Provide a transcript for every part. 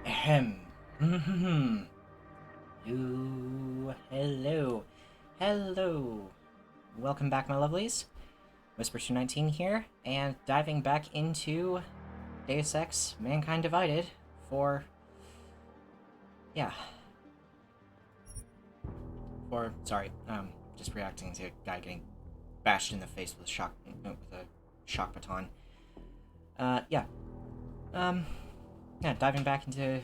Ahem. Hello. Hello. Welcome back, my lovelies. Whisper219 here, and diving back into Deus Ex Mankind Divided for... just reacting to a guy getting bashed in the face with a shock baton. Diving back into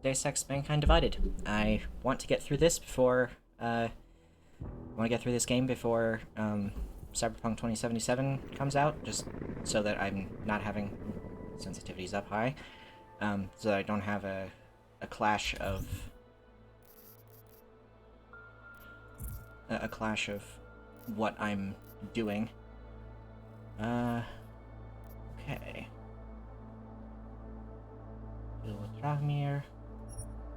Deus Ex Mankind Divided. I want to get through this before, game before, Cyberpunk 2077 comes out, just so that I'm not having sensitivities up high, so that I don't have a clash of what I'm doing. Okay. Deal with Dragmir,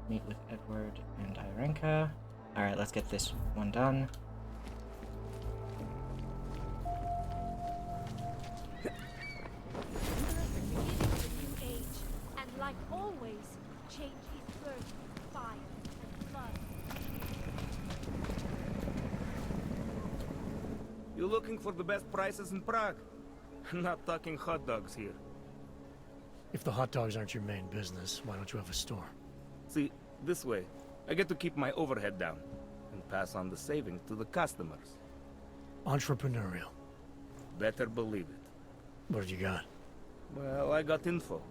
meet with Edward and Irenka. Alright, let's get this one done. And like always, change his birth with fire and blood. You looking for the best prices in Prague? Not talking hot dogs here. If the hot dogs aren't your main business, why don't you have a store? See, this way, I get to keep my overhead down and pass on the savings to the customers. Entrepreneurial. Better believe it. What have you got? Well, I got info.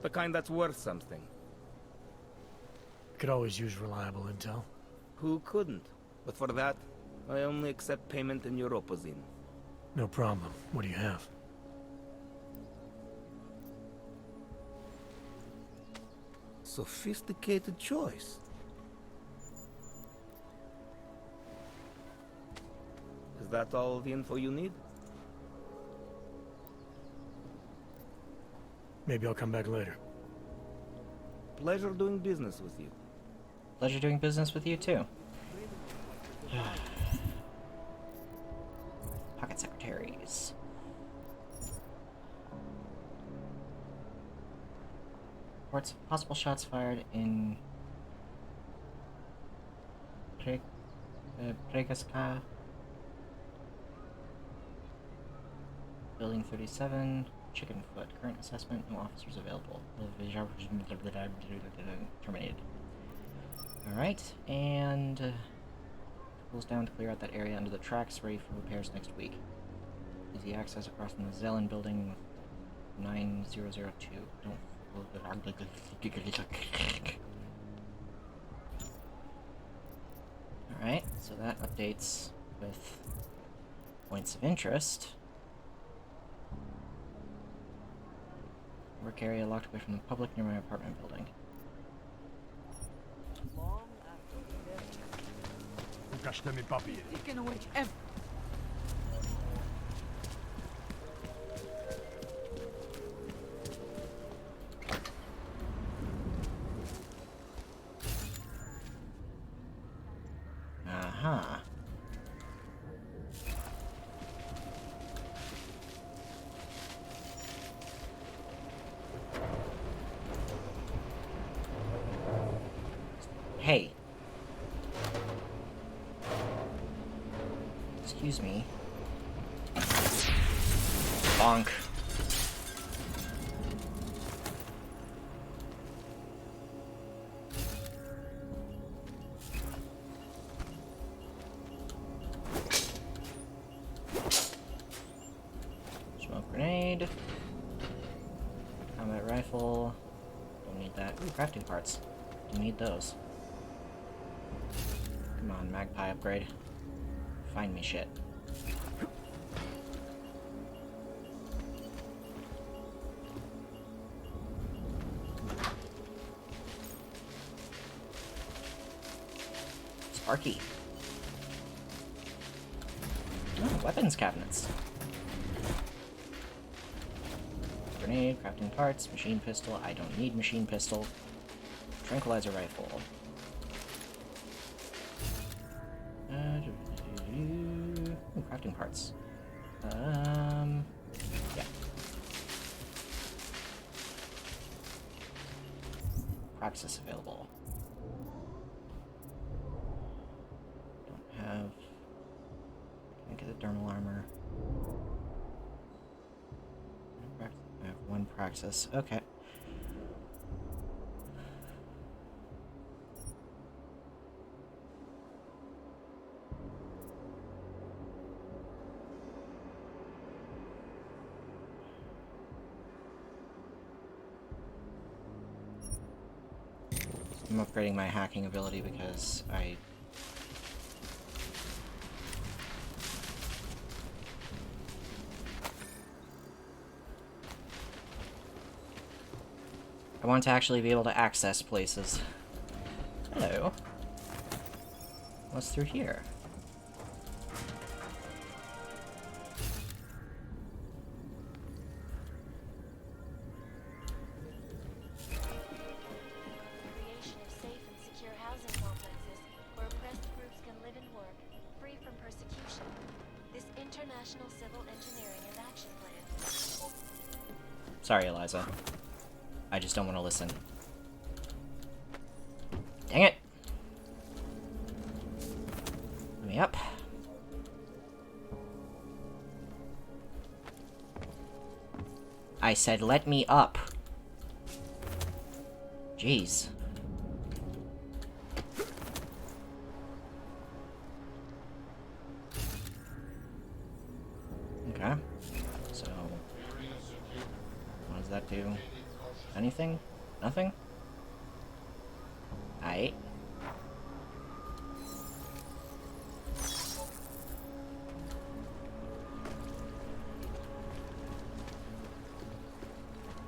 The kind that's worth something. Could always use reliable intel. Who couldn't? But for that, I only accept payment in Europozine. No problem. What do you have? Sophisticated choice. Is that all the info you need? Maybe I'll come back later. Pleasure doing business with you. Pleasure doing business with you, too. Pocket secretaries. Reports of possible shots fired in Pregaska. Building 37. Chickenfoot. Current assessment. No officers available. Terminated. Alright, and... Cools down to clear out that area under the tracks, ready for repairs next week. Easy access across from the Zelen building 9002. Don't... Alright, so that updates with points of interest. Work area locked away from the public near my apartment building. Ukażte mi papier. Taken away every... Aha. Hey. Excuse me. Bonk. Smoke grenade. Combat rifle. Don't need that. Ooh, crafting parts. Do need those. Come on, magpie upgrade. Find me shit. Sparky. Oh, weapons cabinets. Grenade, crafting parts, machine pistol. I don't need machine pistol. Tranquilizer rifle. Ooh, crafting parts. Yeah. access available. Don't have... Can I get a dermal armor? I have 1 praxis. Okay. I'm upgrading my hacking ability because I want to actually be able to access places. Hello. What's through here? Creation of safe and secure housing complexes where oppressed groups can live and work, free from persecution. This international civil engineering and action plan. Sorry, Eliza. I just don't want to listen. Dang it! Let me up. I said let me up. Jeez. Okay. So... what does that do? Anything? Nothing? Aight.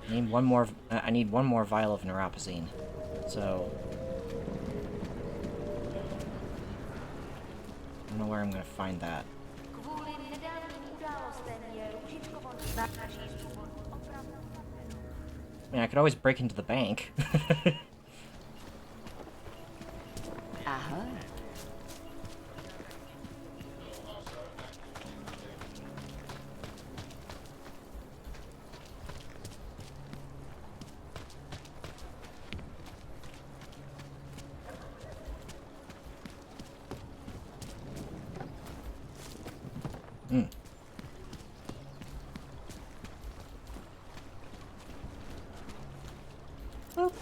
I need one more vial of neuropazine. So... I don't know where I'm gonna find that. I mean, I could always break into the bank. Aha. Hmm. Boop.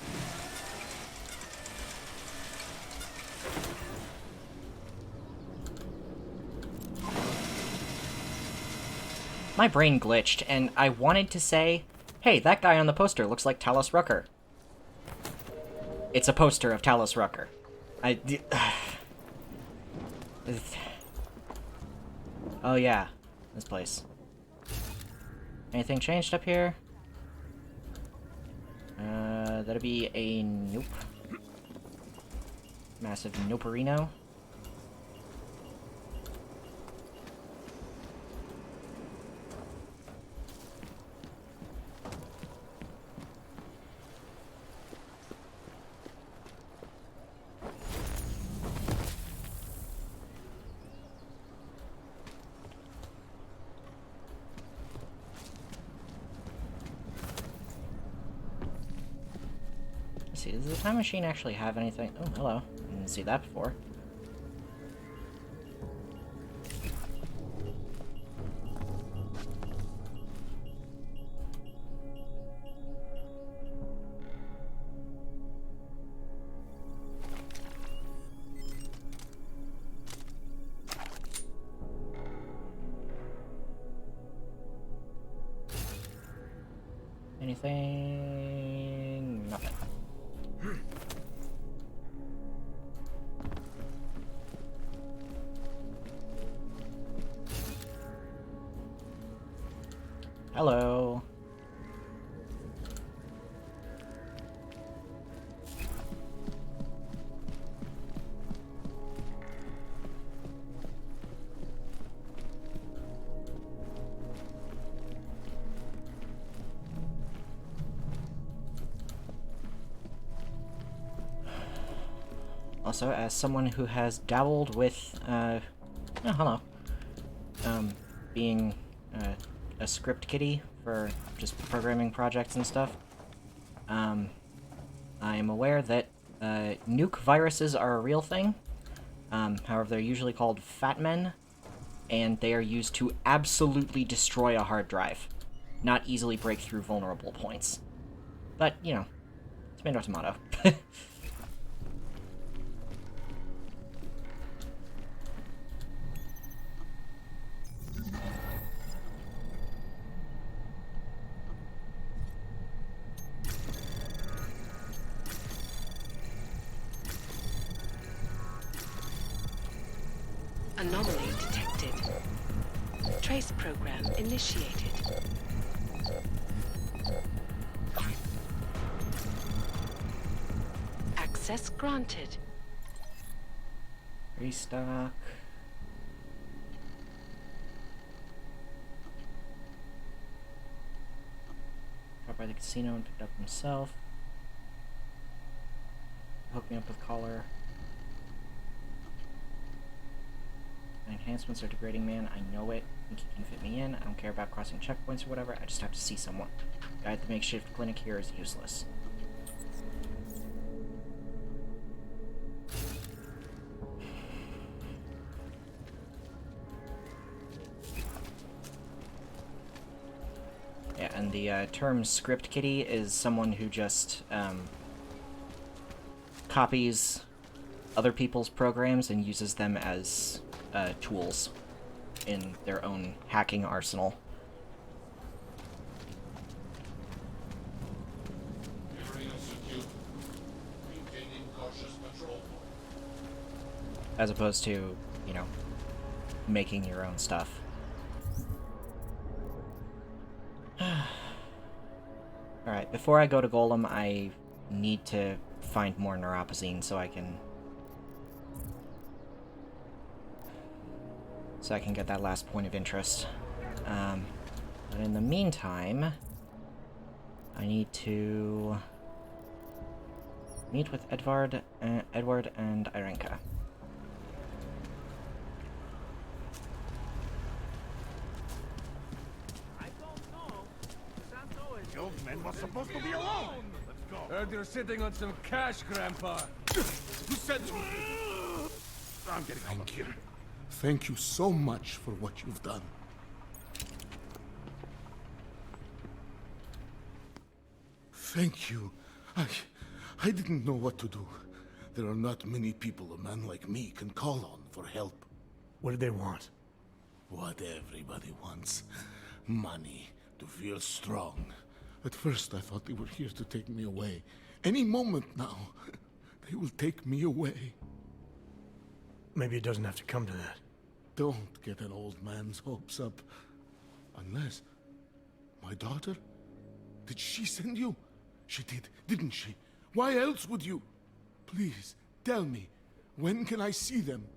My brain glitched, and I wanted to say, hey, that guy on the poster looks like Talos Rucker. It's a poster of Talos Rucker. Oh yeah, this place. Anything changed up here? That'd be a nope. Massive noperino. Let's see, does the time machine actually have anything? Oh, hello. I didn't see that before. Anything? Nothing. Hello. Also, as someone who has dabbled with, oh, hello, being a script kiddie for just programming projects and stuff, I'm aware that nuke viruses are a real thing. However, they're usually called fat men, and they are used to absolutely destroy a hard drive, not easily break through vulnerable points. But, you know, tomato tomato. Anomaly detected. Trace program initiated. Access granted. Restock. Dropped by the casino and picked up himself. Hooked me up with collar. My enhancements are degrading, man. I know it. I think he can fit me in. I don't care about crossing checkpoints or whatever. I just have to see someone. Guy at the makeshift clinic here is useless. Yeah, and the term script kiddie is someone who just copies other people's programs and uses them as tools in their own hacking arsenal. As opposed to, you know, making your own stuff. Alright, before I go to Golem, I need to find more neuropazine so I can get that last point of interest. But in the meantime, I need to meet with Edward and Irenka. The old man was supposed to be alone. Let's go. Heard you're sitting on some cash, Grandpa. Who said so? I'm getting Thank you. Thank you so much for what you've done. Thank you. I didn't know what to do. There are not many people a man like me can call on for help. What did they want? What everybody wants. Money. To feel strong. At first I thought they were here to take me away. Any moment now, they will take me away. Maybe it doesn't have to come to that. Don't get an old man's hopes up. Unless... My daughter? Did she send you? She did, didn't she? Why else would you? Please, tell me. When can I see them?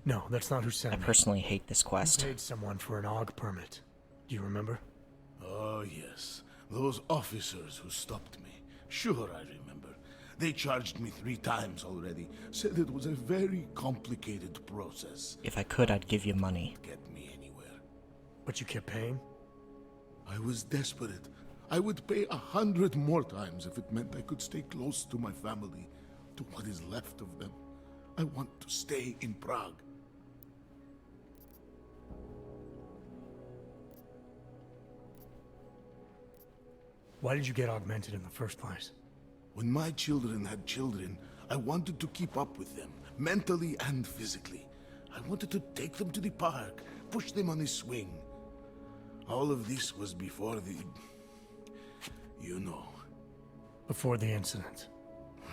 No, that's not who sent I me. personally hate this You quest. paid someone for an AUG permit. Do you remember? Oh, yes. Those officers who stopped me. Sure, I remember. They charged me 3 times already. Said it was a very complicated process. If I could, I'd give you money. Get me anywhere. But you kept paying? I was desperate. I would pay 100 more times if it meant I could stay close to my family, to what is left of them. I want to stay in Prague. Why did you get augmented in the first place? When my children had children, I wanted to keep up with them, mentally and physically. I wanted to take them to the park, push them on a swing. All of this was before the... you know. Before the incident.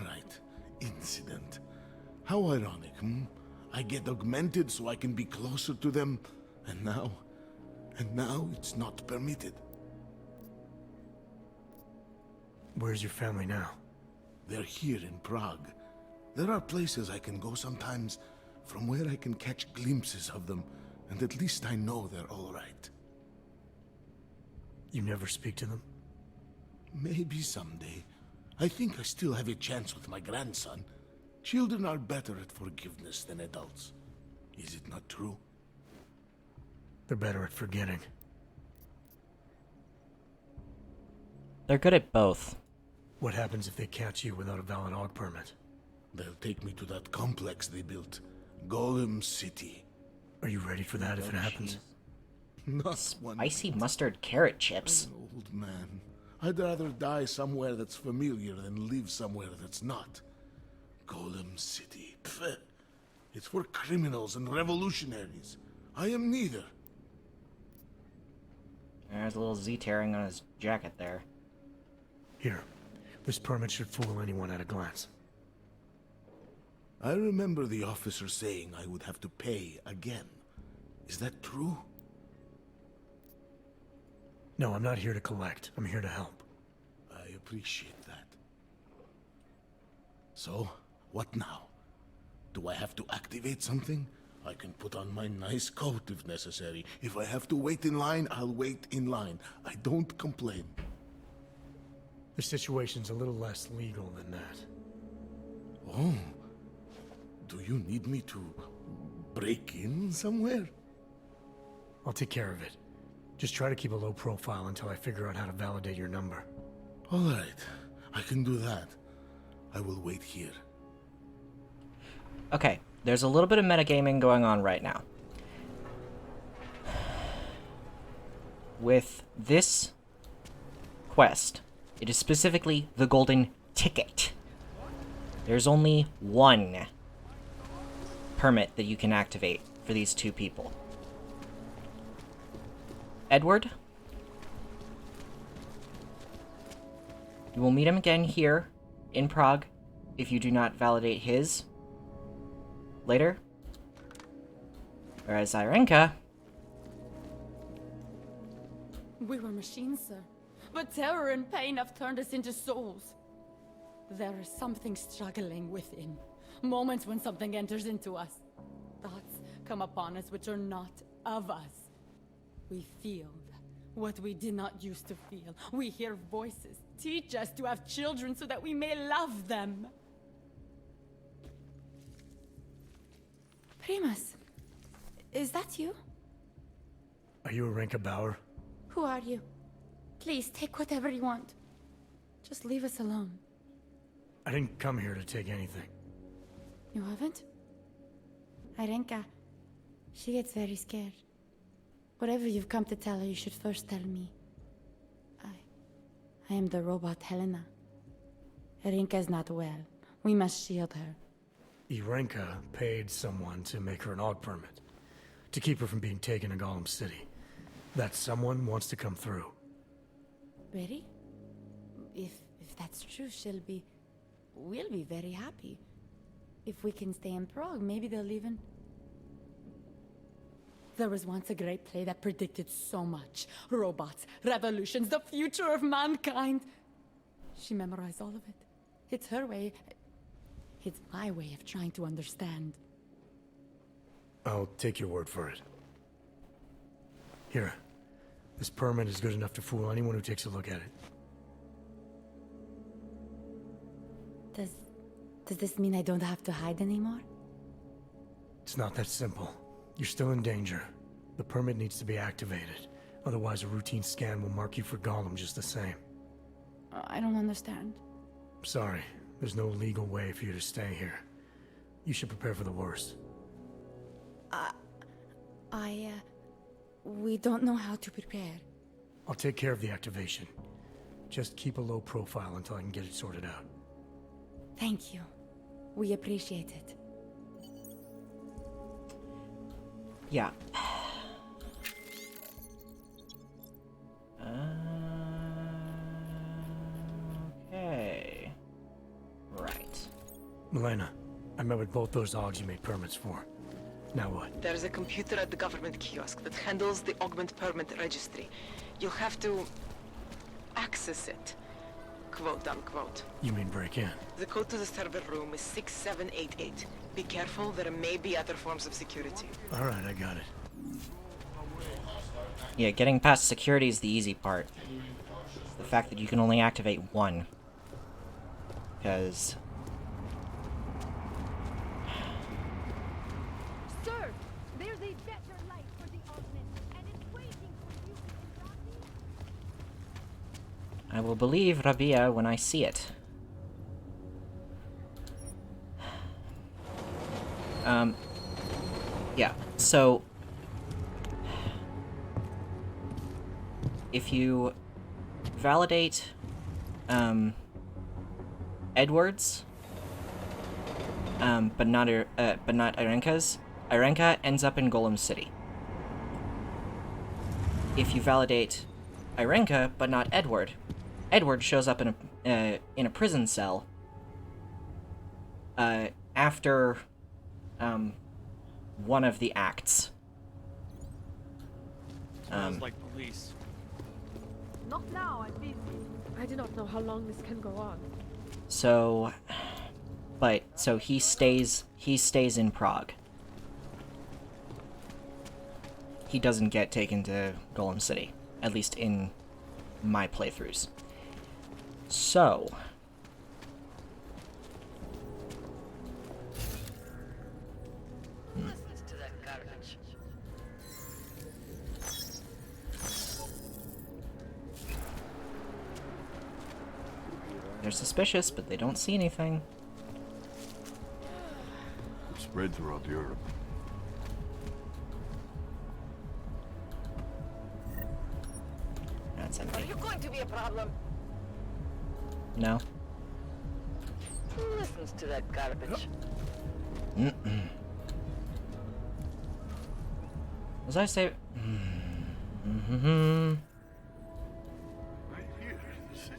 Right. Incident. How ironic, hmm? I get augmented so I can be closer to them, and now it's not permitted. Where's your family now? They're here in Prague. There are places I can go sometimes, from where I can catch glimpses of them, and at least I know they're all right. You never speak to them? Maybe someday. I think I still have a chance with my grandson. Children are better at forgiveness than adults. Is it not true? They're better at forgetting. They're good at both. What happens if they catch you without a valid AUG permit? They'll take me to that complex they built. Golem City. Are you ready for that if it happens? Not one. Spicy mustard carrot chips. I'm an old man. I'd rather die somewhere that's familiar than live somewhere that's not. Golem City. Pfft. It's for criminals and revolutionaries. I am neither. There's a little Z tearing on his jacket there. Here. This permit should fool anyone at a glance. I remember the officer saying I would have to pay again. Is that true? No, I'm not here to collect. I'm here to help. I appreciate that. So, what now? Do I have to activate something? I can put on my nice coat if necessary. If I have to wait in line, I'll wait in line. I don't complain. The situation's a little less legal than that. Oh. Do you need me to break in somewhere? I'll take care of it. Just try to keep a low profile until I figure out how to validate your number. All right. I can do that. I will wait here. Okay, there's a little bit of metagaming going on right now. With this quest, it is specifically the golden ticket. There's only one permit that you can activate for these two people. Edward, you will meet him again here in Prague if you do not validate his later. Whereas Irenka, We were machines, sir. But terror and pain have turned us into souls. There is something struggling within. Moments when something enters into us. Thoughts come upon us which are not of us. We feel what we did not used to feel. We hear voices. Teach us to have children so that we may love them. Primus, is that you? Are you Arenka Bauer? Who are you? Please, take whatever you want. Just leave us alone. I didn't come here to take anything. You haven't? Irenka, she gets very scared. Whatever you've come to tell her, you should first tell me. I am the robot Helena. Irenka is not well. We must shield her. Irenka paid someone to make her an AUG permit. To keep her from being taken to Golem City. That someone wants to come through. Really? If that's true, we'll be very happy. If we can stay in Prague, maybe they'll even... There was once a great play that predicted so much. Robots, revolutions, the future of mankind. She memorized all of it. It's her way. It's my way of trying to understand. I'll take your word for it. Here. This permit is good enough to fool anyone who takes a look at it. Does this mean I don't have to hide anymore? It's not that simple. You're still in danger. The permit needs to be activated. Otherwise, a routine scan will mark you for Golem just the same. I don't understand. Sorry. There's no legal way for you to stay here. You should prepare for the worst. We don't know how to prepare. I'll take care of the activation. Just keep a low profile until I can get it sorted out. Thank you. We appreciate it. yeah. Okay. Right. Milena, I met with both those AUGs you made permits for. Now what? There's a computer at the government kiosk that handles the augment permit registry. You'll have to access it, quote unquote. You mean break in? The code to the server room is 6788. Be careful, there may be other forms of security. Alright, I got it. Yeah, getting past security is the easy part. The fact that you can only activate one. Because better life for the augment, and it's waiting for you in Rocky. I will believe Rabia when I see it. Yeah, so if you validate Edward's, but not Irenka's, Irenka ends up in Golem City. If you validate Irenka but not Edward, Edward shows up in a prison cell after one of the acts. Smells like police. Not now, I'm busy. I do not know how long this can go on. So he stays in Prague. He doesn't get taken to Golem City, at least in my playthroughs. So Listens to that garbage. they're suspicious, but they don't see anything. It's spread throughout Europe. That's Are empty. you going to be a problem? No. Listens to that garbage. Was I say? Right here in the city.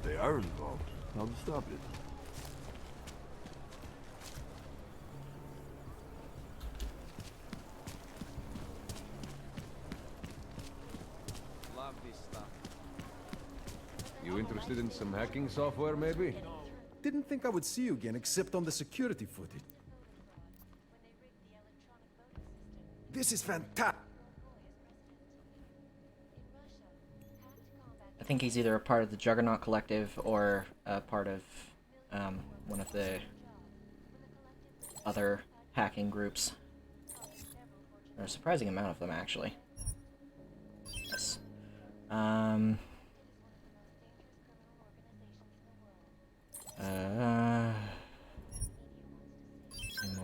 They are involved. How to stop it? Love this stuff. You interested in some hacking software, maybe? Didn't think I would see you again, except on the security footage. This is fantastic. I think he's either a part of the Juggernaut Collective or a part of one of the other hacking groups. There are a surprising amount of them, actually. Yes. More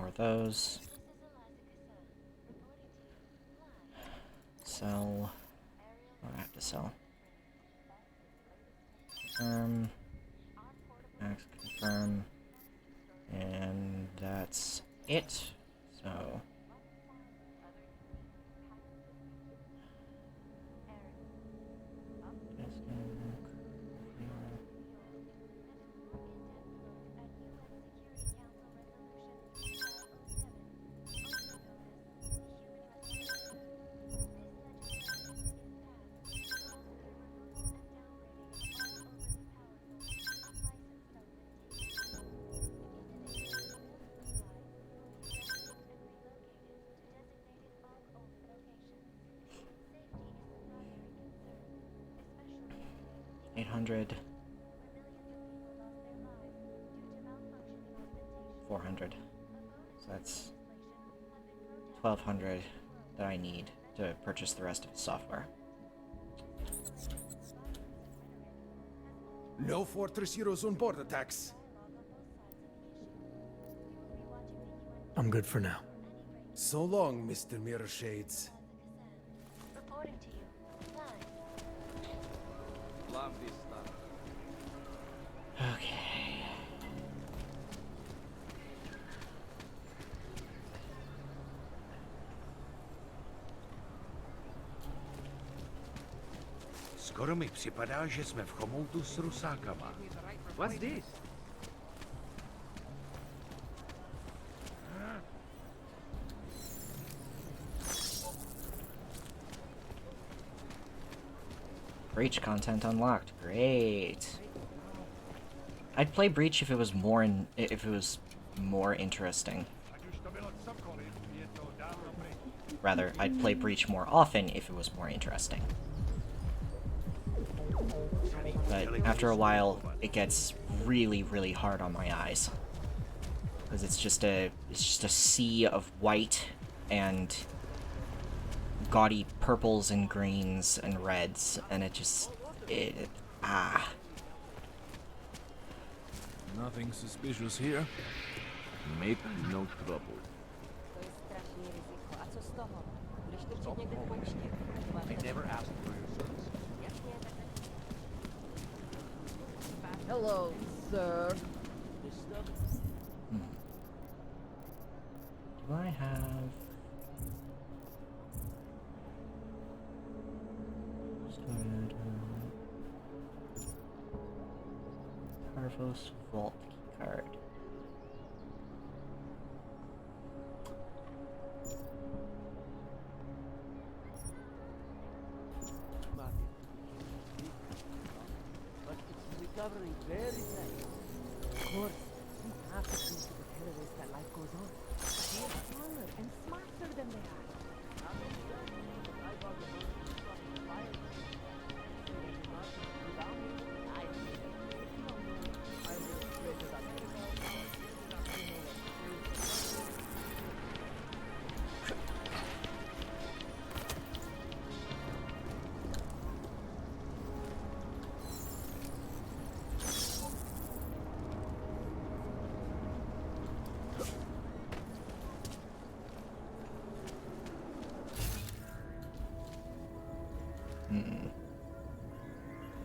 of those. Sell. What do I have to sell? Confirm. Max confirm. And that's it. So. $800, 400. So that's $1,200 that I need to purchase the rest of the software. No Fortress Heroes on board attacks. I'm good for now. So long, Mr. Mirror Shades. Reporting to you. Live. Love this stuff. Okay. Skoro mi připadá, že jsme v chomoutu s rusákama. What's this? Breach content unlocked. Great. I'd play Breach if it was more interesting. rather, I'd play Breach more often if it was more interesting. But after a while, it gets really, really hard on my eyes. Because it's just a sea of white and gaudy purples and greens and reds, and Nothing suspicious here. Maybe no trouble. I never asked for your service. Hello, sir. Do I have... Carvos Vault card. But it's recovering very nice. Of course, we have to prove to the terrorists that life goes on. They are smaller and smarter than they are.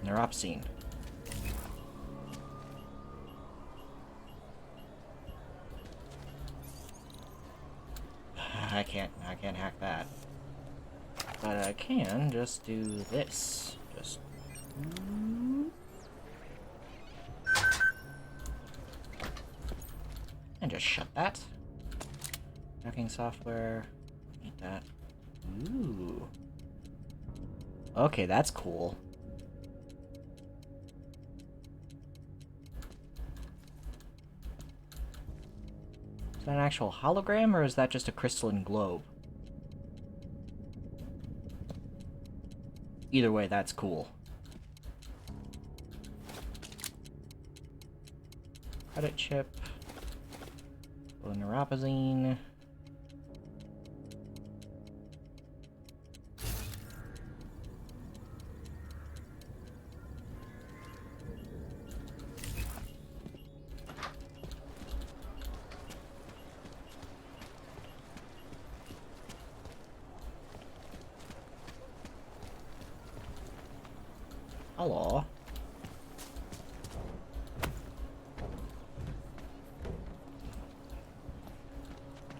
Neuropsine. I can't hack that. But I can just do this. Just... And just shut that. Hacking software. Need that. Ooh. Okay, that's cool. Is that an actual hologram, or is that just a crystalline globe? Either way, that's cool. Credit chip. Neuropazine. Hello.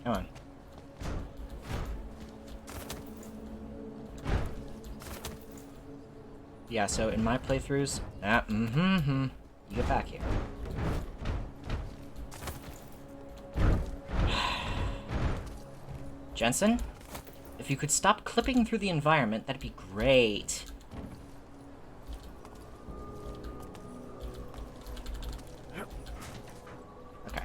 Come on. Yeah, so in my playthroughs... You get back here. Jensen? If you could stop clipping through the environment, that'd be great. Okay.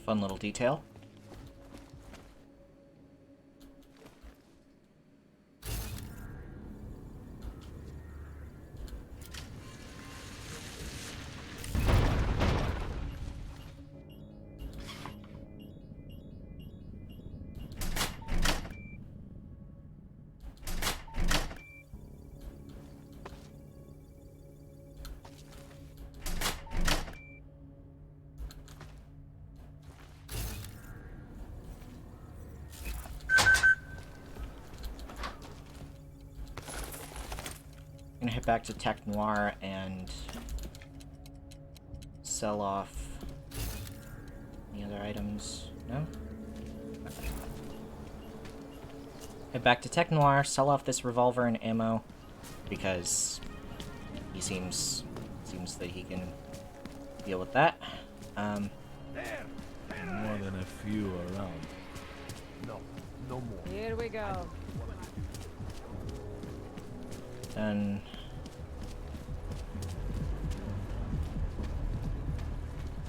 Fun little detail. head back to Tech Noir and sell off any other items. No? Okay. Head back to Tech Noir, sell off this revolver and ammo, because he seems that he can deal with that. More than a few around. No more. Here we go. And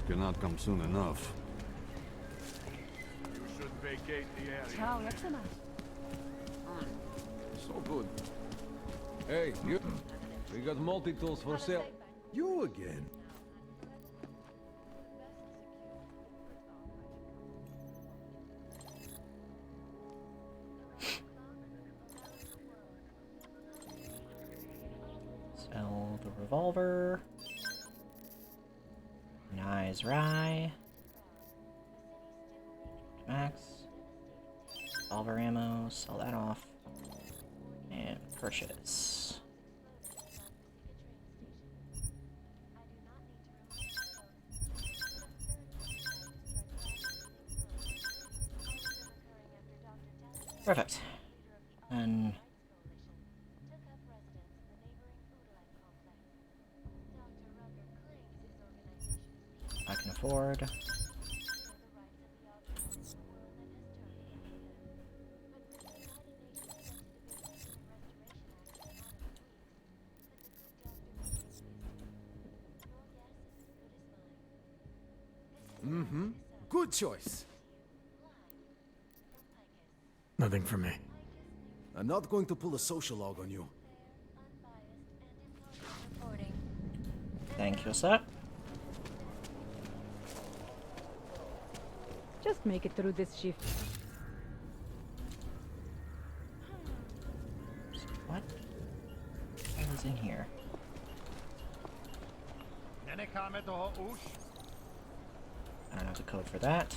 Cannot come soon enough. You should vacate the area. Ciao, jak se máš? So good. Hey, you. We got multi-tools for sale. You again? sell the revolver. Nice rye. Max. Revolver ammo, sell that off. And purchase. Perfect. And I can afford. Mm-hmm. Good choice. Nothing for me. I'm not going to pull a social log on you. Thank you, sir. Just make it through this shift. What? What is in here? I don't have the code for that.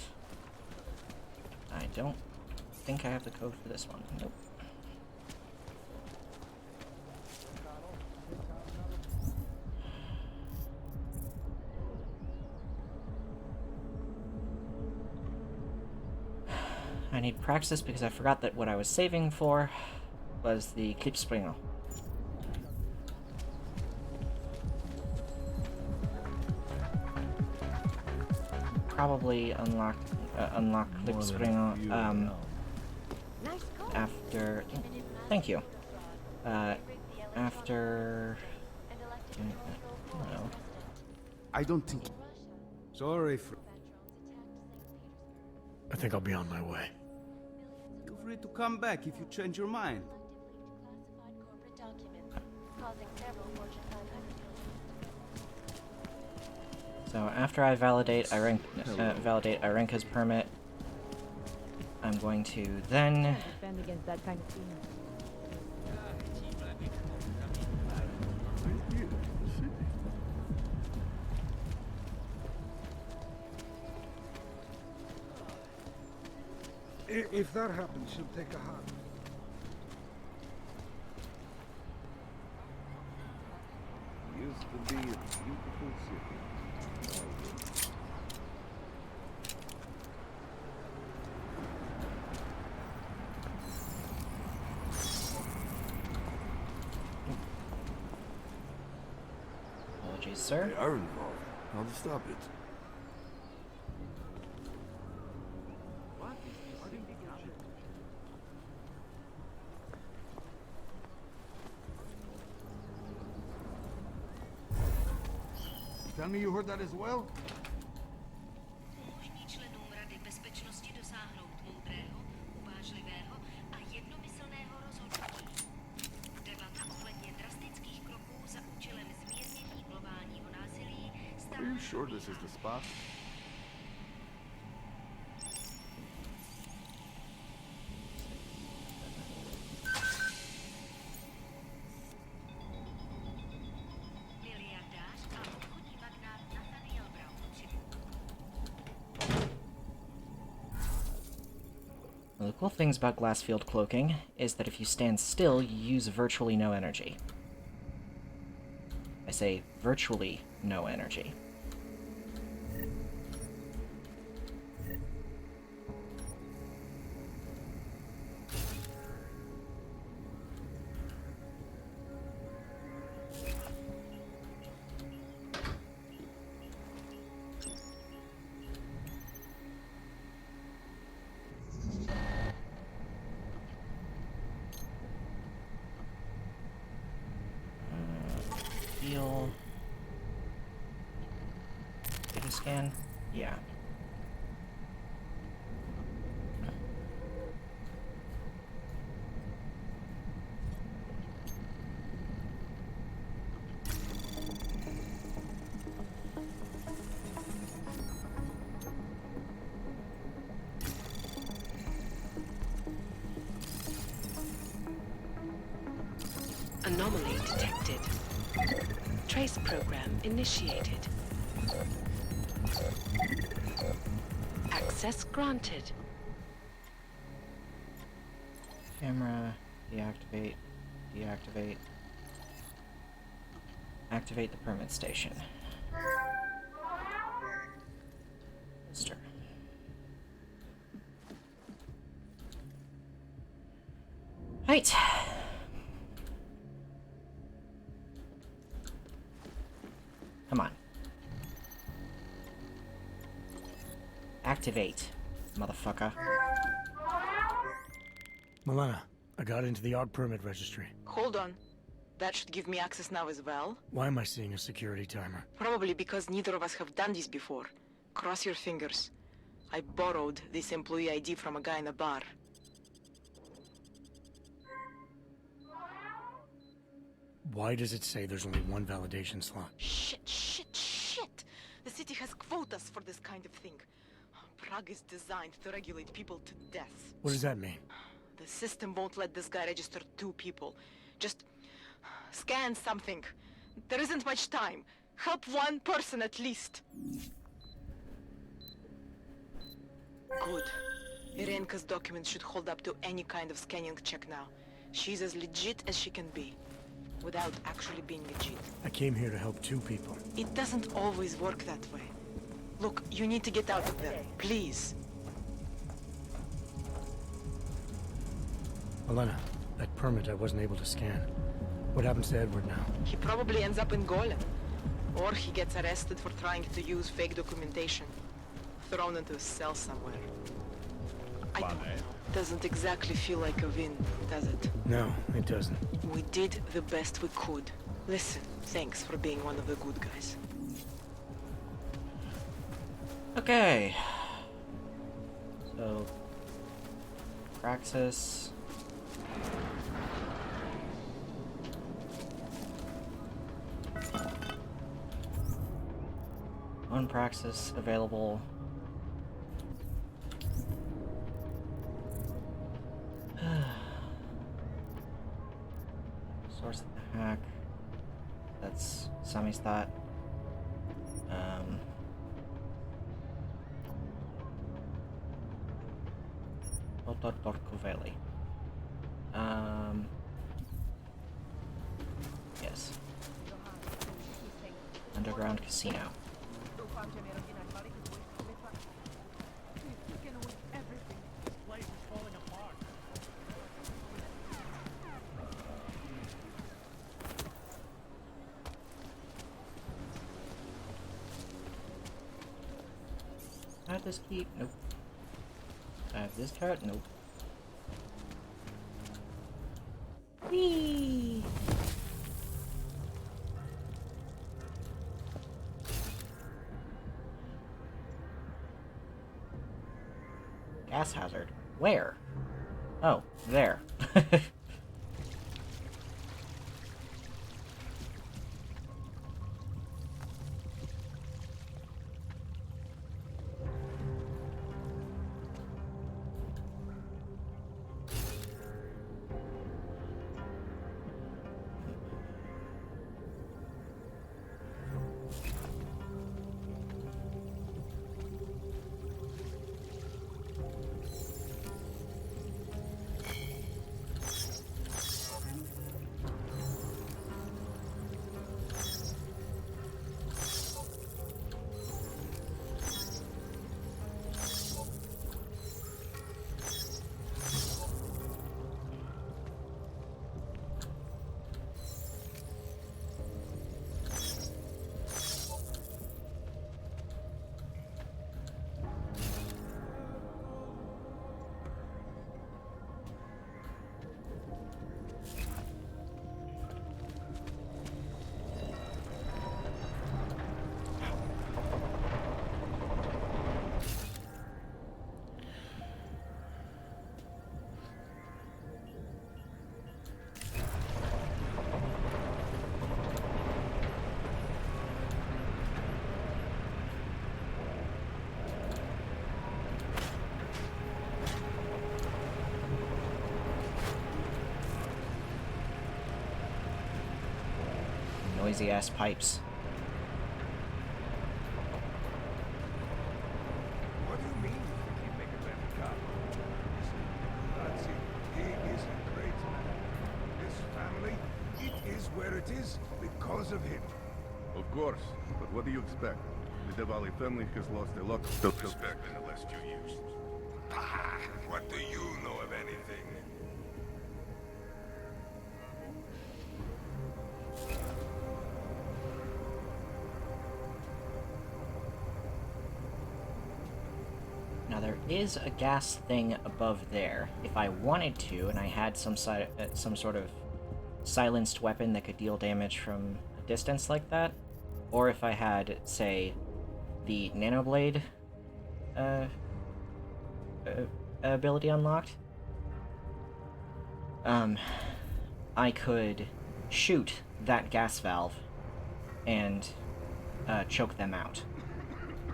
I don't think I have the code for this one. Nope. I need praxis because I forgot that what I was saving for was the Clipspringer. Probably unlock Clipspringer after. Thank you. After. No. I don't think... Sorry for... I think I'll be on my way. Feel free to come back if you change your mind. So after I validate Irenka's permit, I'm going to then Defend against that kind of thing. If that happens, she'll take a hand. Used to be a beautiful city. apologies, sir. They are involved. How to stop it? Tell me you heard that as well? Umožní členům Rady bezpečnosti dosáhnout moudrého, uvážlivého a jednomyslného rozhodnutí. Debata ohledně drastických kroků za účelem zmírnění globálního násilí Are you sure this is the spot? One of the cool things about glass field cloaking is that if you stand still, you use virtually no energy. I say virtually no energy. Data scan? Yeah. Anomaly detected. Trace program initiated. Access granted. Camera, deactivate, deactivate. Activate the permit station. Mister. Right. Come on. Activate, motherfucker. Milena, I got into the AUG permit registry. Hold on. That should give me access now as well. Why am I seeing a security timer? Probably because neither of us have done this before. Cross your fingers. I borrowed this employee ID from a guy in a bar. Why does it say there's only one validation slot? Shit. The city has quotas for this kind of thing. Prague is designed to regulate people to death. What does that mean? The system won't let this guy register 2 people. Just scan something. There isn't much time. Help 1 person at least. Good. Irenka's documents should hold up to any kind of scanning check now. She's as legit as she can be, without actually being legit. I came here to help 2 people. It doesn't always work that way. Look, you need to get out of there, please. Milena, that permit I wasn't able to scan. What happens to Edward now? He probably ends up in Golem. Or he gets arrested for trying to use fake documentation. Thrown into a cell somewhere. I don't know. Doesn't exactly feel like a win, does it? No, it doesn't. We did the best we could. Listen, thanks for being one of the good guys. Okay. So, Praxis. One Praxis available. Source of the hack. That's Sami's thought. Torkoveli. Yes. Underground casino. I have this key? Nope. I have this card? Nope. Whee! Gas hazard. Where? Oh, there. noisy ass pipes. What do you mean you think he'd make a better cop? Listen, he is a great man. This family, it is where it is because of him. Of course, but what do you expect? The Diwali family has lost a lot of self-respect in the last few years. Ah, what do you know of anything? Now there is a gas thing above there. If I wanted to, and I had some sort of silenced weapon that could deal damage from a distance like that, or if I had, say, the nanoblade ability unlocked, I could shoot that gas valve and choke them out. Do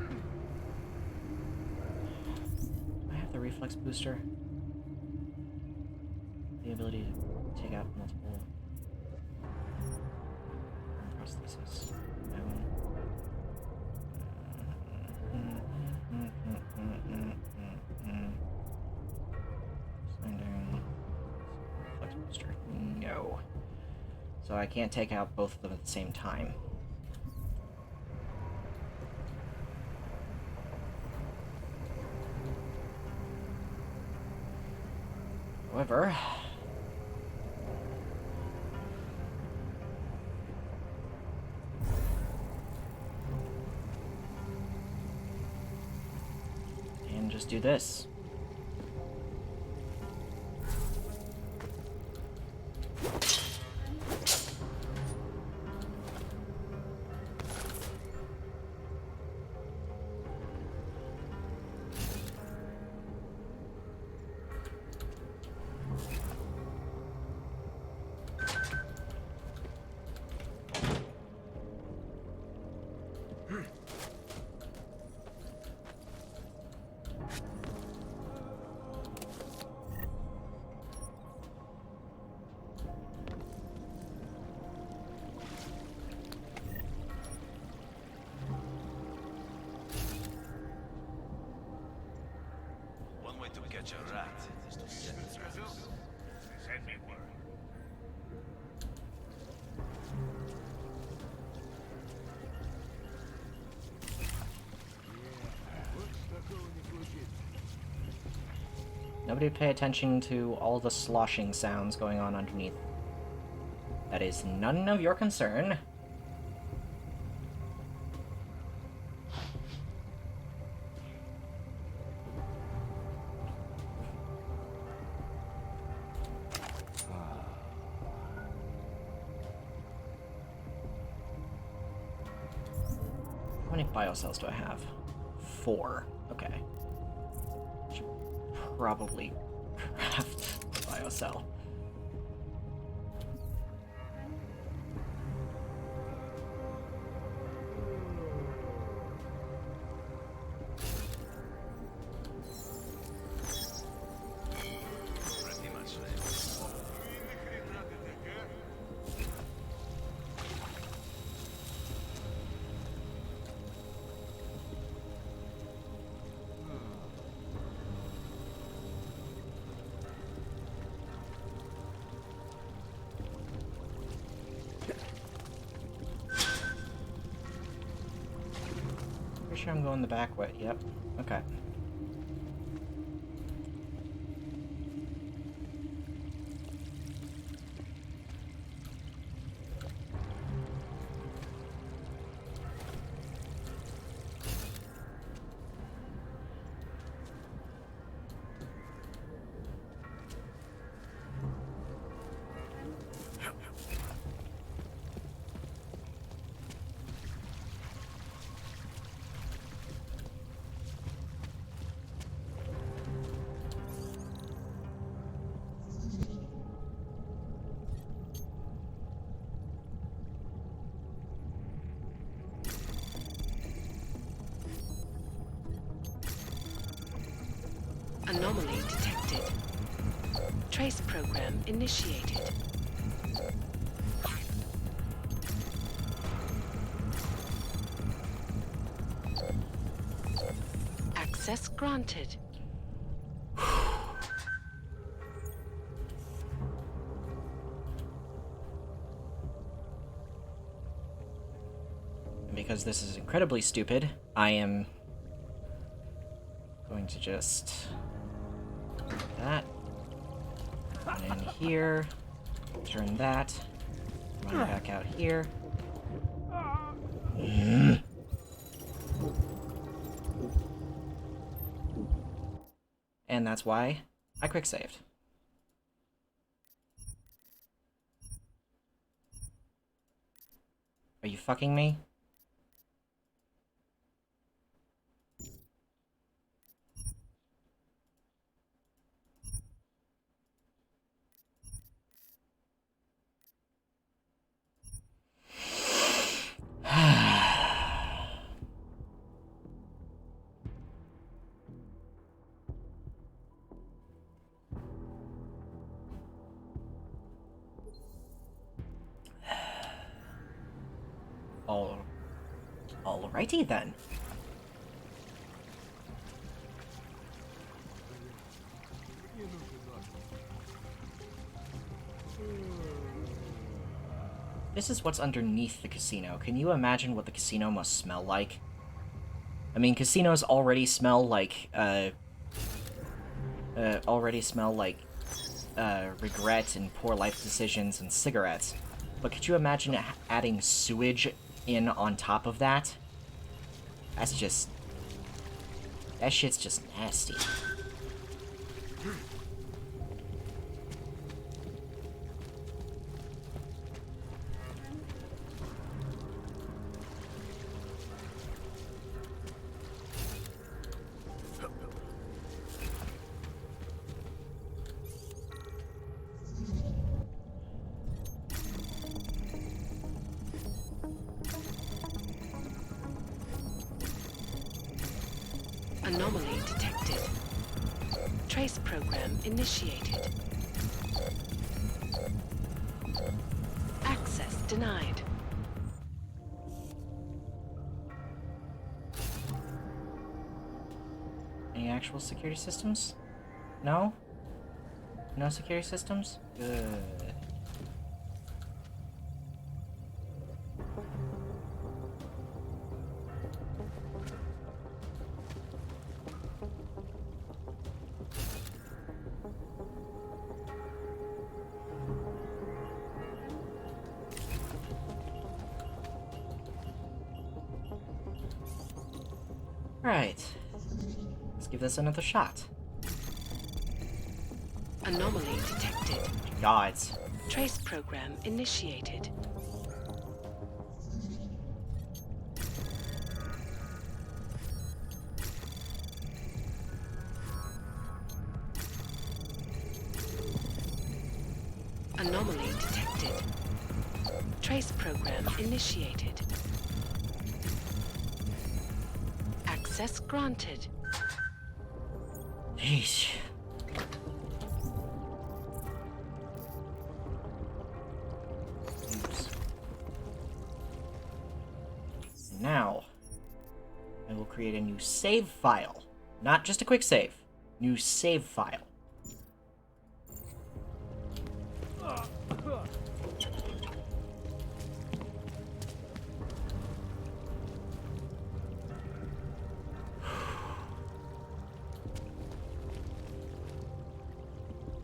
I have the reflex booster? The ability to take out multiple prosthesis. Reflex booster. No. So I can't take out both of them at the same time. However, and just do this. To catch a rat is to set traps. Send me word. Nobody pay attention to all the sloshing sounds going on underneath. That is none of your concern. How many biocells do I have? 4. Okay. Should probably craft a biocell. Pretty much ready. Pretty sure I'm going the back way. Yep. Okay. Anomaly detected. Trace program initiated. Access granted. And because this is incredibly stupid, I am going to just do that. And in here, turn that, run back out here. And that's why I quick saved. Are you fucking me? Alrighty then. This is what's underneath the casino. Can you imagine what the casino must smell like? I mean, casinos already smell like, regret and poor life decisions and cigarettes. But could you imagine adding sewage in on top of that? That's just... that shit's just nasty. Anomaly detected. Trace program initiated. Access denied. Any actual security systems? No? No security systems? Good. Right. Let's give this another shot. Anomaly detected. Gods. Trace program initiated. Anomaly detected. Trace program initiated. Access granted. Jeez. Oops. Now, I will create a new save file. Not just a quick save. New save file.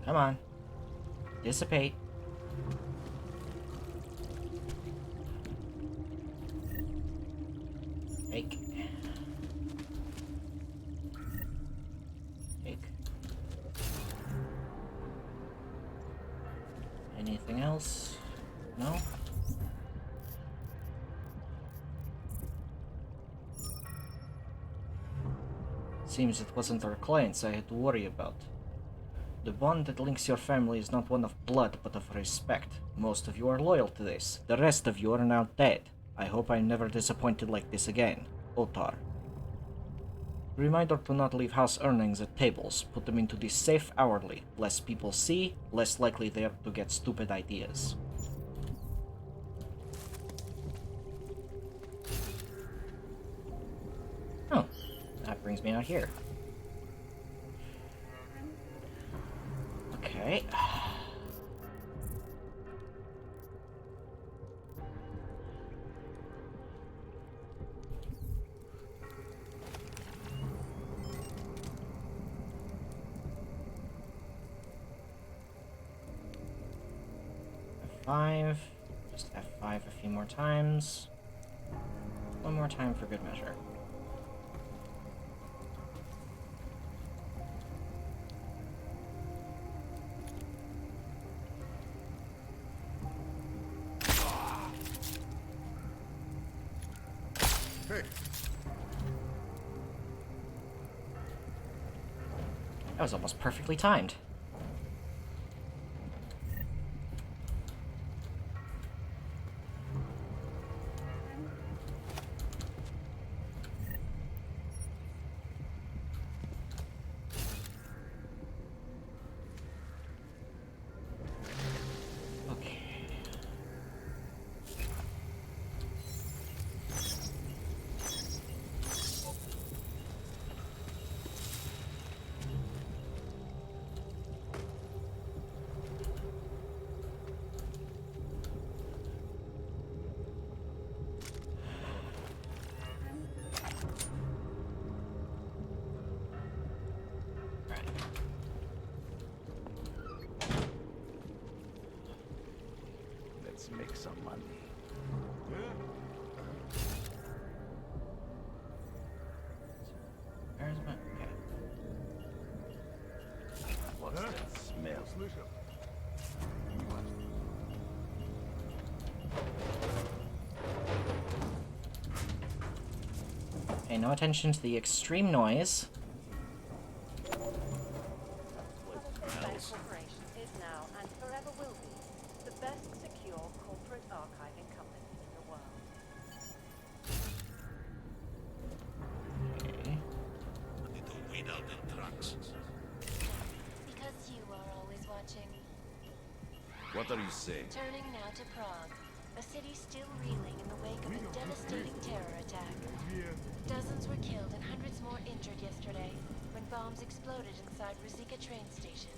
Come on. Dissipate. Take. Take. Anything else? No? Seems it wasn't our clients I had to worry about. The bond that links your family is not one of blood, but of respect. Most of you are loyal to this. The rest of you are now dead. I hope I'm never disappointed like this again. Otar. Reminder to not leave house earnings at tables. Put them into the safe hourly. Less people see, less likely they are to get stupid ideas. Oh, that brings me out here. Okay. F5. Just F5 a few more times. One more time for good measure. Hey. That was almost perfectly timed. Let's make some money. Where's my... Okay. What's that smell? Pay no attention to the extreme noise. Corporation is now and forever will be the best secure corporate archiving company in the world. Okay. They don't wait out in trucks. Because you are always watching. What are you saying? Turning now to Prague, a city still reeling in the wake of a devastating terror attack. Dozens were killed and hundreds more injured yesterday when bombs exploded inside Ruzicka train station.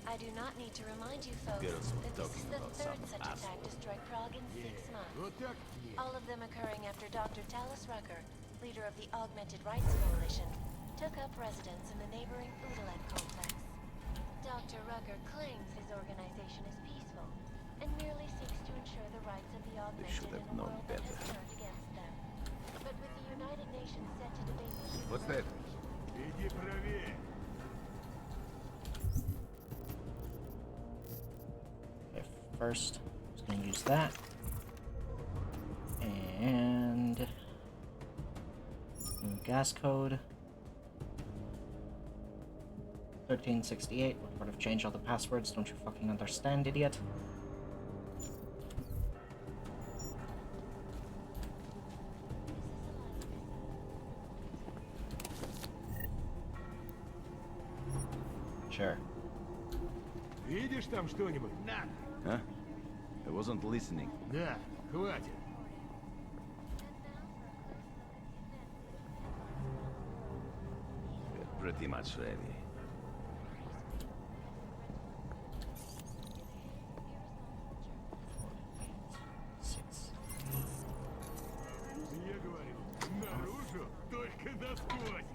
I do not need to remind you folks that this is the third such attack to strike Prague in 6 months. All of them occurring after Dr. Talis Rucker, leader of the Augmented Rights Coalition, took up residence in the neighboring Udalek complex. Dr. Rucker claims his organization is peaceful and merely seeks to ensure the rights of the Augmented in a world that has turned against them. But with the United Nations set to debate the human What's that? Иди правее. Okay, first, I'm just gonna use that. And... new gas code. 1368. What part of change all the passwords? Don't you fucking understand, idiot? Sure. Видишь там что-нибудь? На. Huh? I wasn't listening. Да, хватит. We're pretty much ready. Я говорю, наружу, только насквозь.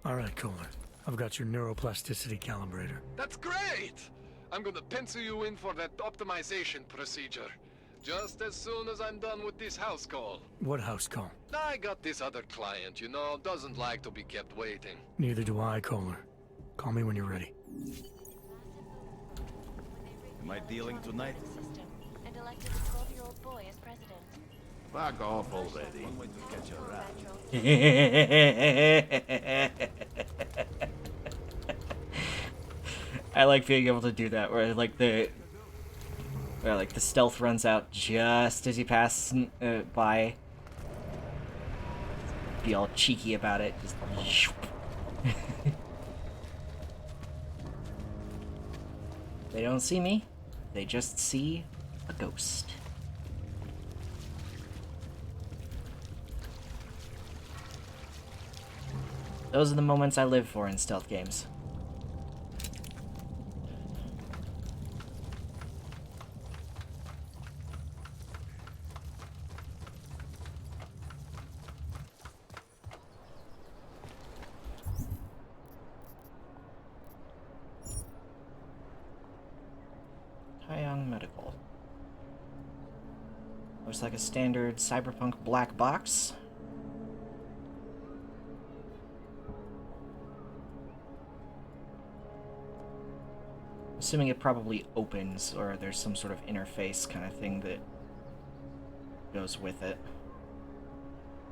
All right, Kohler. I've got your neuroplasticity calibrator. That's great! I'm gonna pencil you in for that optimization procedure. Just as soon as I'm done with this house call. What house call? I got this other client, you know, doesn't like to be kept waiting. Neither do I, Kohler. Call me when you're ready. Am I dealing tonight? And elected a 12-year-old boy as president. Fuck off already. One way to catch a rat. I like being able to do that, where the stealth runs out just as you pass by. Be all cheeky about it. Just they don't see me. They just see a ghost. Those are the moments I live for in stealth games. Taeyang Medical. Looks like a standard Cyberpunk black box. Assuming it probably opens, or there's some sort of interface kind of thing that goes with it.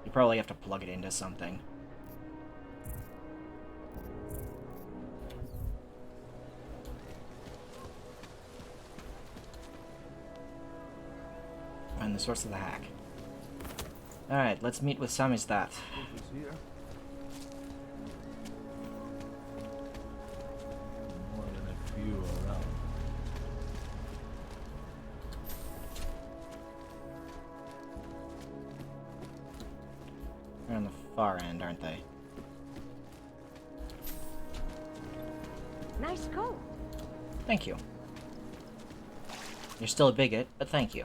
You probably have to plug it into something. Find the source of the hack. Alright, let's meet with Samizdat. More than a few around. They're on the far end, aren't they? Nice coat. Thank you. You're still a bigot, but thank you.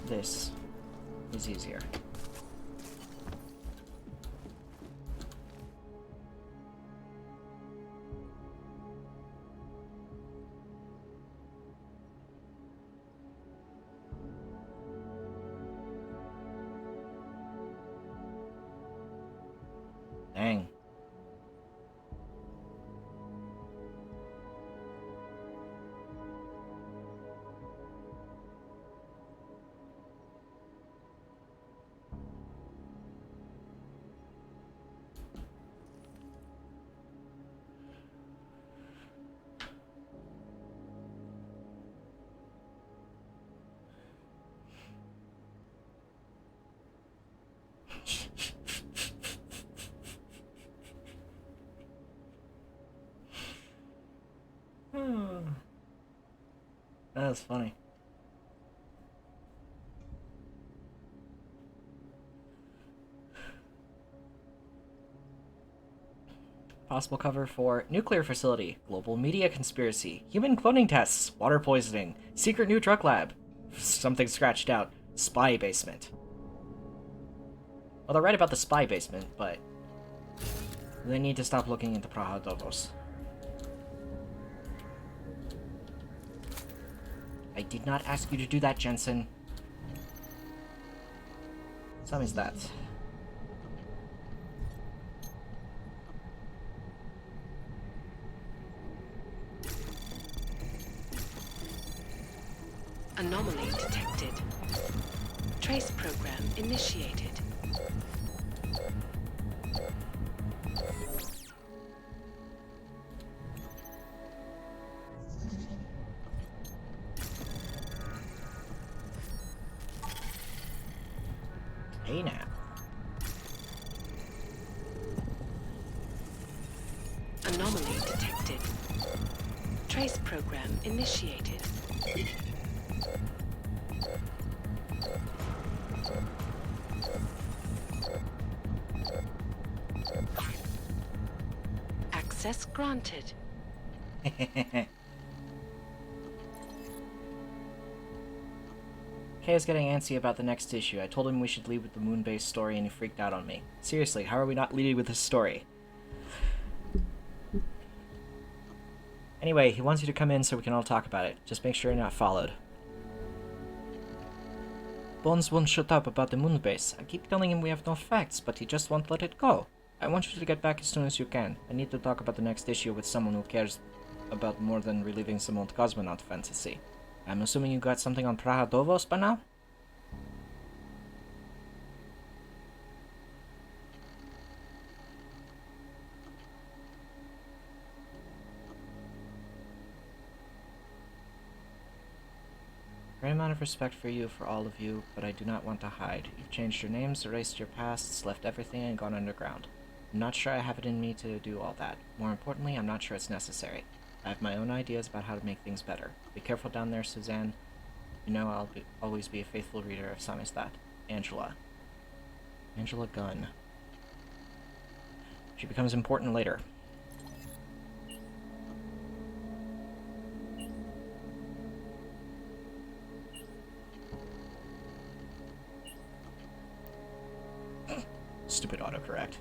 This is easier. Dang. That was funny. Possible cover for nuclear facility, global media conspiracy, human cloning tests, water poisoning, secret new drug lab, something scratched out, spy basement. Well, they're right about the spy basement, but they need to stop looking into Praha Dovos. I did not ask you to do that, Jensen. Some is that. Anomaly detected. Trace program initiated. Hey now. Anomaly detected. Trace program initiated. Access granted. Kay is getting antsy about the next issue. I told him we should lead with the moon-based story and he freaked out on me. Seriously, how are we not leading with this story? Anyway, he wants you to come in so we can all talk about it. Just make sure you're not followed. Bones won't shut up about the moon base. I keep telling him we have no facts, but he just won't let it go. I want you to get back as soon as you can. I need to talk about the next issue with someone who cares about more than reliving some old cosmonaut fantasy. I'm assuming you got something on Praha Dovos by now? Grandma amount of respect for you, for all of you, but I do not want to hide. You've changed your names, erased your pasts, left everything, and gone underground. I'm not sure I have it in me to do all that. More importantly, I'm not sure it's necessary. I have my own ideas about how to make things better. Be careful down there, Suzanne. You know I'll always be a faithful reader of Samizdat. Angela. Angela Gunn. She becomes important later. Stupid autocorrect.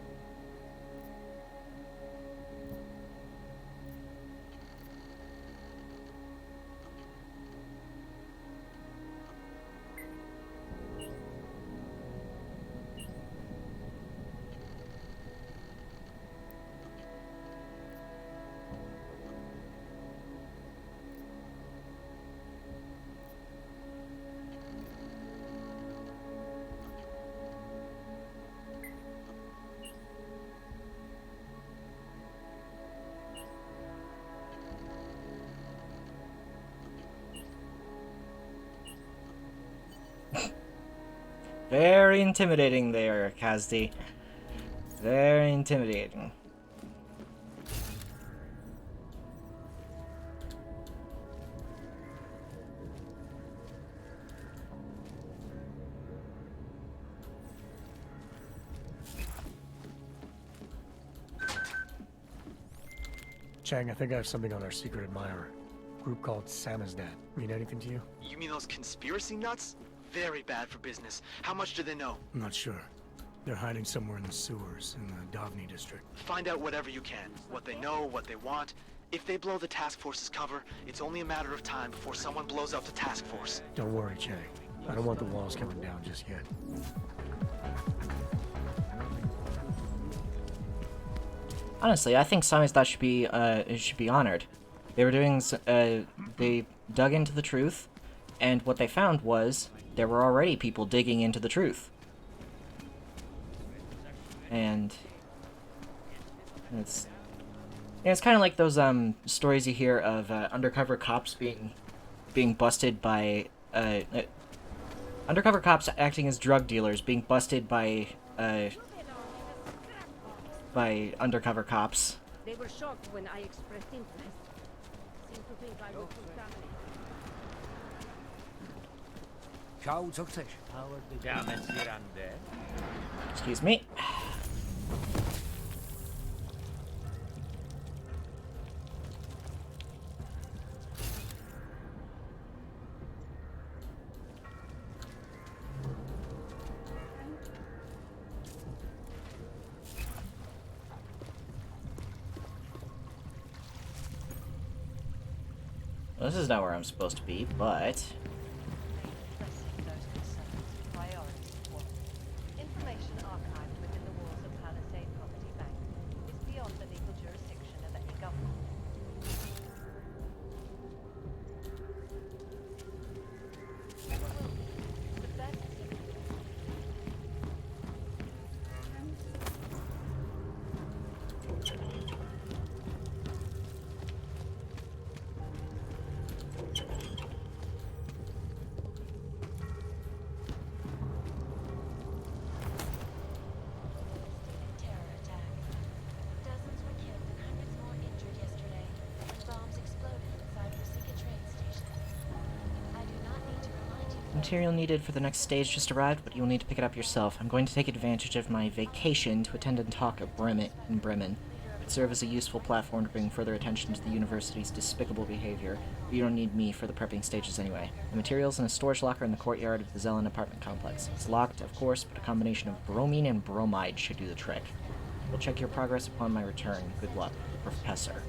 Very intimidating there, Kazdi. Very intimidating. Chang, I think I have something on our secret admirer. Group called Samizdat. Mean anything to you? You mean those conspiracy nuts? Very bad for business. How much do they know? I'm not sure. They're hiding somewhere in the sewers in the Davni district. Find out whatever you can. What they know, what they want. If they blow the task force's cover, it's only a matter of time before someone blows up the task force. Don't worry, Chang. I don't want the walls coming down just yet. Honestly, I think Samizdat should be honored. They were doing, they dug into the truth, and what they found was there were already people digging into the truth. And it's kind of like those stories you hear of undercover cops being busted by undercover cops acting as drug dealers being busted by undercover cops. They were shocked when I expressed interest. Seemed to think I was too family. Excuse me. Well, this is not where I'm supposed to be, but Information archived within the walls of Palisade Property Bank is beyond the legal jurisdiction of any government. Never will be. The best material needed for the next stage just arrived, but you'll need to pick it up yourself. I'm going to take advantage of my vacation to attend a talk at Bremen. It would serve as a useful platform to bring further attention to the university's despicable behavior, but you don't need me for the prepping stages anyway. The material's in a storage locker in the courtyard of the Zelen apartment complex. It's locked, of course, but a combination of bromine and bromide should do the trick. We'll check your progress upon my return. Good luck, Professor.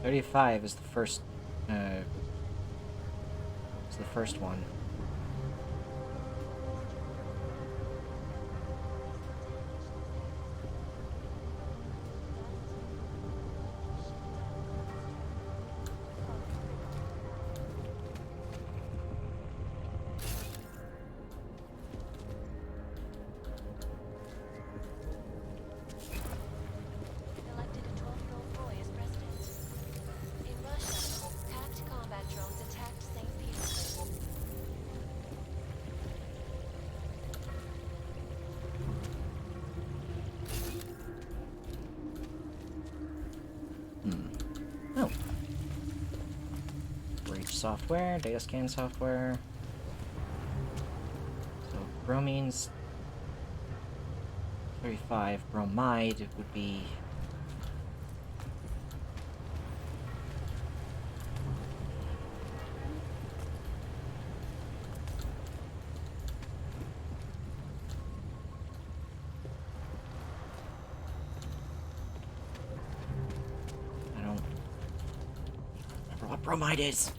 35 is the first, one. Elected a 12-year-old boy as president. In Russia, hacked combat drones attacked St. Petersburg. Oh. Breach software, data scan software. So bromines 35, bromide would be I don't remember what bromide is.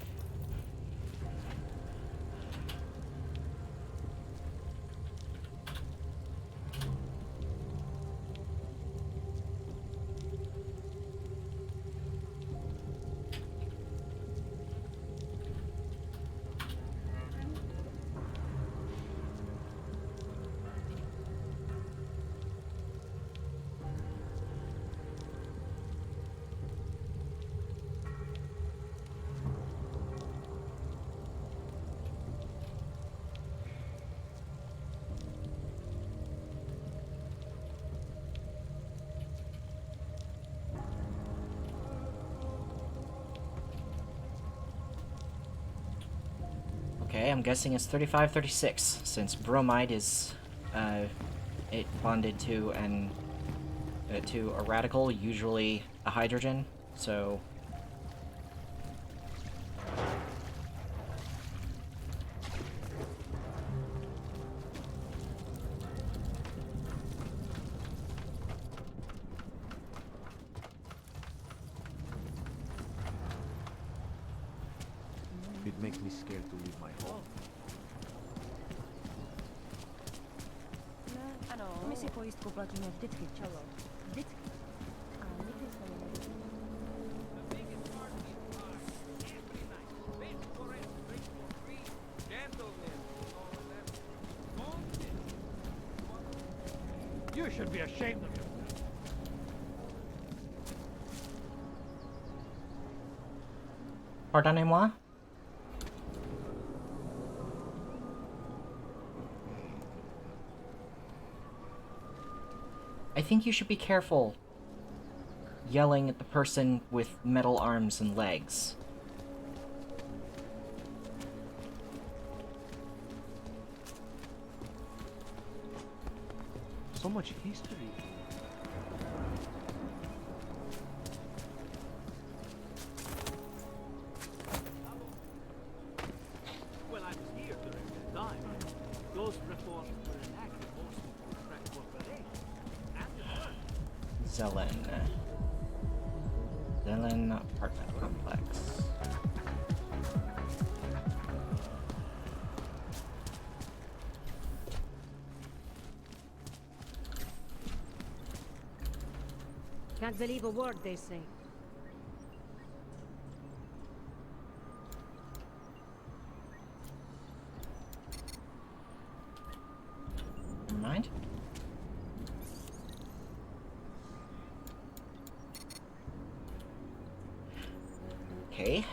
Okay, I'm guessing it's 35, 36, since bromide is, it bonded to a radical, usually a hydrogen, so... It makes me scared to leave my home. Ano, my si pojistku platíme vždycky včas. Vždycky. A nikdy jsme neměli. You should be ashamed of yourself. Pardonnez-moi? I think you should be careful yelling at the person with metal arms and legs. So much history. Well, I was here during that time. Those reforms were enacted mostly to attract corporations. Zelen apartment complex. Can't believe a word they say. Never mind. Okay.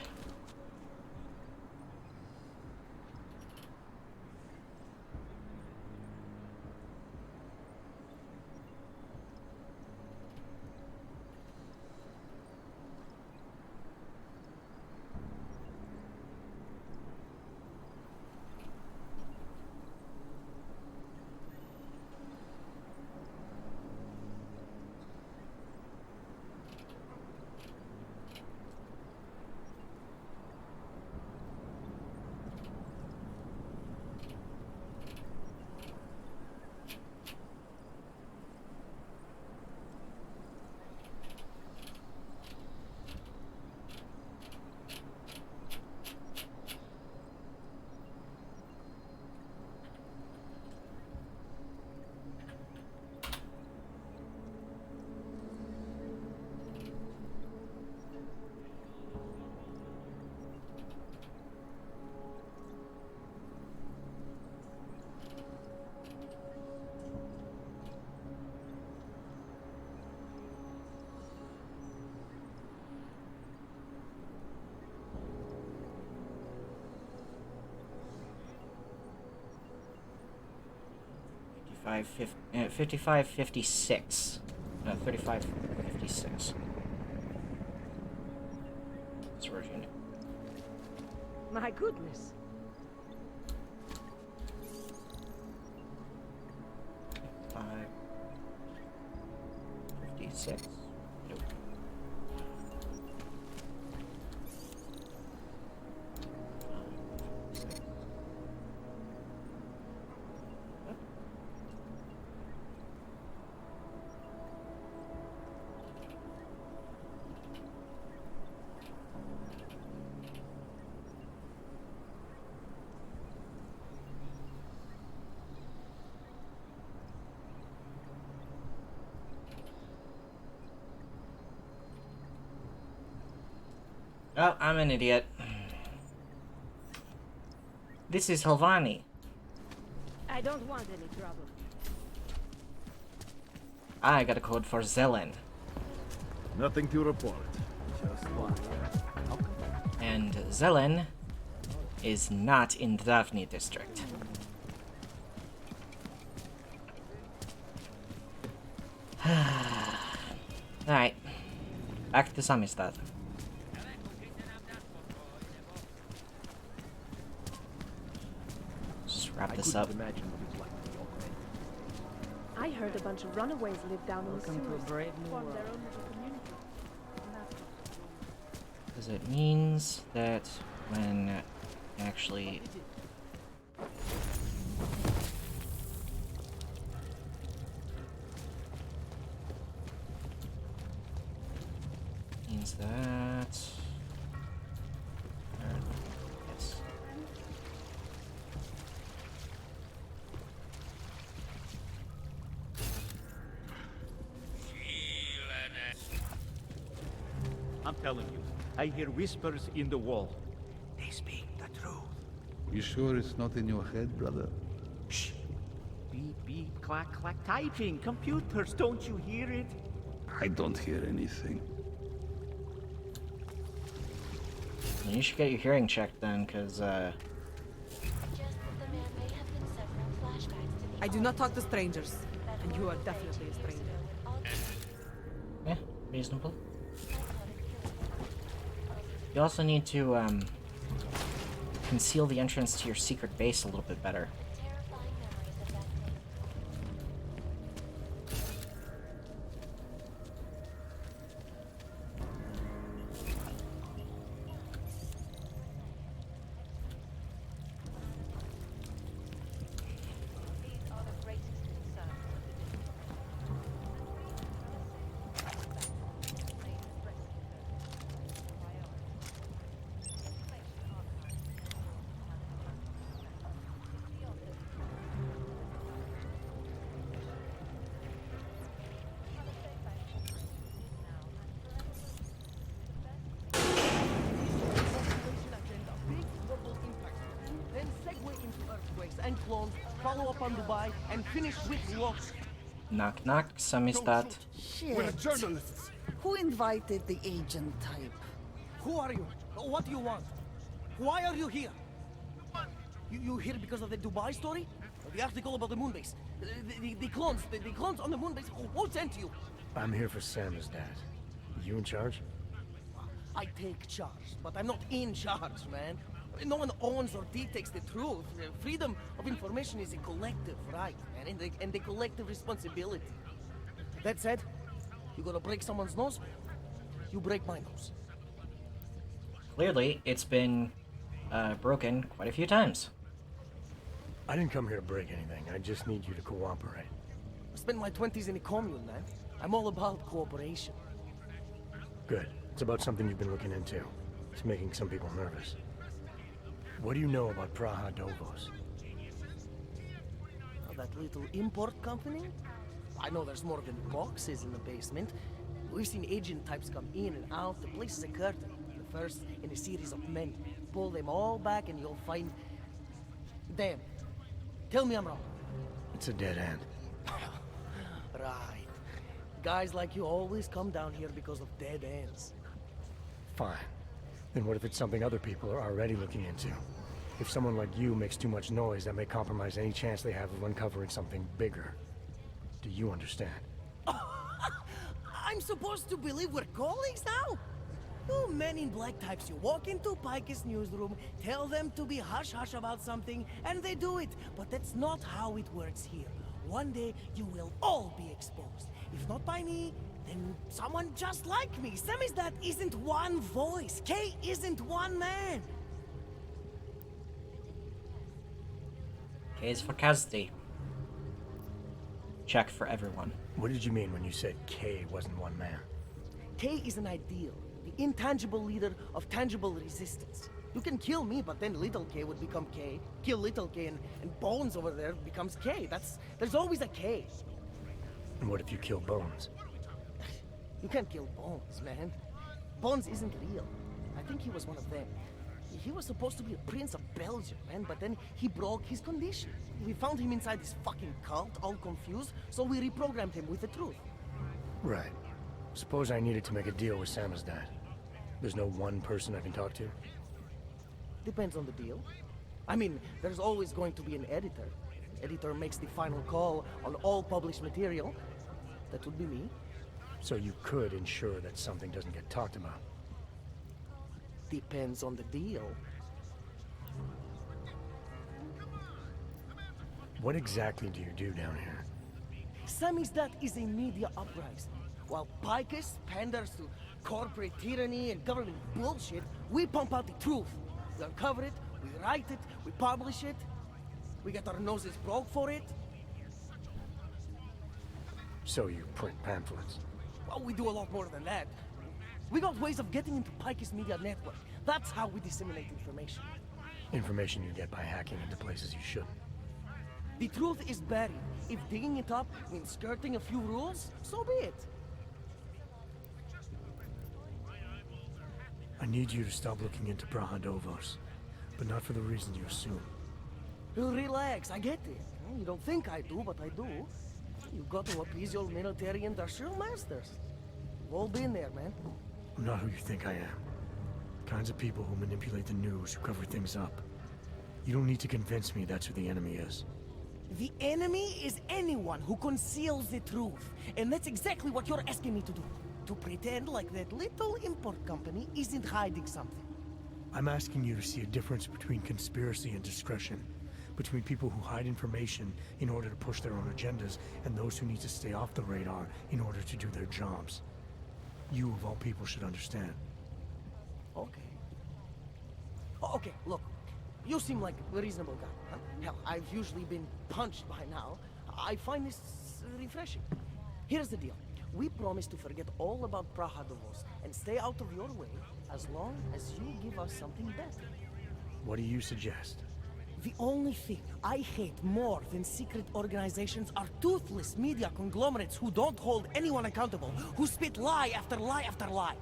5556. No, 3556. Storage unit. My goodness. 556. Nope. Oh, I'm an idiot. This is Helvani. I don't want any trouble. I got a code for Zelen. Nothing to report. Just one. And Zelen is not in the Daphne district. Alright. Back to Samistad. Just wrap this up. I heard a bunch of runaways live down in the Welcome to a sewers. brave new Formed world. their own little community. Because it means that when actually means that yes. I'm telling you, I hear whispers in the wall. They speak the truth. You sure it's not in your head, brother? Shh. Beep, beep, clack, clack, typing. Computers, don't you hear it? I don't hear anything. You should get your hearing checked then, because I do not talk to strangers, and you are definitely a stranger. yeah, reasonable. You also need to conceal the entrance to your secret base a little bit better. Then segue into earthquakes and clones, follow up on Dubai, and finish with Lost. Knock knock, Samistad. We're journalists. Who invited the agent type? Who are you? What do you want? Why are you here? You here because of the Dubai story? The article about the moon base? The clones on the moon base? Who sent you? I'm here for Samistad. You in charge? I take charge, but I'm not in charge, man. No one owns or dictates the truth. Freedom of information is a collective right, man, and a collective responsibility. That said, you gotta break someone's nose, you break my nose. Clearly, it's been broken quite a few times. I didn't come here to break anything. I just need you to cooperate. I spent my 20s in a commune, man. I'm all about cooperation. Good. It's about something you've been looking into. It's making some people nervous. What do you know about Praha Dovos? That little import company? I know there's more than boxes in the basement. We've seen agent types come in and out. The place is a curtain. The first in a series of many. Pull them all back and you'll find... Damn. Tell me I'm wrong. It's a dead end. Right. Guys like you always come down here because of dead ends. Fine. Then what if it's something other people are already looking into? If someone like you makes too much noise, that may compromise any chance they have of uncovering something bigger. Do you understand? I'm supposed to believe we're colleagues now? You men in black types, you walk into Pike's newsroom, tell them to be hush-hush about something, and they do it. But that's not how it works here. One day, you will all be exposed. If not by me, then someone just like me. Samizdat isn't one voice. K isn't one man. K is for Kazdi. Check for everyone. What did you mean when you said K wasn't one man? K is an ideal, the intangible leader of tangible resistance. You can kill me, but then little K would become K. Kill little K and Bones over there becomes K. There's always a K. And what if you kill Bones? You can't kill Bones, man. Bones isn't real. I think he was one of them. He was supposed to be a prince of Belgium, man, but then he broke his condition. We found him inside this fucking cult, all confused, so we reprogrammed him with the truth. Right. Suppose I needed to make a deal with Samizdat. There's no one person I can talk to? Depends on the deal. I mean, there's always going to be an editor. Editor makes the final call on all published material. That would be me. So you could ensure that something doesn't get talked about? Depends on the deal. What exactly do you do down here? Samizdat is a media uprising. While Picus panders to corporate tyranny and government bullshit, we pump out the truth. We uncover it, we write it, we publish it. We get our noses broke for it. So you print pamphlets? Well, we do a lot more than that. We got ways of getting into Picus media network. That's how we disseminate information. Information you get by hacking into places you shouldn't. The truth is buried. If digging it up means skirting a few rules, so be it. I need you to stop looking into Brahadovos, but not for the reason you assume. Relax, I get it. You don't think I do, but I do. You got to appease your military industrial masters. We've all been there, man. I'm not who you think I am. The kinds of people who manipulate the news, who cover things up. You don't need to convince me that's who the enemy is. The enemy is anyone who conceals the truth. And that's exactly what you're asking me to do. To pretend like that little import company isn't hiding something. I'm asking you to see a difference between conspiracy and discretion. Between people who hide information in order to push their own agendas, and those who need to stay off the radar in order to do their jobs. You, of all people, should understand. Okay. Okay, look. You seem like a reasonable guy. Huh? Hell, I've usually been punched by now. I find this refreshing. Here's the deal. We promise to forget all about Brahadovos and stay out of your way as long as you give us something better. What do you suggest? The only thing I hate more than secret organizations are toothless media conglomerates who don't hold anyone accountable, who spit lie after lie after lie.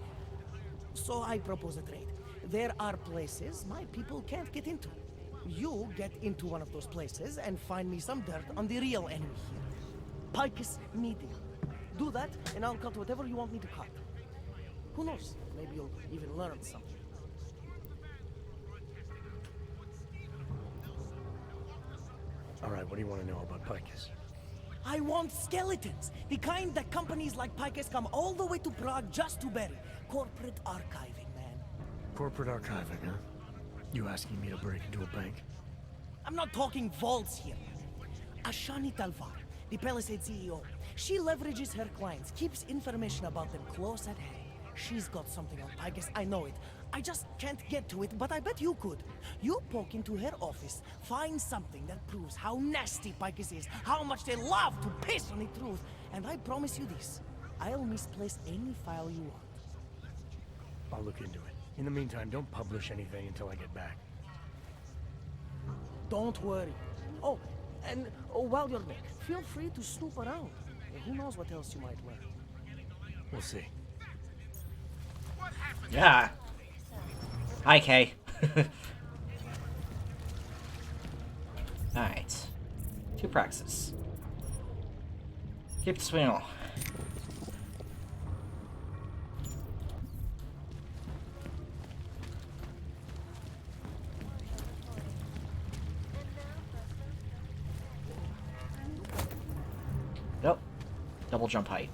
So I propose a trade. There are places my people can't get into. You get into one of those places and find me some dirt on the real enemy here. Picus Media. Do that, and I'll cut whatever you want me to cut. Who knows? Maybe you'll even learn something. Alright, what do you want to know about Picus? I want skeletons! The kind that companies like Picus come all the way to Prague just to bury. Corporate archiving, man. Corporate archiving, huh? You asking me to break into a bank? I'm not talking vaults here. Ashani Talvar, the Palisade CEO. She leverages her clients, keeps information about them close at hand. She's got something on Picus, I know it. I just can't get to it, but I bet you could. You poke into her office, find something that proves how nasty Picus is, how much they love to piss on the truth, and I promise you this, I'll misplace any file you want. I'll look into it. In the meantime, don't publish anything until I get back. Don't worry. Oh, and while you're there, feel free to snoop around. Who knows what else you might learn. We'll see. Yeah. Hi, Kay. Alright. 2 praxis. Keep the swing. double jump height.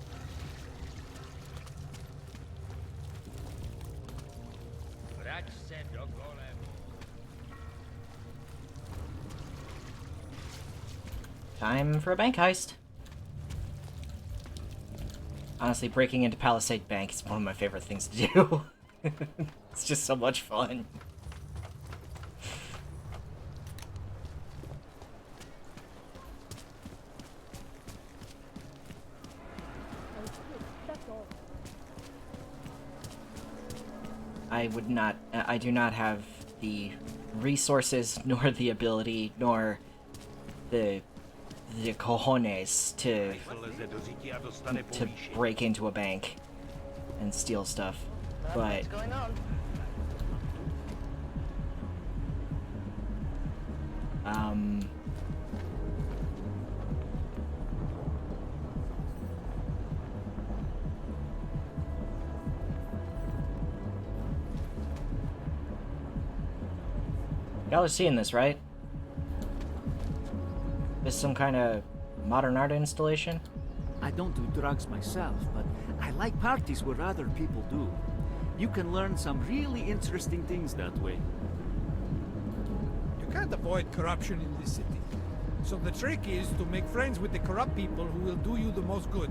Time for a bank heist. Honestly, breaking into Palisade Bank is one of my favorite things to do. It's just so much fun. I do not have the resources, nor the ability, nor the cojones to break into a bank and steal stuff, but What's going on? y'all are seeing this, right? This some kind of modern art installation? I don't do drugs myself, but I like parties where other people do. You can learn some really interesting things that way. You can't avoid corruption in this city. So the trick is to make friends with the corrupt people who will do you the most good.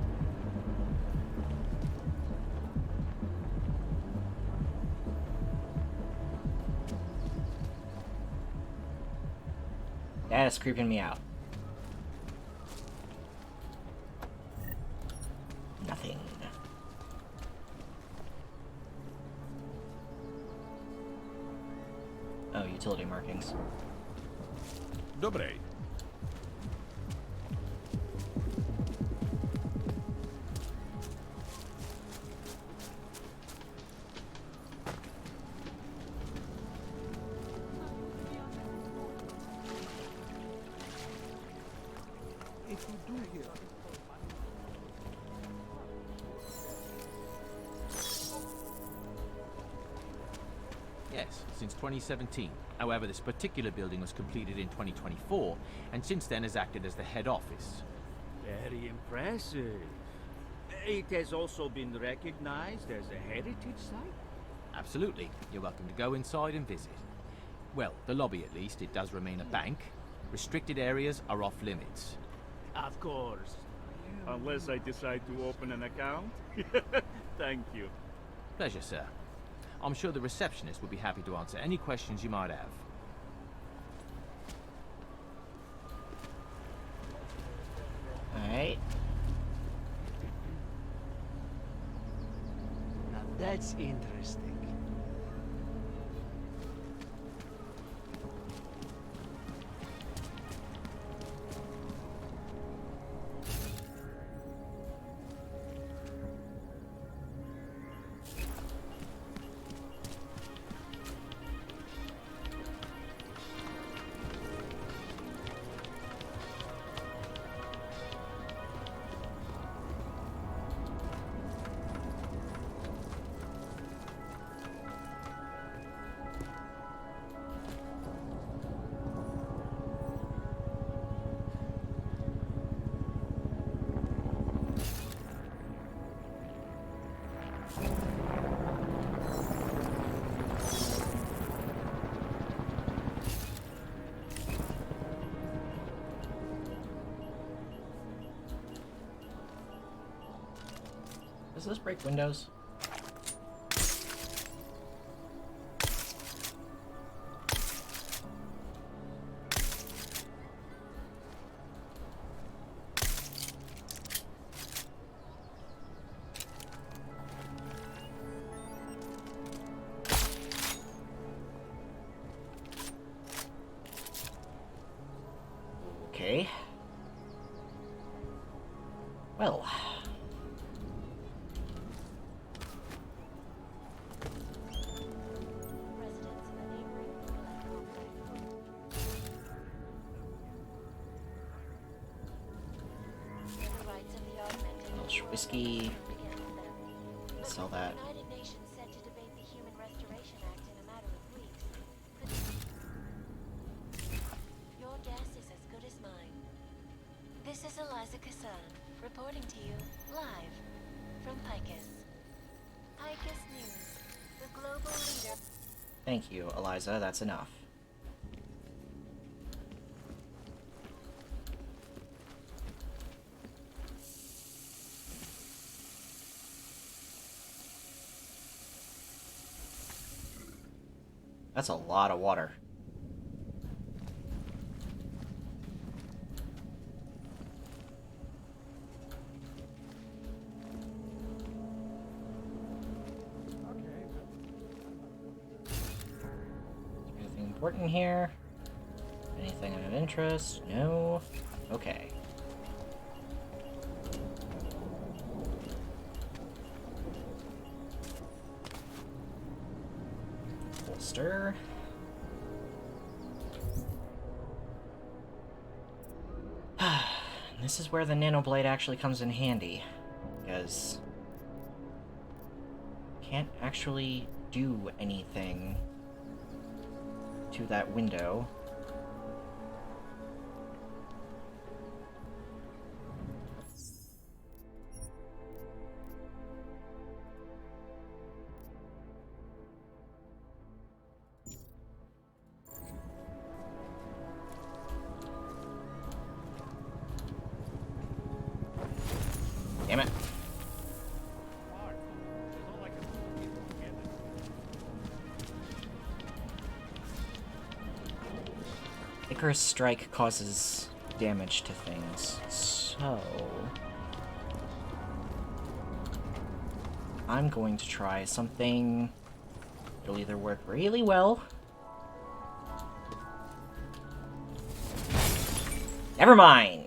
That is creeping me out. Nothing. Oh, utility markings. Dobre. If you do hear Yes, since 2017. However, this particular building was completed in 2024, and since then has acted as the head office. Very impressive. It has also been recognized as a heritage site? Absolutely. You're welcome to go inside and visit. Well, the lobby at least, it does remain a bank. Restricted areas are off limits. Of course. Unless I decide to open an account. Thank you. Pleasure, sir. I'm sure the receptionist will be happy to answer any questions you might have. Alright. Now that's interesting. Does this break windows? Okay. Well. Whiskey. Sell that. The United Nations set to debate the Human Restoration Act in a matter of weeks. Your guess is as good as mine. This is Eliza Kassan, reporting to you. Live from Picus. Picus News, the global leader. Thank you, Eliza. That's enough. That's a lot of water. Anything important here? Anything of interest? No? Okay. Holster. This is where the nanoblade actually comes in handy, because can't actually do anything to that window. Damn it. Icarus Strike causes damage to things, so I'm going to try something. It'll either work really well. Never mind!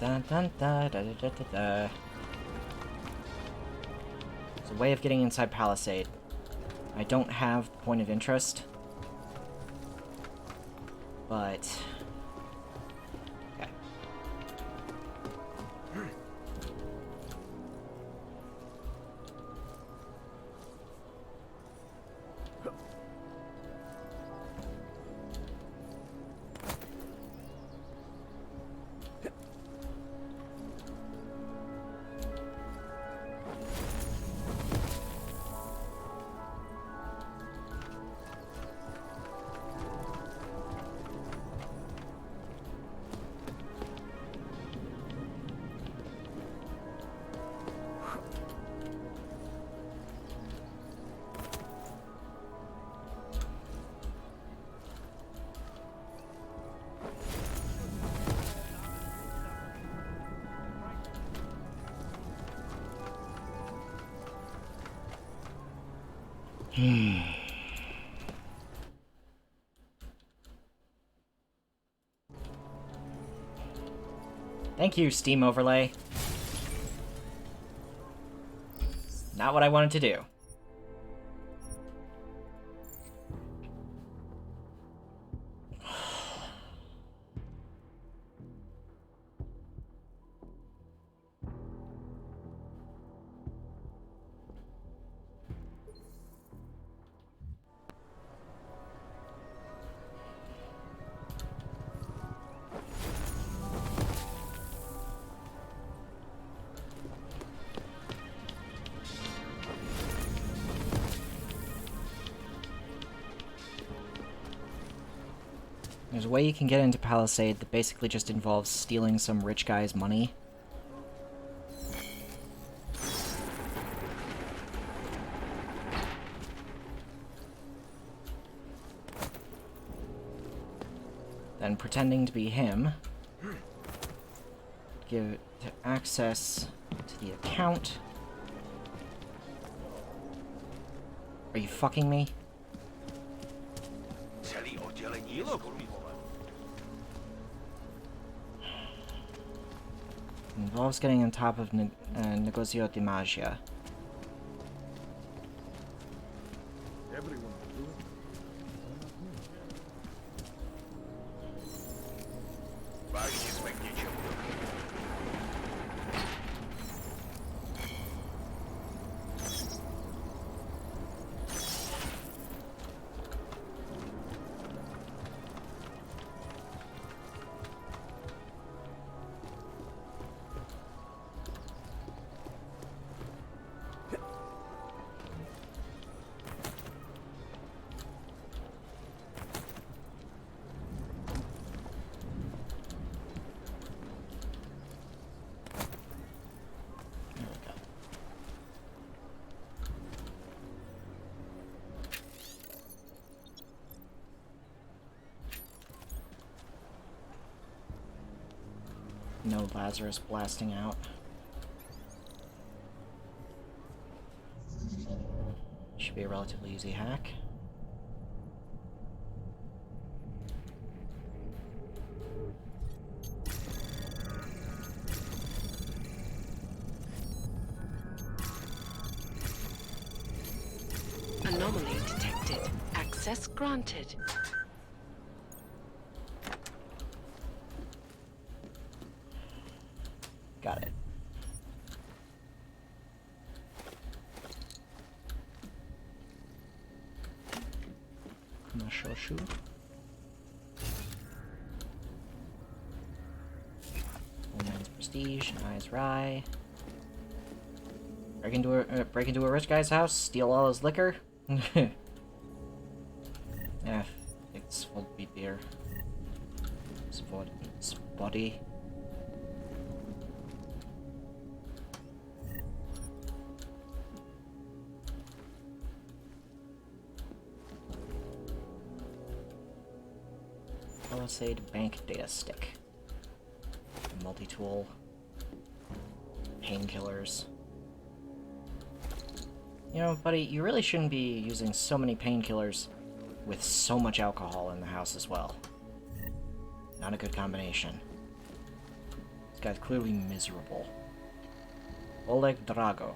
Dun, dun, dun, da, da, da, da, da. It's a way of getting inside Palisade. I don't have the point of interest, but okay. Thank you, Steam Overlay. Not what I wanted to do. There's a way you can get into Palisade that basically just involves stealing some rich guy's money. Then pretending to be him. Give it access to the account. Are you fucking me? Involves getting on top of Negocio de Magia. Everyone will do it. No Lazarus blasting out. Should be a relatively easy hack. Anomaly detected. Access granted. Got it. Commercial shoe. Woman's prestige, eyes rye. Break into a rich guy's house, steal all his liquor. Yeah, it's would be beer. Spotty. Palisade bank data stick. Multi-tool. Painkillers. You know, buddy, you really shouldn't be using so many painkillers with so much alcohol in the house as well. Not a good combination. This guy's clearly miserable. Oleg Drago.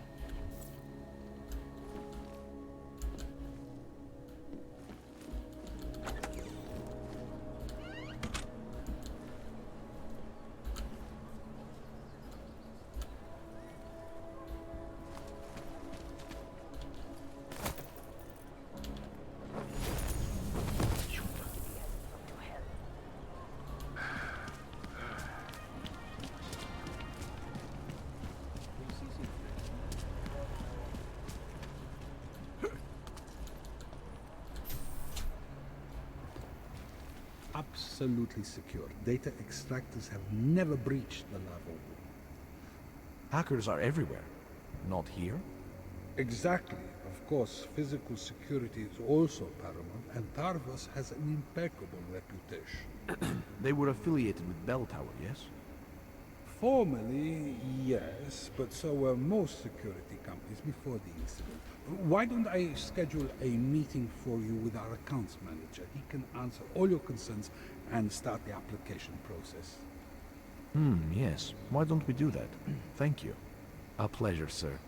Absolutely secure. Data extractors have never breached the level. Hackers are everywhere. Not here? Exactly. Of course, physical security is also paramount, and Tarvos has an impeccable reputation. They were affiliated with Bell Tower, yes? Formally, yes, but so were most security companies before the incident. Why don't I schedule a meeting for you with our accounts manager? He can answer all your concerns and start the application process. Yes. Why don't we do that? Thank you. A pleasure, sir.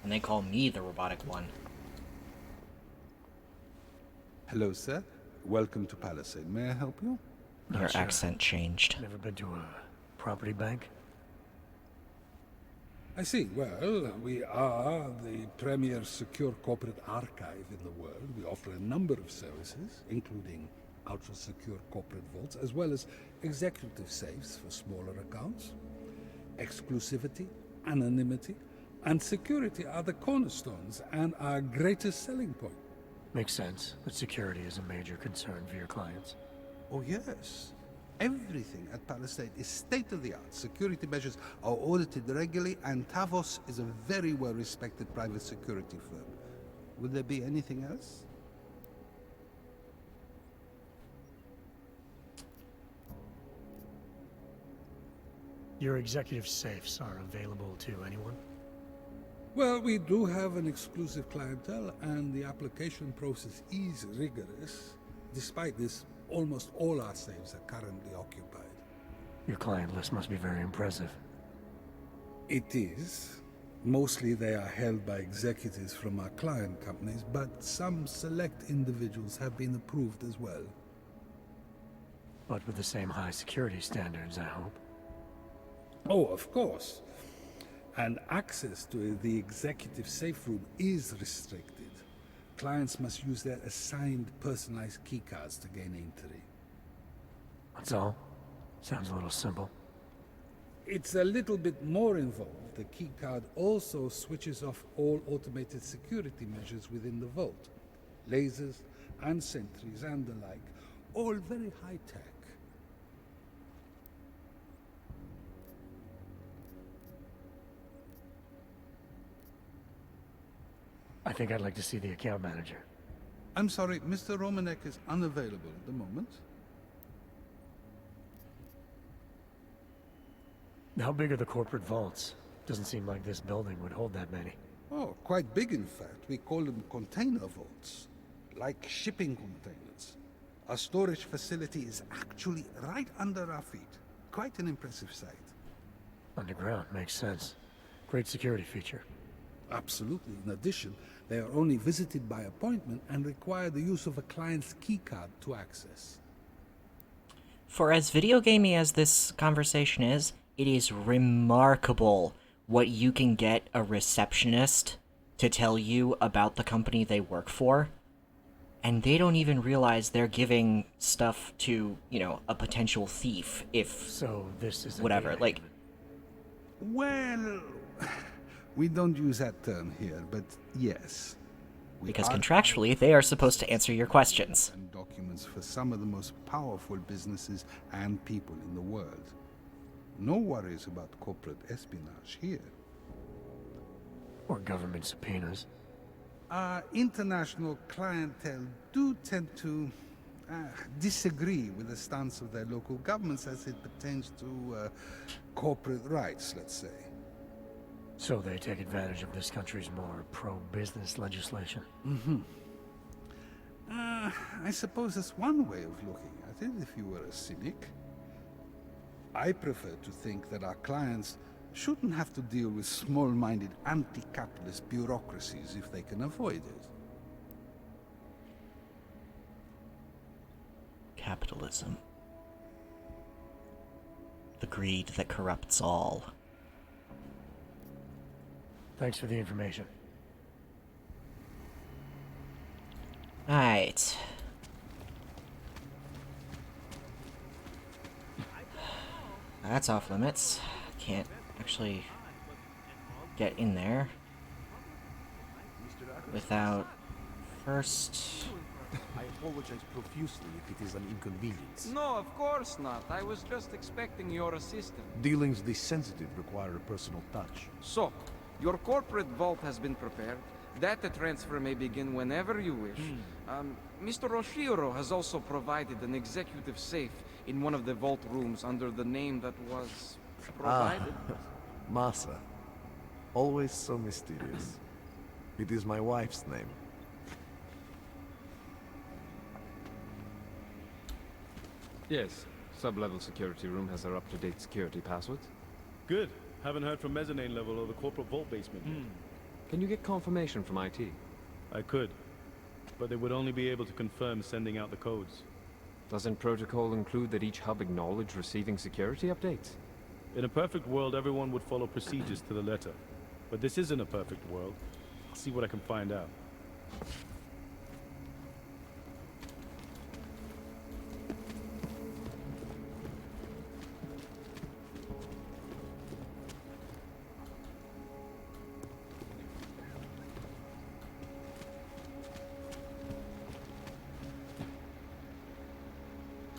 And they call me the robotic one. Hello, sir. Welcome to Palisade. May I help you? Your accent changed. Never been to a property bank? I see. Well, we are the premier secure corporate archive in the world. We offer a number of services, including ultra-secure corporate vaults, as well as executive safes for smaller accounts. Exclusivity, anonymity, and security are the cornerstones and our greatest selling point. Makes sense, but security is a major concern for your clients. Oh, yes. Everything at Palisade is state-of-the-art. Security measures are audited regularly, and Tavos is a very well-respected private security firm. Would there be anything else? Your executive safes are available to anyone? Well, we do have an exclusive clientele, and the application process is rigorous. Despite this, almost all our safes are currently occupied. Your client list must be very impressive. It is. Mostly they are held by executives from our client companies, but some select individuals have been approved as well. But with the same high security standards, I hope. Oh, of course. And access to the executive safe room is restricted. Clients must use their assigned personalized keycards to gain entry. That's all? Sounds a little simple. It's a little bit more involved. The keycard also switches off all automated security measures within the vault. Lasers and sentries and the like. All very high-tech. I think I'd like to see the account manager. I'm sorry, Mr. Romanek is unavailable at the moment. How big are the corporate vaults? Doesn't seem like this building would hold that many. Oh, quite big in fact. We call them container vaults. Like shipping containers. Our storage facility is actually right under our feet. Quite an impressive sight. Underground, makes sense. Great security feature. Absolutely. In addition, they are only visited by appointment and require the use of a client's keycard to access. For as video gamey as this conversation is, it is remarkable what you can get a receptionist to tell you about the company they work for. And they don't even realize they're giving stuff to, you know, a potential thief if... So this is whatever, like... Well... We don't use that term here, but yes. Because contractually, they are supposed to answer your questions. And documents for some of the most powerful businesses and people in the world. No worries about corporate espionage here. Or government subpoenas. Our international clientele do tend to disagree with the stance of their local governments as it pertains to corporate rights, let's say. So they take advantage of this country's more pro-business legislation. Mm-hmm. I suppose that's one way of looking at it, if you were a cynic. I prefer to think that our clients shouldn't have to deal with small-minded anti-capitalist bureaucracies if they can avoid it. Capitalism. The greed that corrupts all. Thanks for the information. Alright. That's off limits. Can't actually get in there without first... I apologize profusely if it is an inconvenience. No, of course not. I was just expecting your assistance. Dealings this sensitive require a personal touch. So, your corporate vault has been prepared. Data transfer may begin whenever you wish. Mr. Oshiro has also provided an executive safe in one of the vault rooms under the name that was provided. Masa. Always so mysterious. It is my wife's name. Yes. Sub-level security room has our up-to-date security passwords. Good. Haven't heard from mezzanine level or the corporate vault basement yet. Can you get confirmation from IT? I could, but they would only be able to confirm sending out the codes. Doesn't protocol include that each hub acknowledge receiving security updates? In a perfect world, everyone would follow procedures to the letter. But this isn't a perfect world. I'll see what I can find out.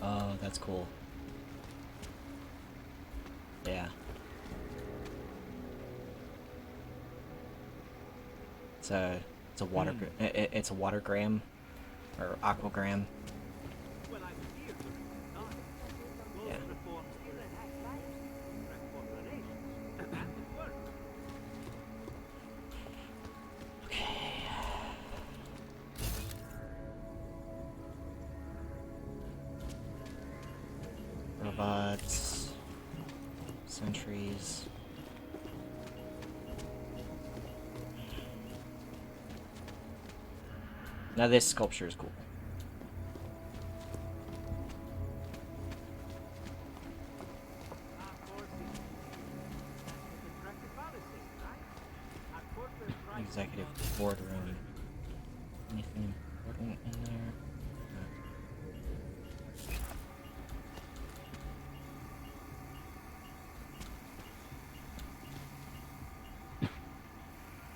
Oh, that's cool. Yeah. It's a water it's a watergram or aquagram. Yeah. Robots. Now this sculpture is cool. Executive boardroom. Anything important in there? No.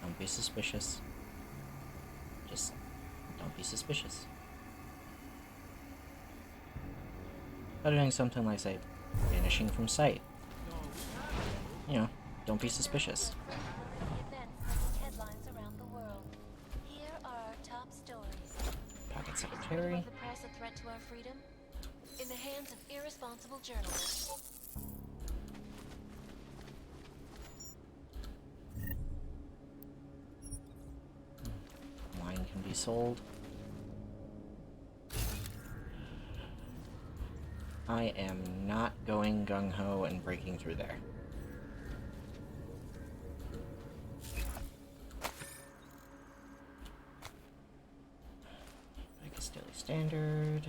Don't be suspicious. Just don't be suspicious. By doing something like, say, vanishing from sight. You know, don't be suspicious. Pocket secretary. The press a threat to our freedom? In the hands of irresponsible journalists. Wine can be sold. I am not going gung-ho and breaking through there. Vegas Daily Standard.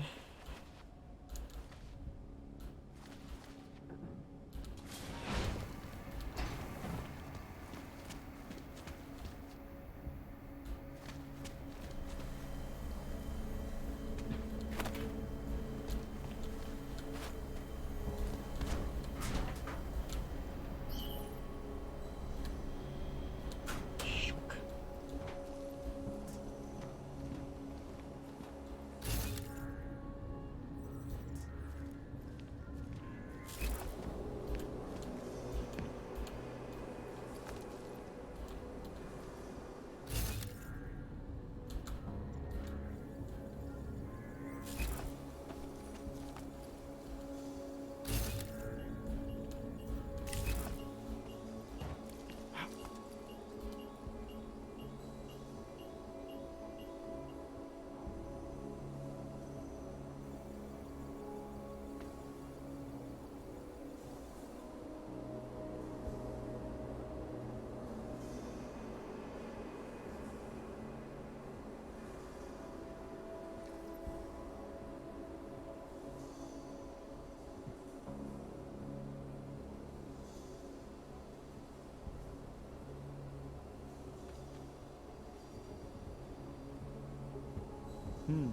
Where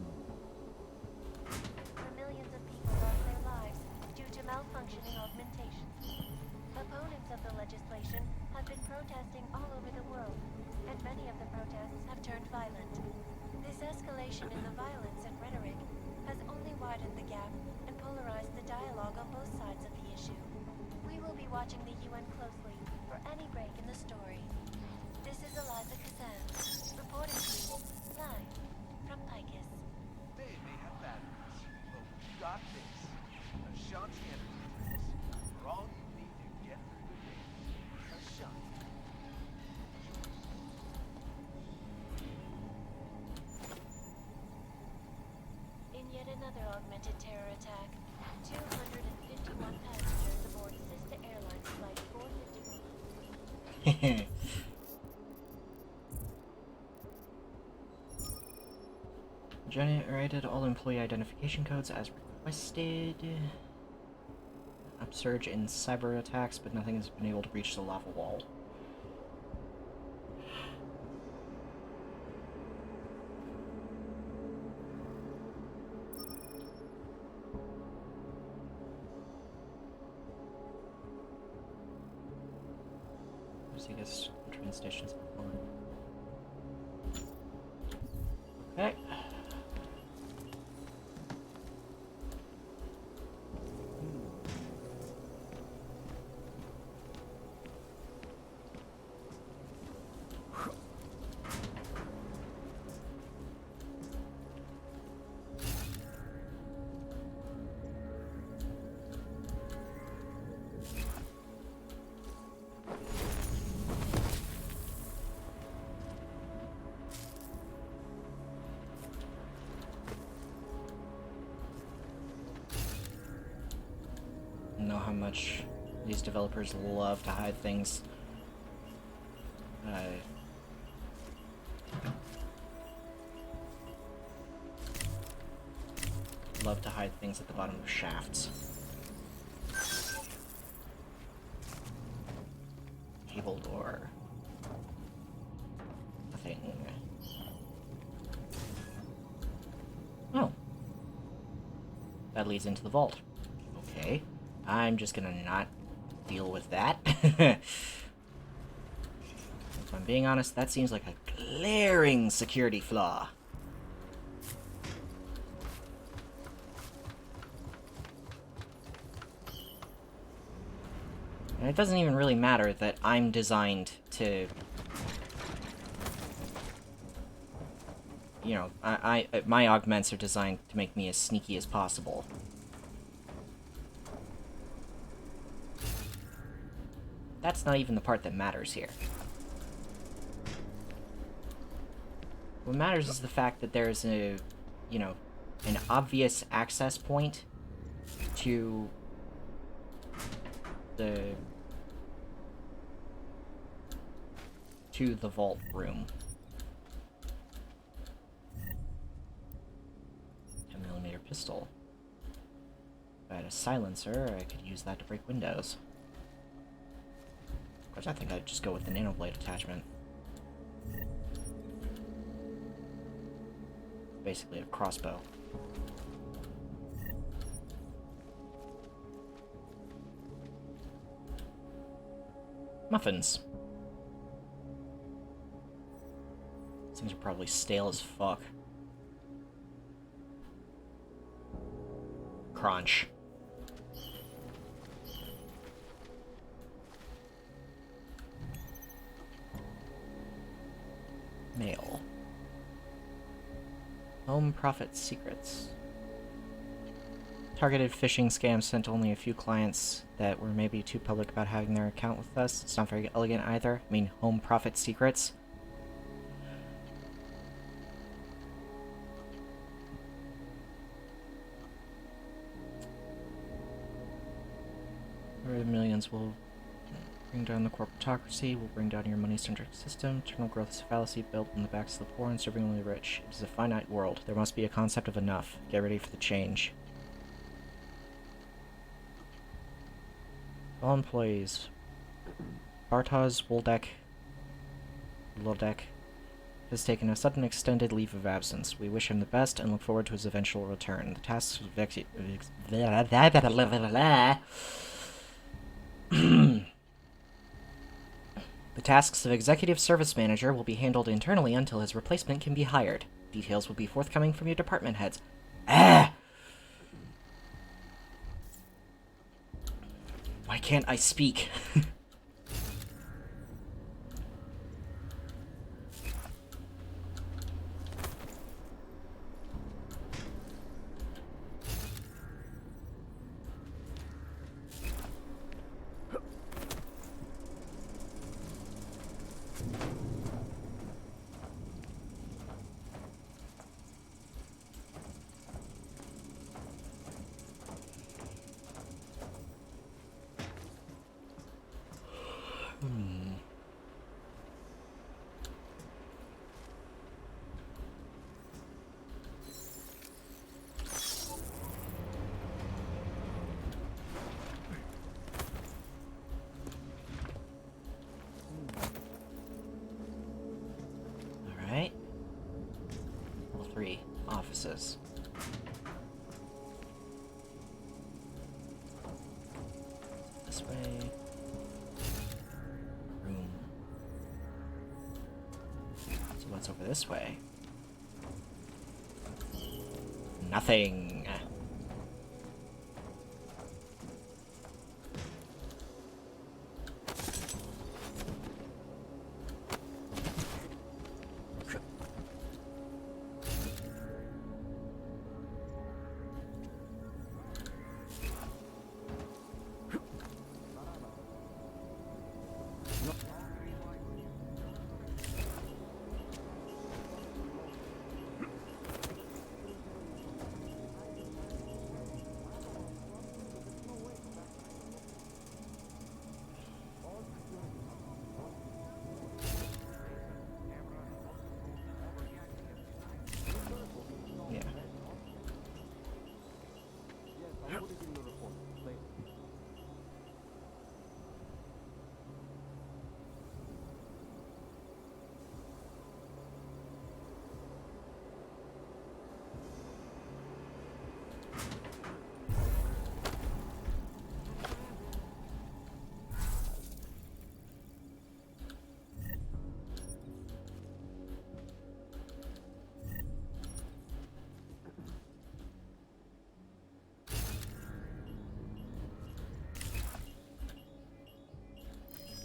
millions of people lost their lives due to malfunctioning augmentations. Opponents of the legislation have been protesting all over the world, and many of the protests have turned violent. This escalation in the violence and rhetoric has only widened the gap and polarized the dialogue on both sides of the issue. We will be watching the UN closely for any break in the story. This is Eliza Kazan, reporting to you live from Picus. They may have batteries, but we got this. Ashanti Entertainment. For all you need to get through the day. Ashanti. In yet another augmented terror attack, 251 passengers aboard Sister Airlines Flight 450. Generated all employee identification codes as requested. Upsurge in cyber attacks, but nothing has been able to breach the lava wall. I guess train stations are fine. Okay. Know how much these developers love to hide things. to hide things at the bottom of shafts. Cable door. Nothing. Oh. That leads into the vault. Okay. I'm just gonna not deal with that. If I'm being honest, that seems like a glaring security flaw. And it doesn't even really matter that I'm designed to... You know, my augments are designed to make me as sneaky as possible. That's not even the part that matters here. What matters is the fact that there's a, you know, an obvious access point to the vault room. 10mm pistol. If I had a silencer, I could use that to break windows. Of course, I think I'd just go with the nanoblade attachment. Basically a crossbow. Muffins. These things are probably stale as fuck. Crunch. Mail. Home Profit Secrets. Targeted phishing scams sent only a few clients that were maybe too public about having their account with us. It's not very elegant either. I mean, Home Profit Secrets. The millions will bring down the corporatocracy, will bring down your money-centric system. Eternal growth is a fallacy built on the backs of the poor and serving only the rich. It is a finite world. There must be a concept of enough. Get ready for the change. All employees. Bartosz Lodek has taken a sudden extended leave of absence. We wish him the best and look forward to his eventual return. The tasks of The tasks of Executive Service Manager will be handled internally until his replacement can be hired. Details will be forthcoming from your department heads. Ah! Why can't I speak? Alright. Level 3. Offices. This way. Room. So what's over this way? Nothing.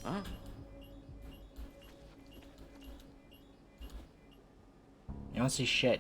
Huh? You don't see shit.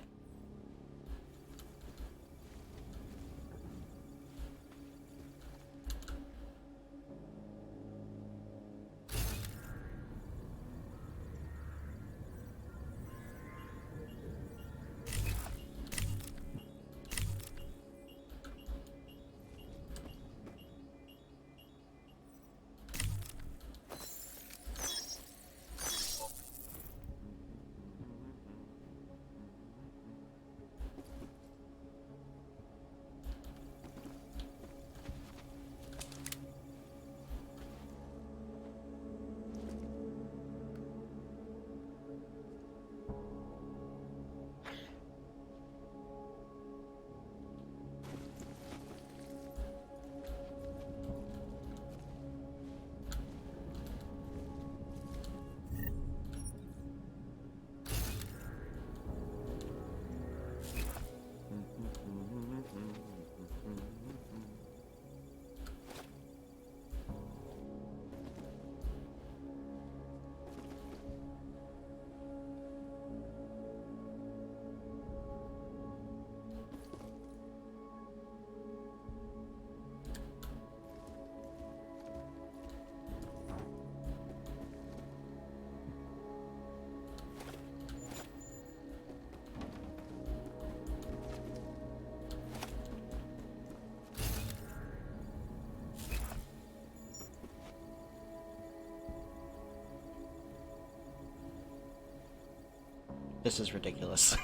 This is ridiculous.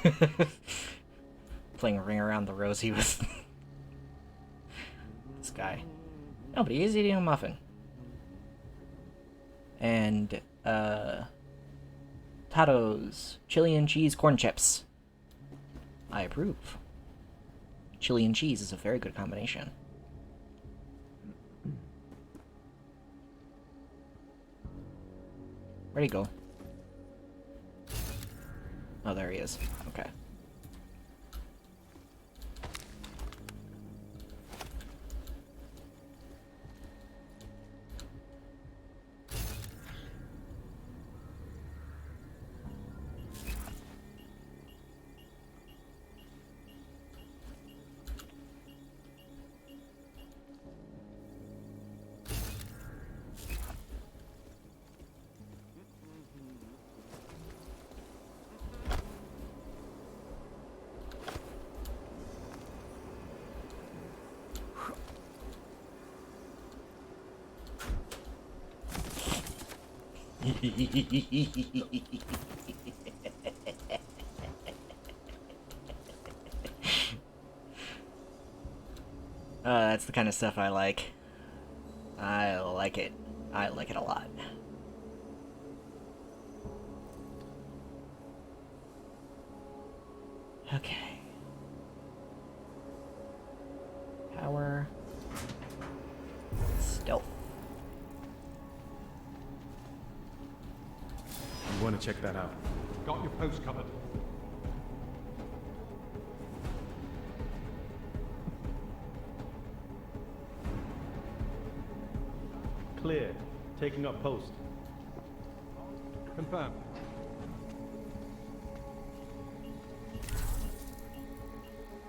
Playing Ring Around the Rosie with this guy. No, but he is eating a muffin. And, Tatos. Chili and cheese corn chips. I approve. Chili and cheese is a very good combination. Where'd he go? Oh, there he is. Okay. That's the kind of stuff I like. I like it. I like it a lot. Okay. Power. Stealth. You want to check that out? Got your post covered. Clear. Taking up post. Confirmed.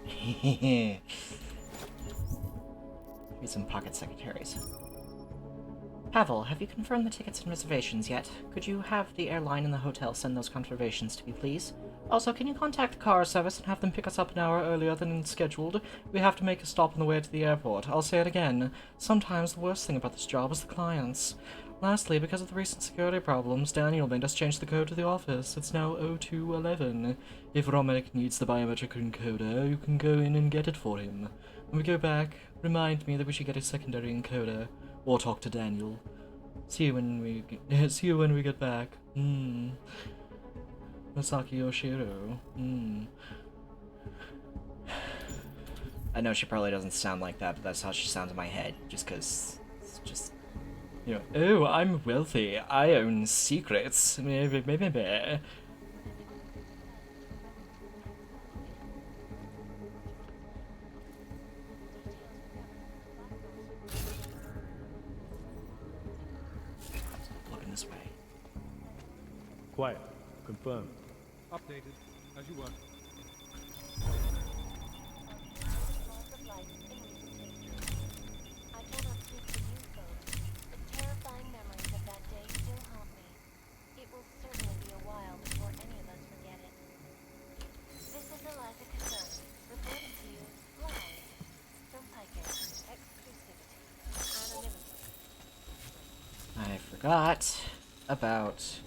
Here's some pocket secretaries. Pavel, have you confirmed the tickets and reservations yet? Could you have the airline and the hotel send those confirmations to me, please? Also, can you contact the car service and have them pick us up an hour earlier than scheduled? We have to make a stop on the way to the airport. I'll say it again. Sometimes the worst thing about this job is the clients. Lastly, because of the recent security problems, Daniel made us change the code to the office. It's now 0211. If Romanik needs the biometric encoder, you can go in and get it for him. When we go back, remind me that we should get a secondary encoder. Or talk to Daniel. See you when we get back. Masaki Yoshiro. I know she probably doesn't sound like that, but that's how she sounds in my head. Just because it's just, you know, oh, I'm wealthy. I own secrets. Meh. Quiet. Confirm. Updated, as you were. I cannot speak for you folks, but terrifying memories of that day still haunt me. It will certainly be a while before any of us forget it. This is Eliza Cassoni, reporting to you live from Piker. Exclusivity. Anonymity.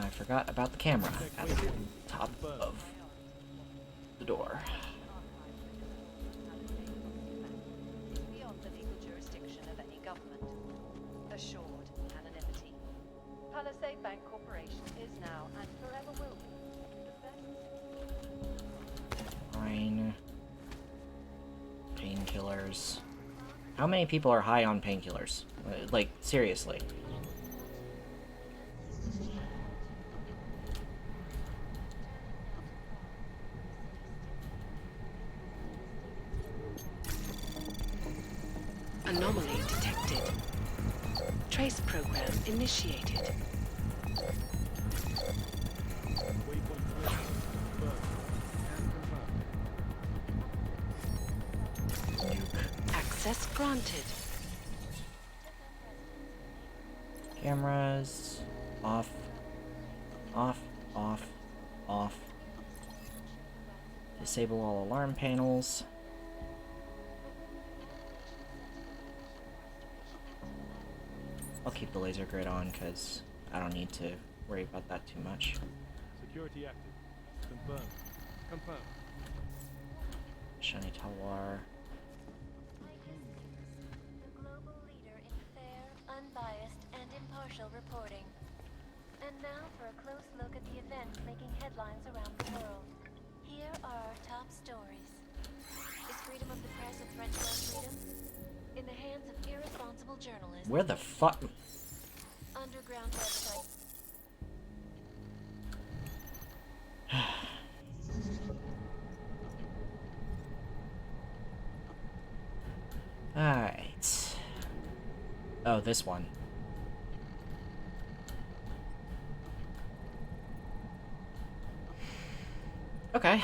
I forgot about the camera at the top of the door. Beyond the legal jurisdiction of any government. Assured anonymity. Palisade Bank Corporation is now and forever will be the best. Fine. Painkillers. How many people are high on painkillers? Like, seriously. Anomaly detected. Trace program initiated. Access granted. Cameras. Off. Off. Off. Off. Disable all alarm panels. I'll keep the laser grid on because I don't need to worry about that too much. Security active. Confirm. Confirm. Shiny Talwar. The global leader in fair, unbiased, and impartial reporting. And now for a close look at the events making headlines around the world. Here are our top stories. Is freedom of the press a threat to our freedom? In the hands of irresponsible journalists. Where the fuck? Underground website. Alright. Oh, this one. Okay.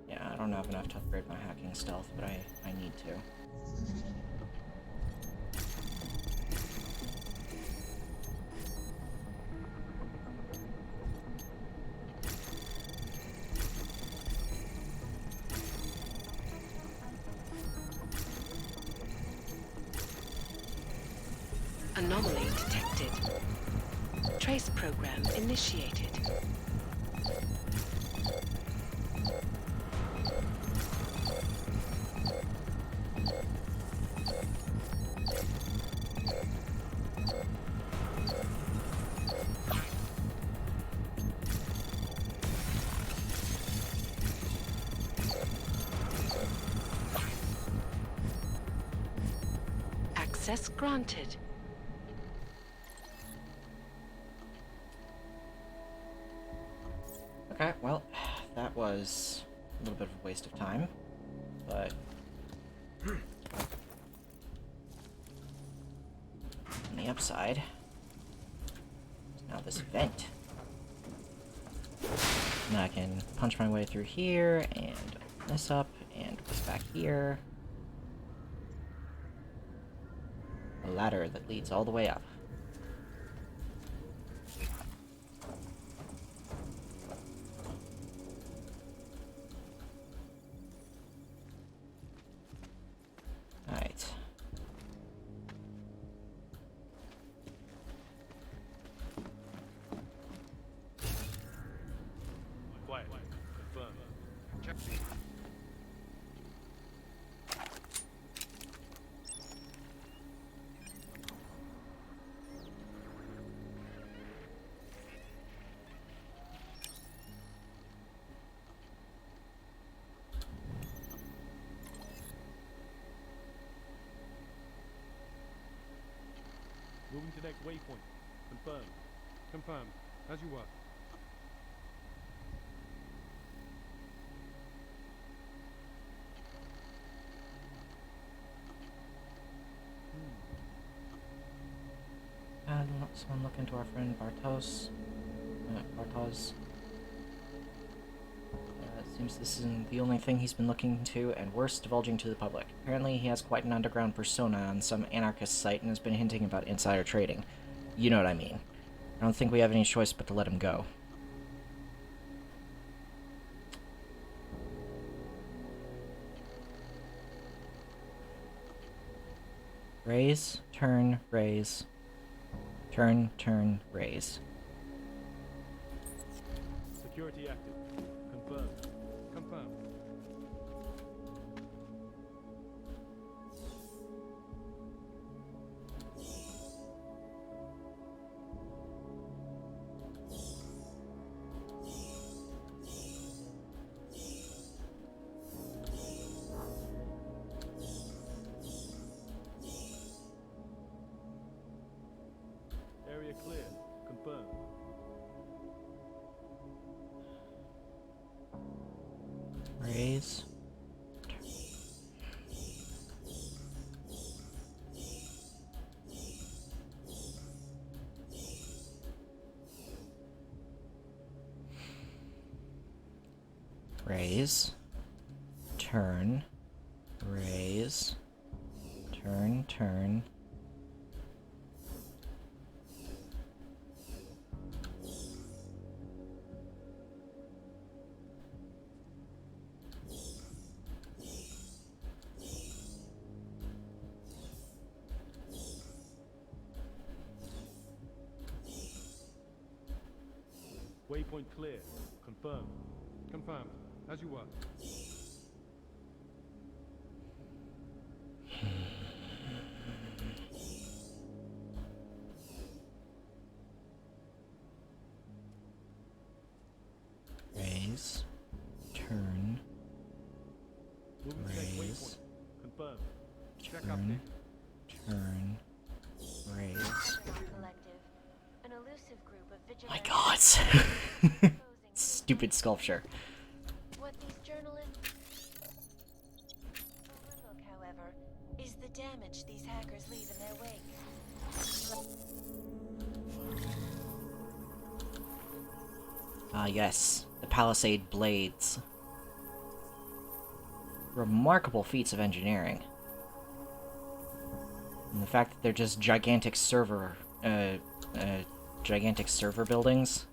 Yeah, I don't have enough to upgrade my hacking stealth, but I need to. Anomaly detected. Trace program initiated. Access granted. Okay, well, that was a little bit of a waste of time, but on the upside, now this vent. And I can punch my way through here, and open this up, and what's back here? A ladder that leads all the way up. Alright. Quiet. Confirm. Check. Moving to next waypoint. Confirmed. Confirmed. As you were. Someone look into our friend Bartos. Bartos. Seems this isn't the only thing he's been looking into, and worse, divulging to the public. Apparently, he has quite an underground persona on some anarchist site and has been hinting about insider trading. You know what I mean. I don't think we have any choice but to let him go. Raise, turn, raise. Turn, turn, raise. Security active. Confirmed. Confirmed. Area clear. Confirmed. Raise. Raise. Turn. Raise. Turn, turn. Waypoint clear. Confirmed. Confirmed. As you were. Raise. Turn. Moving to next Raise. waypoint. Confirmed. Check Turn. update. Turn. Raise. Collective, an elusive group of My vigilantes. god. Stupid sculpture. What these journalists overlook, however, is the damage these hackers leave in their wake. Ah, yes. The Palisade blades. Remarkable feats of engineering. And the fact that they're just gigantic server buildings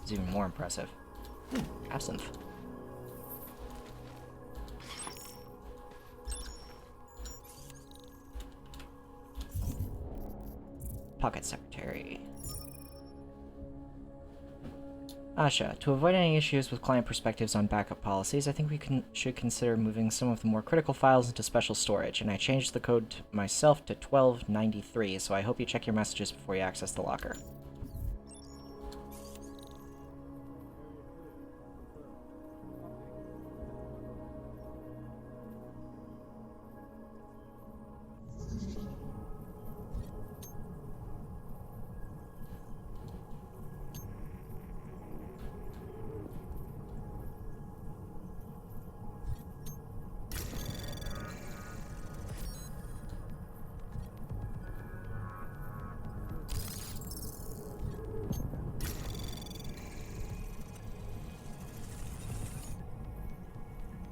is even more impressive. Absinthe. Pocket Secretary. Asha, to avoid any issues with client perspectives on backup policies, I think we should consider moving some of the more critical files into special storage, and I changed the code myself to 1293, so I hope you check your messages before you access the locker.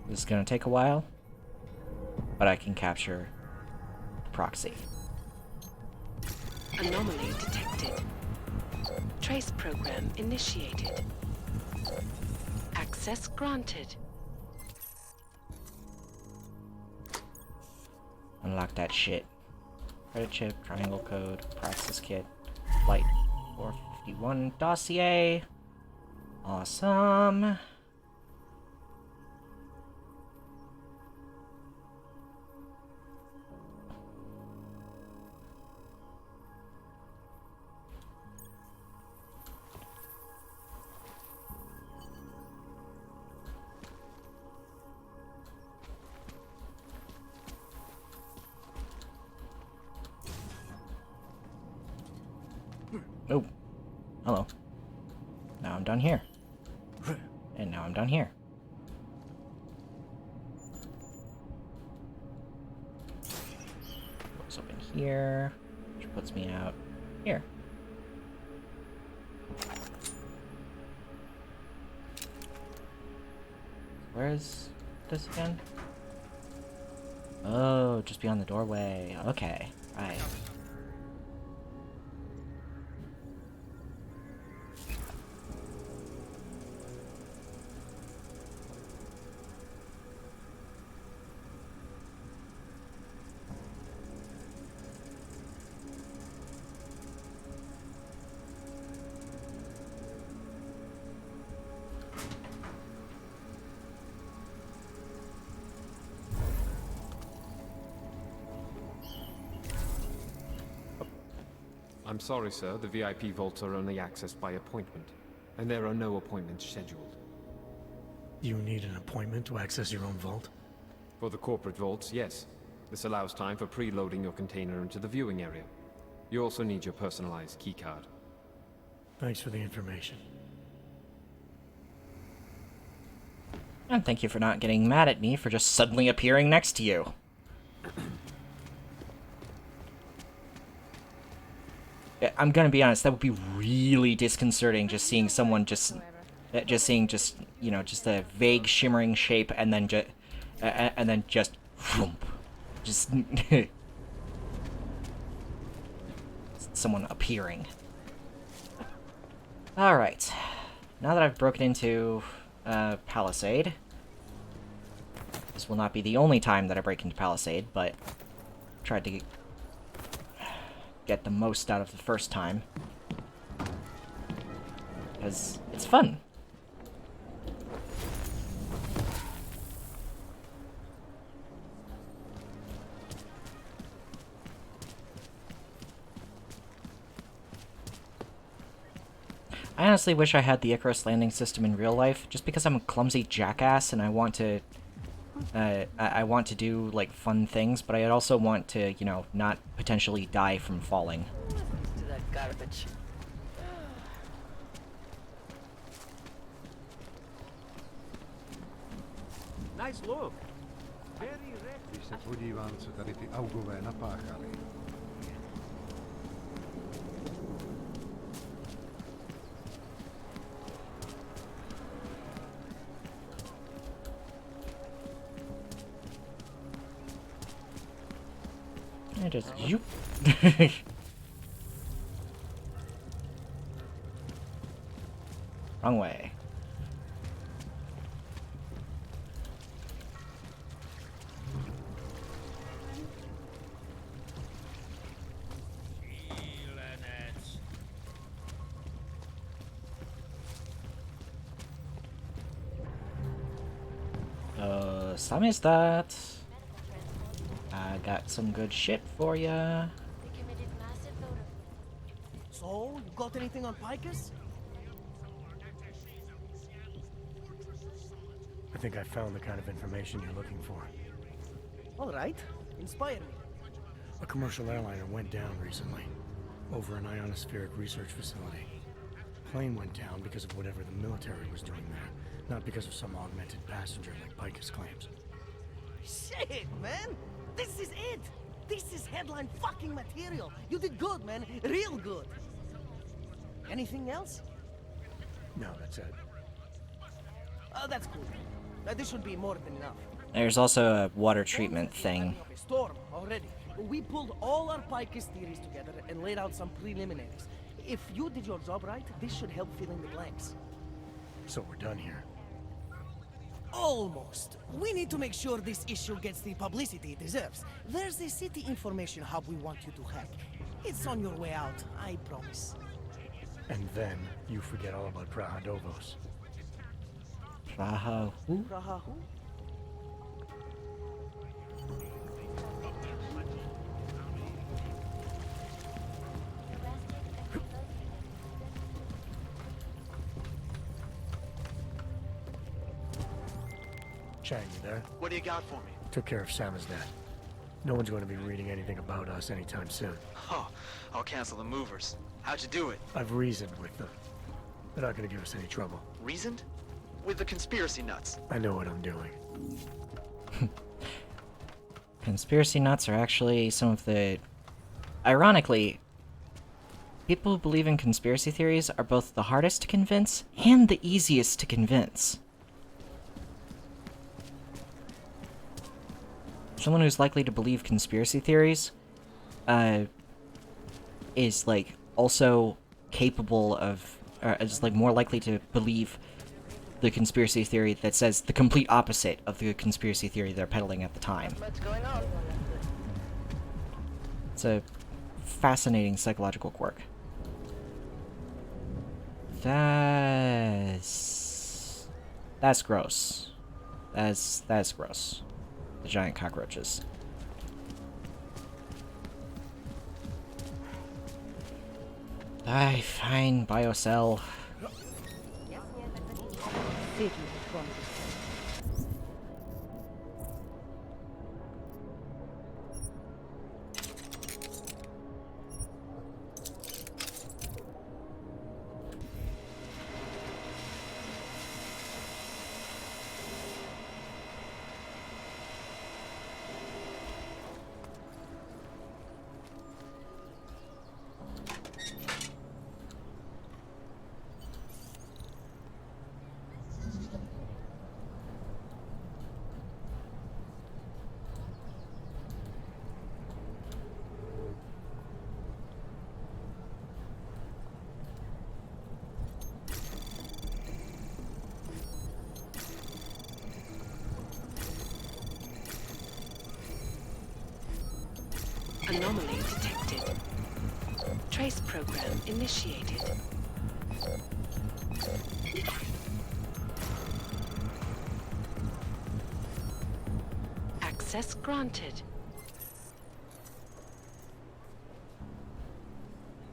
This is going to take a while, but I can capture the proxy. Anomaly detected. Trace program initiated. Access granted. Unlock that shit. Credit chip, triangle code, process kit, flight 451 dossier. Awesome. Oh. Hello. Now I'm down here. And now I'm down here. What's up in here? Which puts me out here. Where is this again? Oh, just beyond the doorway. Okay, right. I'm sorry, sir. The VIP vaults are only accessed by appointment, and there are no appointments scheduled. You need an appointment to access your own vault? For the corporate vaults, yes. This allows time for preloading your container into the viewing area. You also need your personalized keycard. Thanks for the information. And thank you for not getting mad at me for just suddenly appearing next to you. I'm gonna be honest, that would be really disconcerting, just seeing someone seeing you know, just a vague shimmering shape and then just whoomp. Just someone appearing. Alright. Now that I've broken into Palisade, this will not be the only time that I break into Palisade, but tried to get the most out of the first time, because it's fun. I honestly wish I had the Icarus landing system in real life, just because I'm a clumsy jackass and I want to I want to do, like, fun things, but I also want to, you know, not potentially die from falling. To that garbage. Nice look. Very I just you. Wrong way. Some is that. I got some good shit for ya. So, you got anything on Picus? I think I found the kind of information you're looking for. All right, inspire me. A commercial airliner went down recently, over an ionospheric research facility. Plane went down because of whatever the military was doing there, not because of some augmented passenger like Picus claims. Shit, man! This is it! This is headline fucking material! You did good, man! Real good! Anything else? No, that's it. That's cool. This should be more than enough. There's also a water treatment thing. A storm already. We pulled all our Picus theories together and laid out some preliminaries. If you did your job right, this should help fill in the blanks. So we're done here. Almost. We need to make sure this issue gets the publicity it deserves. There's a city information hub we want you to hack. It's on your way out, I promise. And then you forget all about Prahadovos. Praha who? Praha who? Chang, you there? What do you got for me? Took care of Sam's dad. No one's going to be reading anything about us anytime soon. Oh, I'll cancel the movers. How'd you do it? I've reasoned with them. They're not going to give us any trouble. Reasoned? With the conspiracy nuts. I know what I'm doing. Conspiracy nuts are actually some of the... Ironically, people who believe in conspiracy theories are both the hardest to convince and the easiest to convince. Someone who's likely to believe conspiracy theories is, like, also capable of... is, like, more likely to believe the conspiracy theory that says the complete opposite of the conspiracy theory they're peddling at the time. What's going on? It's a fascinating psychological quirk. That's gross. That's gross. The giant cockroaches. Fine, biocell. Anomaly detected. Trace program initiated. Access granted.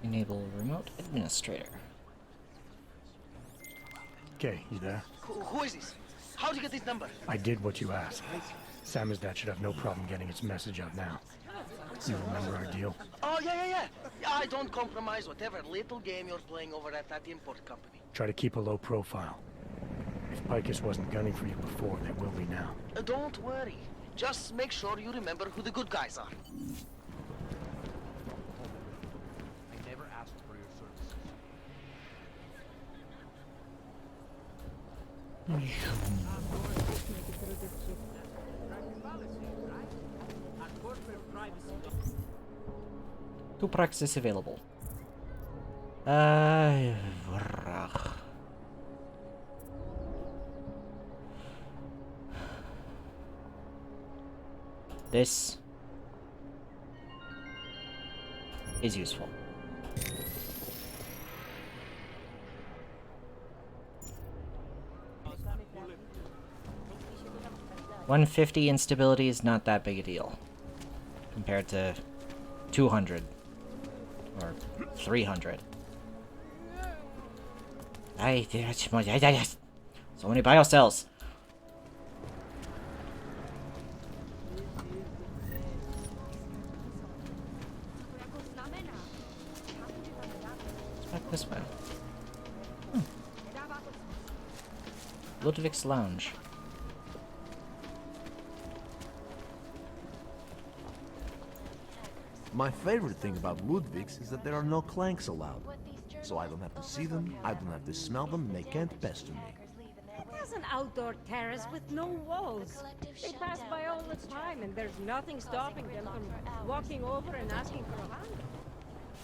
Enable remote administrator. Okay, you there? Who is this? How'd you get this number? I did what you asked. Samizdat should have no problem getting its message out now. You remember our deal? Oh, yeah. I don't compromise whatever little game you're playing over at that import company. Try to keep a low profile. If Picus wasn't gunning for you before, they will be now. Don't worry. Just make sure you remember who the good guys are. I never asked for your services. Two practices available. This is useful. $150 instability is not that big a deal compared to 200 or 300. So many biocells. Back this way. Ludwig's Lounge. My favorite thing about Ludwig's is that there are no clanks allowed. So I don't have to see them, I don't have to smell them, and they can't pester me. There's an outdoor terrace with no walls. They pass by all the time, and there's nothing stopping them from walking over and asking for a hand.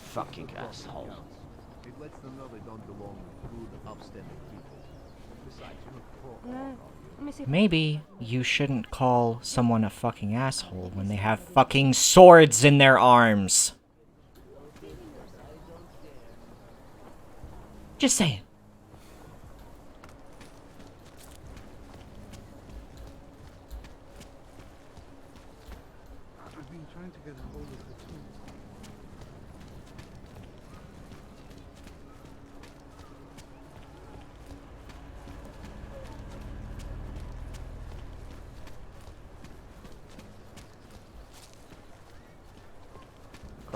Fucking asshole. It lets them know they don't belong with good, upstanding people. Besides, you're not pro. Maybe you shouldn't call someone a fucking asshole when they have fucking swords in their arms. Just saying. I've been trying to get a hold of the two.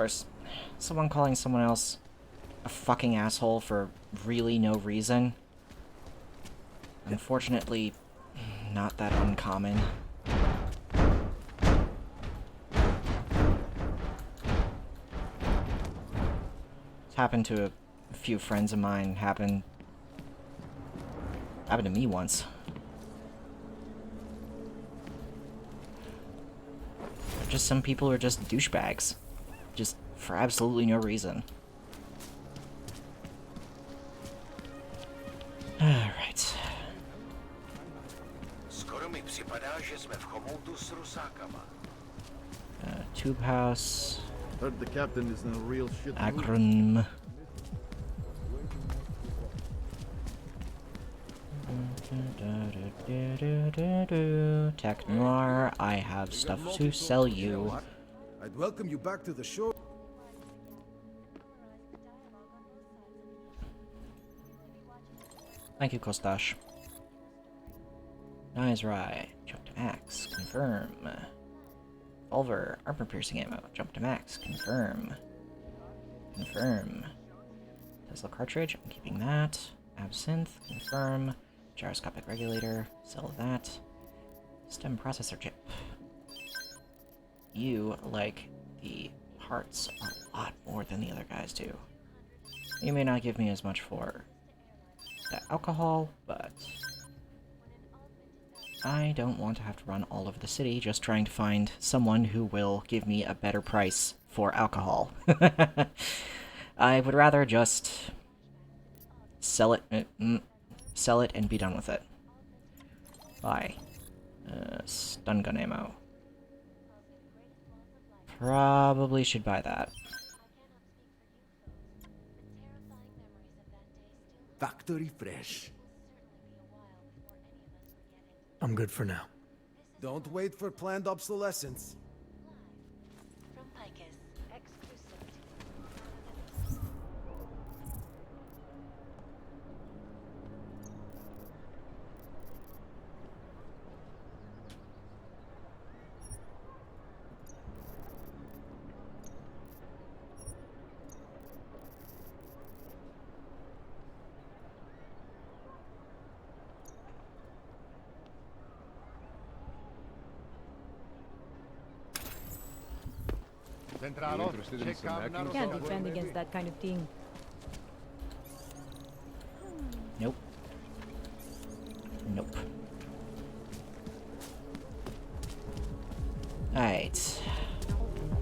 course, someone calling someone else a fucking asshole for really no reason. Unfortunately, not that uncommon. It's happened to a few friends of mine. Happened to me once. Just some people are just douchebags. Just for absolutely no reason. Alright. Tube house. Heard the captain is in a real shit mood. Akron. Tech Noir, I have stuff to sell you. I'd welcome you back to the show. Thank you, Kostash. Nice ride. Jump to max. Confirm. Revolver. Armor piercing ammo. Jump to max. Confirm. Confirm. Tesla cartridge. I'm keeping that. Absinthe. Confirm. Gyroscopic regulator. Sell that. Stem processor chip. You like the parts a lot more than the other guys do. You may not give me as much for the alcohol, but I don't want to have to run all over the city just trying to find someone who will give me a better price for alcohol. I would rather just sell it and be done with it. Buy. Stun gun ammo. Probably should buy that. Factory fresh. I'm good for now. Don't wait for planned obsolescence. From Picus, exclusivity. Can't defend against that kind of thing. Nope. Nope. Alright.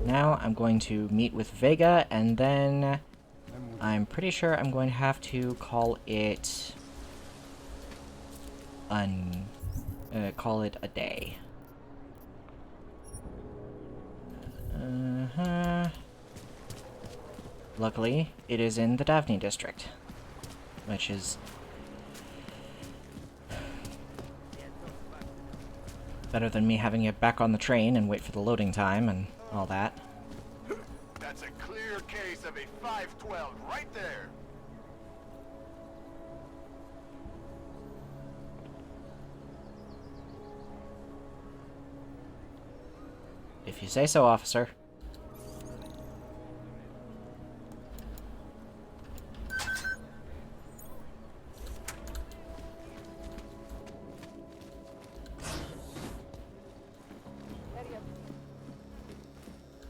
Now I'm going to meet with Vega, and then I'm pretty sure I'm going to have to call it call it a day. Luckily, it is in the Daphne district, which is better than me having it back on the train and wait for the loading time and all that. That's a clear case of a 512 right there. If you say so, officer.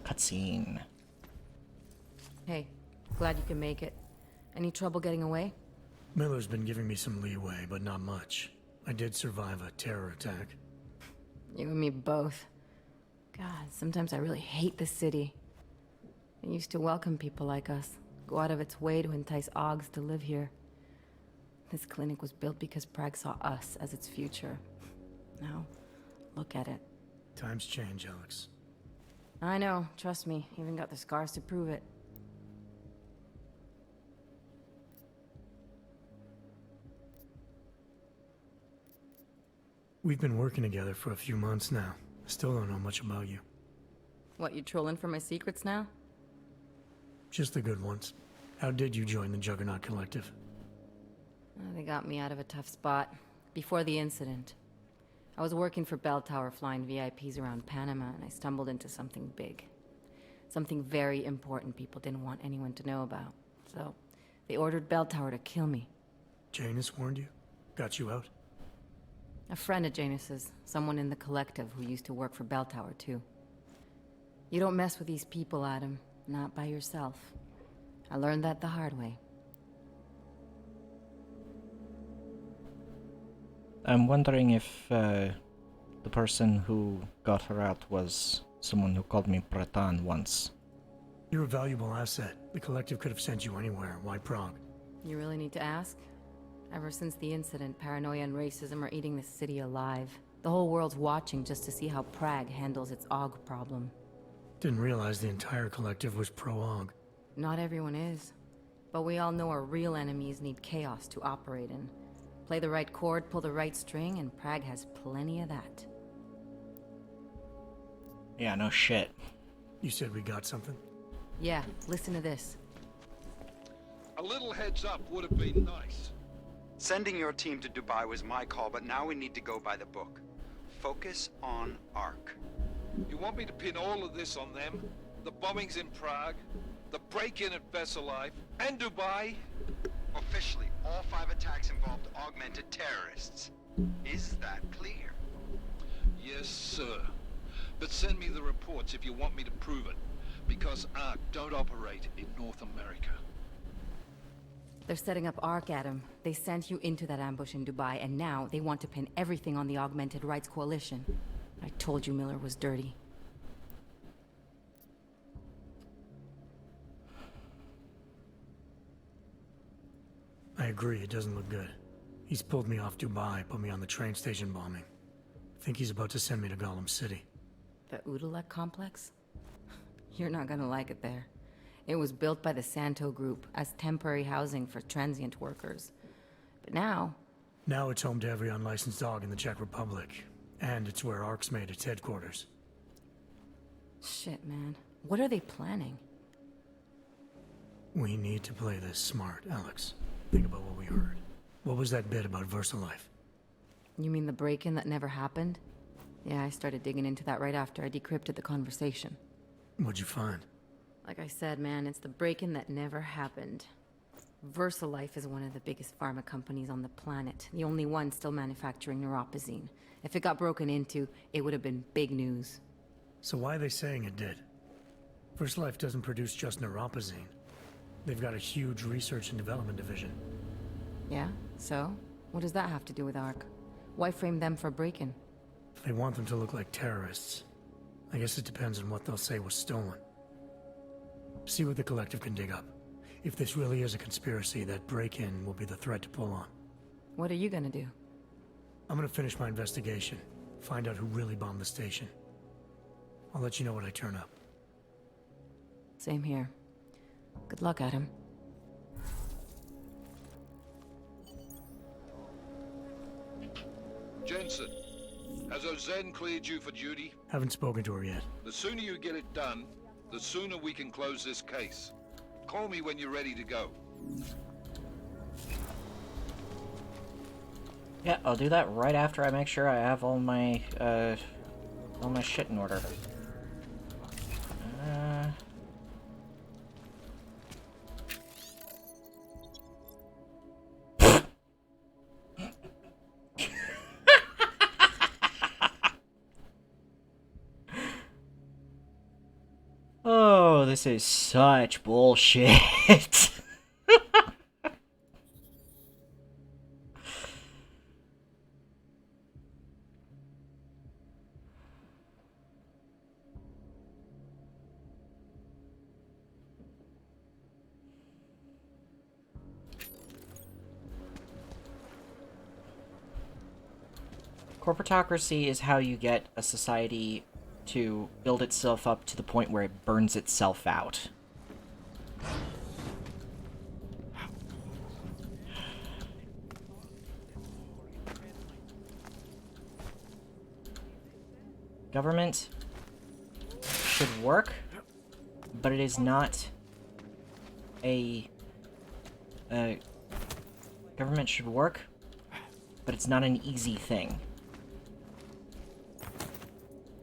Cutscene. Hey, glad you can make it. Any trouble getting away? Miller's been giving me some leeway, but not much. I did survive a terror attack. You and me both. God, sometimes I really hate the city. It used to welcome people like us, go out of its way to entice Augs to live here. This clinic was built because Prague saw us as its future. Now, look at it. Times change, Alex. I know, trust me, even got the scars to prove it. We've been working together for a few months now. Still don't know much about you. What, you trolling for my secrets now? Just the good ones. How did you join the Juggernaut Collective? They got me out of a tough spot. Before the incident. I was working for Bell Tower flying VIPs around Panama, and I stumbled into something big. Something very important people didn't want anyone to know about. So, they ordered Bell Tower to kill me. Janus warned you? Got you out? A friend of Janus's, someone in the collective who used to work for Bell Tower too. You don't mess with these people, Adam. Not by yourself. I learned that the hard way. I'm wondering if the person who got her out was someone who called me Breton once. You're a valuable asset. The collective could have sent you anywhere. Why Prague? You really need to ask? Ever since the incident, paranoia and racism are eating the city alive. The whole world's watching just to see how Prague handles its AUG problem. Didn't realize the entire collective was pro-AUG. Not everyone is. But we all know our real enemies need chaos to operate in. Play the right chord, pull the right string, and Prague has plenty of that. Yeah, no shit. You said we got something? Yeah, listen to this. A little heads up would have been nice. Sending your team to Dubai was my call, but now we need to go by the book. Focus on Ark. You want me to pin all of this on them? The bombings in Prague, the break-in at Vesellive, and Dubai? Officially, all 5 attacks involved augmented terrorists. Is that clear? Yes, sir. But send me the reports if you want me to prove it, because Ark don't operate in North America. They're setting up Ark, Adam. They sent you into that ambush in Dubai, and now they want to pin everything on the Augmented Rights Coalition. I told you Miller was dirty. I agree, it doesn't look good. He's pulled me off Dubai, put me on the train station bombing. I think he's about to send me to Gollum City. The Udalek complex? You're not gonna like it there. It was built by the Santo Group as temporary housing for transient workers. But now... Now it's home to every unlicensed dog in the Czech Republic. And it's where Ark's made its headquarters. Shit, man. What are they planning? We need to play this smart, Alex. Think about what we heard. What was that bit about VersaLife? You mean the break-in that never happened? Yeah, I started digging into that right after I decrypted the conversation. What'd you find? Like I said, man, it's the break-in that never happened. VersaLife is one of the biggest pharma companies on the planet, the only one still manufacturing neuropozyne. If it got broken into, it would have been big news. So why are they saying it did? VersaLife doesn't produce just neuropozyne. They've got a huge research and development division. Yeah? So? What does that have to do with Ark? Why frame them for break-in? They want them to look like terrorists. I guess it depends on what they'll say was stolen. See what the collective can dig up. If this really is a conspiracy, that break-in will be the thread to pull on. What are you gonna do? I'm gonna finish my investigation. Find out who really bombed the station. I'll let you know when I turn up. Same here. Good luck, Adam. Jensen, has Ozen cleared you for duty? Haven't spoken to her yet. The sooner you get it done, the sooner we can close this case. Call me when you're ready to go. Yeah, I'll do that right after I make sure I have all my shit in order. Oh, this is such bullshit. Corporatocracy is how you get a society to build itself up to the point where it burns itself out. Government should work, but it is not a... government should work, but it's not an easy thing.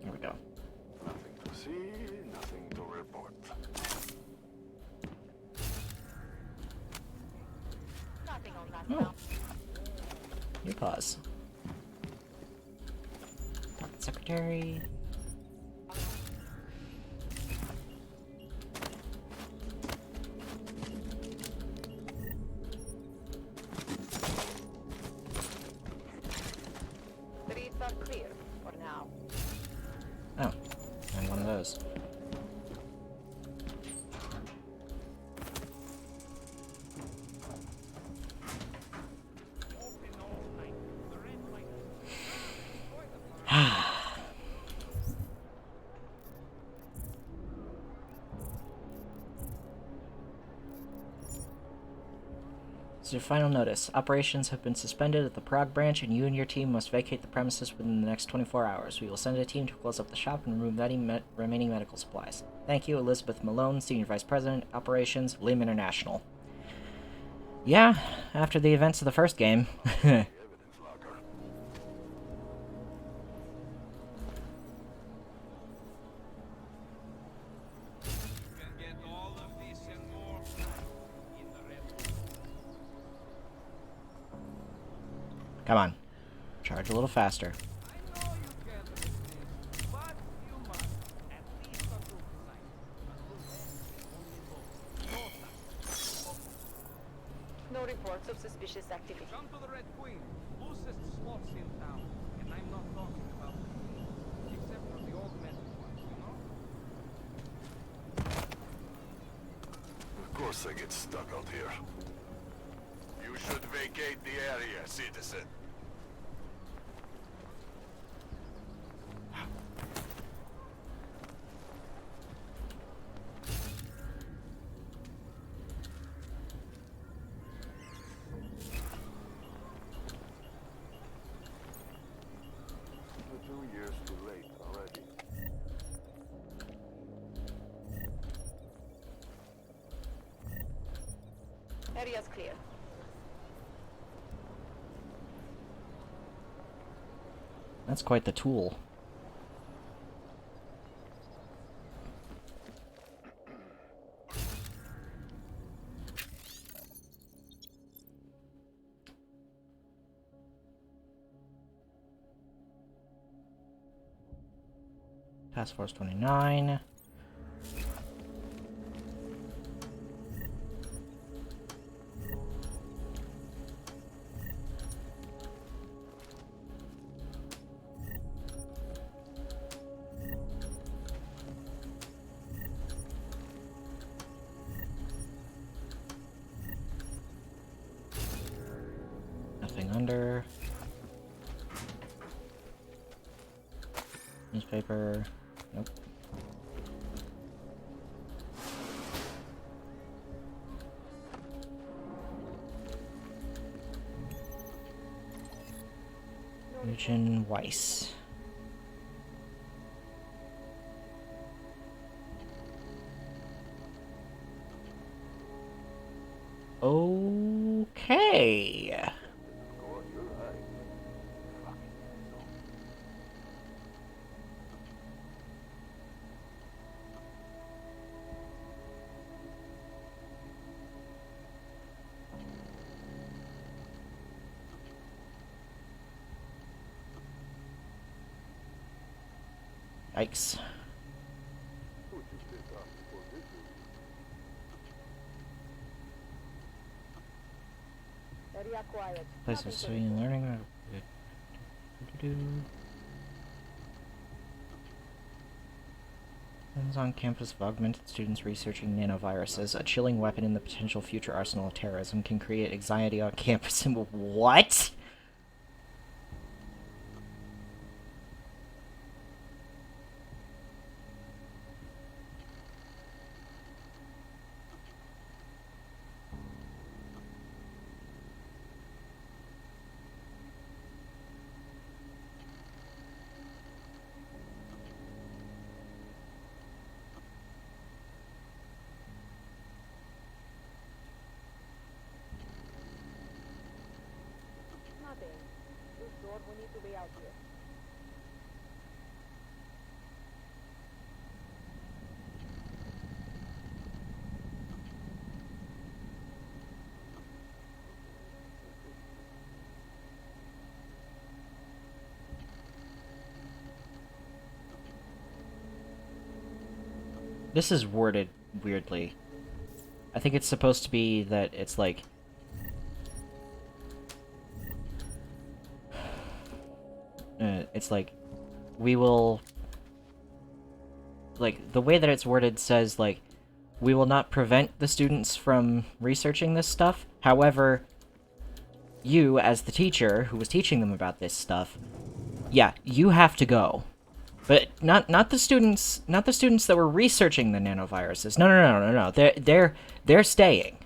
Here we go. Nothing to see, nothing to report. Oh. New pause. Secretary. Streets are clear for now. Oh, and one of those. This is your final notice. Operations have been suspended at the Prague branch, and you and your team must vacate the premises within the next 24 hours. We will send a team to close up the shop and remove any remaining medical supplies. Thank you, Elizabeth Malone, Senior Vice President, Operations, Lim International. Yeah, after the events of the first game. Come on. Charge a little faster. No reports of suspicious activity. Come to the Red Queen. Loosest slots in town. And I'm not talking about the queen. Except for the old metal ones, you know? Of course I get stuck out here. You should vacate the area, citizen. You're 2 years too late already. Area's clear. That's quite the tool. Task Force 29. Nothing under. Newspaper. Nope. Eugene Weiss. Okay. Yikes. Area quiet. Place of civilian learning. On campus of augmented students researching nanoviruses. A chilling weapon in the potential future arsenal of terrorism can create anxiety on campus. And what? Nothing. This door, we need to be out here. This is worded weirdly. I think it's supposed to be that it's like... it's like, we will... Like, the way that it's worded says, like, we will not prevent the students from researching this stuff. However, you, as the teacher who was teaching them about this stuff, yeah, you have to go. But not the students that were researching the nanoviruses. No. They're staying.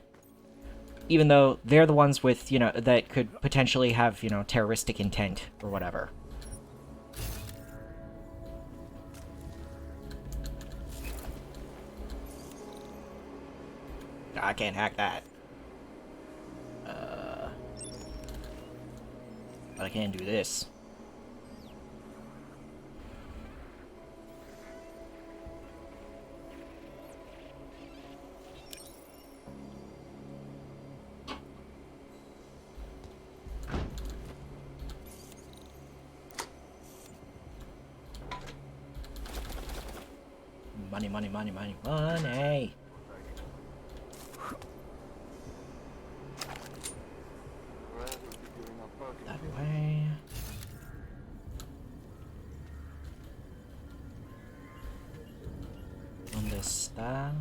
Even though they're the ones with, you know, that could potentially have, you know, terroristic intent or whatever. I can't hack that. But I can do this. Money. That way. ¿Dónde está?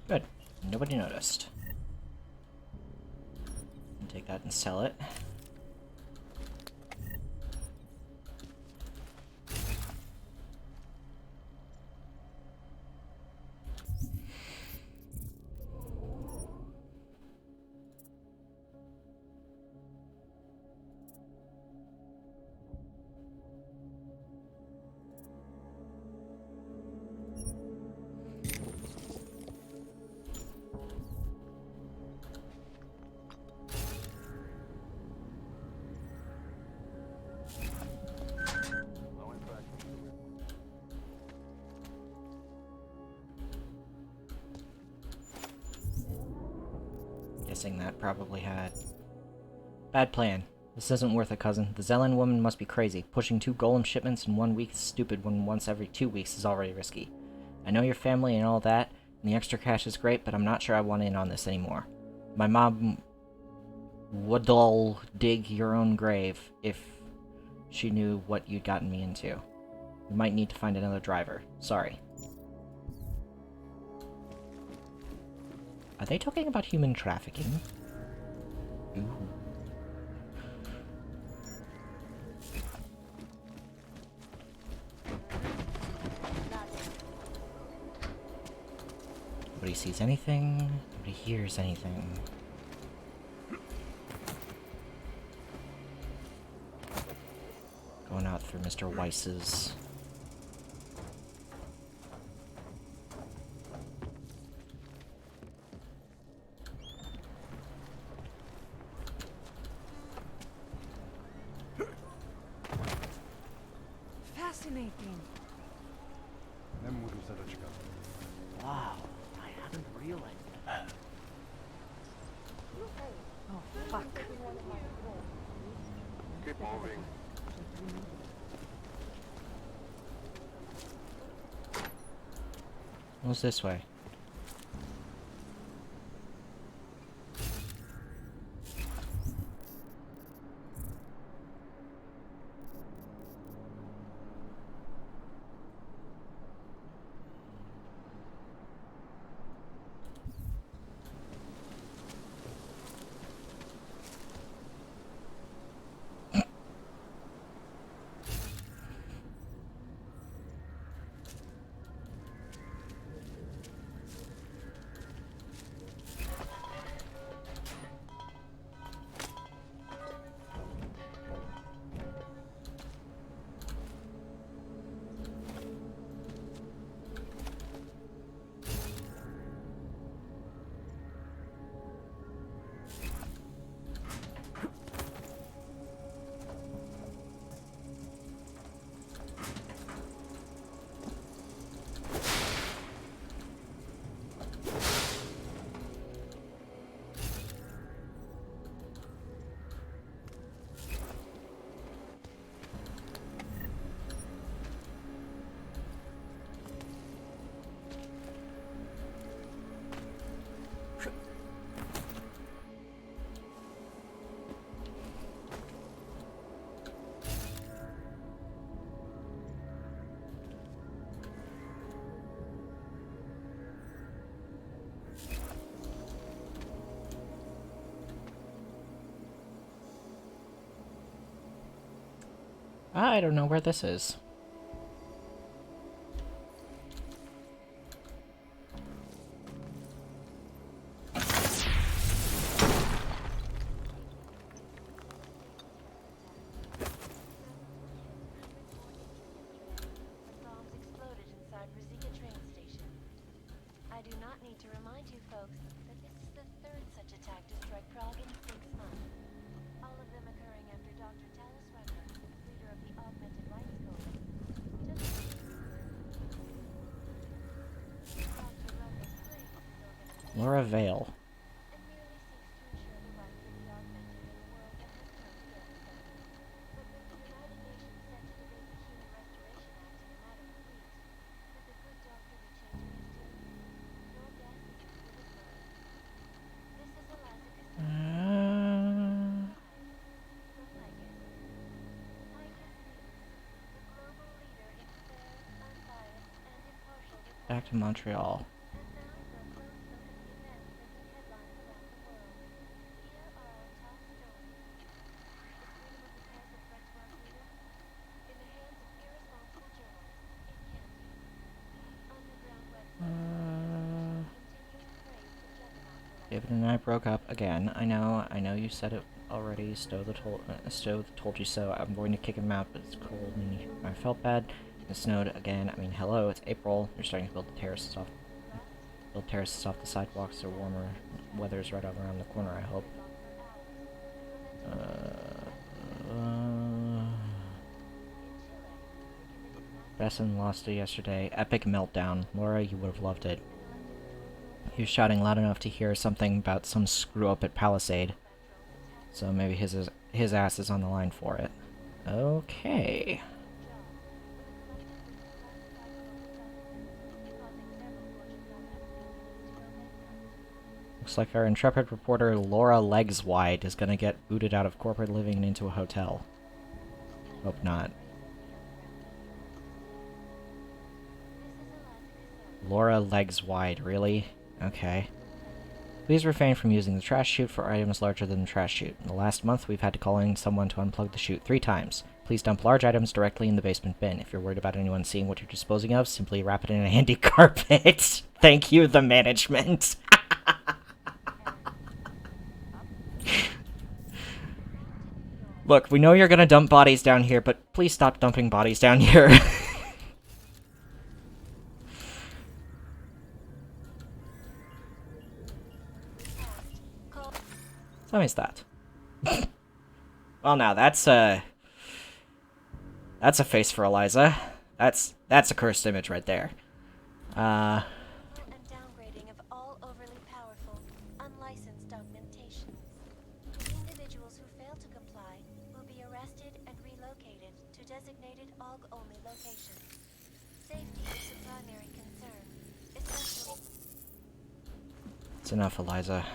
Good. Nobody noticed. Take that and sell it. Guessing that probably had... Bad plan. This isn't worth it, cousin. The Zelen woman must be crazy. Pushing 2 golem shipments in 1 week is stupid when once every 2 weeks is already risky. I know your family and all that, and the extra cash is great, but I'm not sure I want in on this anymore. My mom would all dig your own grave if she knew what you'd gotten me into. We might need to find another driver. Sorry. Are they talking about human trafficking? Ooh. Nobody sees anything. Nobody hears anything. Going out through Mr. Weiss's. Fascinating. Wow, I hadn't realized that. Oh, fuck. Keep moving. What's this way? I don't know where this is. Bombs exploded inside Ruzicka train station. I do not need to remind you folks that this is the third such attack to strike Prague in 6 months. All of them occurring after Dr. Talos Rucker, leader of the Augmented Rights Coalition, took Dr. Rucker praised his organization Laura Vale. and merely seeks to ensure the rights of the augmented in the world that has turned against them. But with the United Nations set to debate the Human Restoration Act in a matter of weeks, could the good doctor be changing his tune? Nor guesses will it learn. This is Eliza Cassell. From Lycus. Lycus News, the global leader in fair, unbiased, and impartial reporting. Back to Montreal. And now for a close look at the events making headlines around the world. Here are our top stories. Is freedom of the press a threat to our freedom? In the hands of irresponsible journalists, it can be. Underground websites. Continuing praise for Juggernaut collection. David and I broke up again. I know you said it already. Stowe told you so. I'm going to kick him out, but it's cold and I felt bad. It snowed again. I mean, hello, it's April. You're starting to build terraces off the sidewalks. So warmer weather's right around the corner, I hope. Besson lost it yesterday. Epic meltdown. Laura, you would have loved it. He was shouting loud enough to hear something about some screw-up at Palisade. So maybe his ass is on the line for it. Okay. Looks like our intrepid reporter Laura Legswide is gonna get booted out of corporate living and into a hotel. Hope not. Laura Legswide, really? Okay. Please refrain from using the trash chute for items larger than the trash chute. In the last month, we've had to call in someone to unplug the chute 3 times. Please dump large items directly in the basement bin. If you're worried about anyone seeing what you're disposing of, simply wrap it in a handy carpet. Thank you, the management. Look, we know you're gonna dump bodies down here, but please stop dumping bodies down here. So is that. Well, now that's a face for Eliza. That's a cursed image right there. And downgrading of all overly powerful, unlicensed augmentations. Individuals who fail to comply will be arrested and relocated to designated AUG-only locations. Safety is a primary concern, especially... It's enough, Eliza.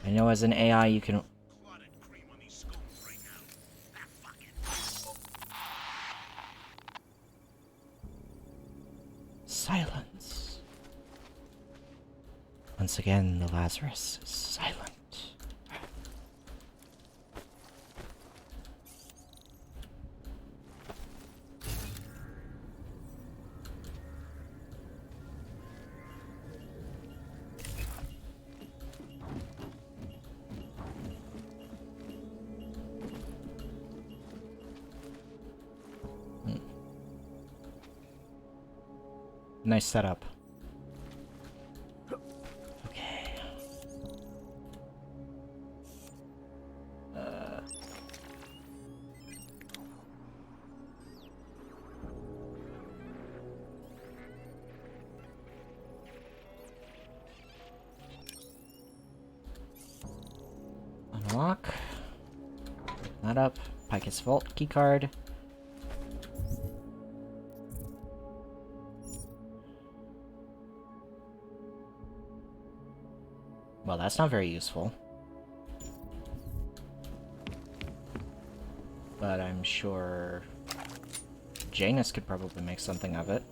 I know as an AI you can... Silence. Once again, the Lazarus is silent. Nice setup. Okay. Unlock. Open that up. Picus Vault keycard. Well, that's not very useful. But I'm sure Janus could probably make something of it.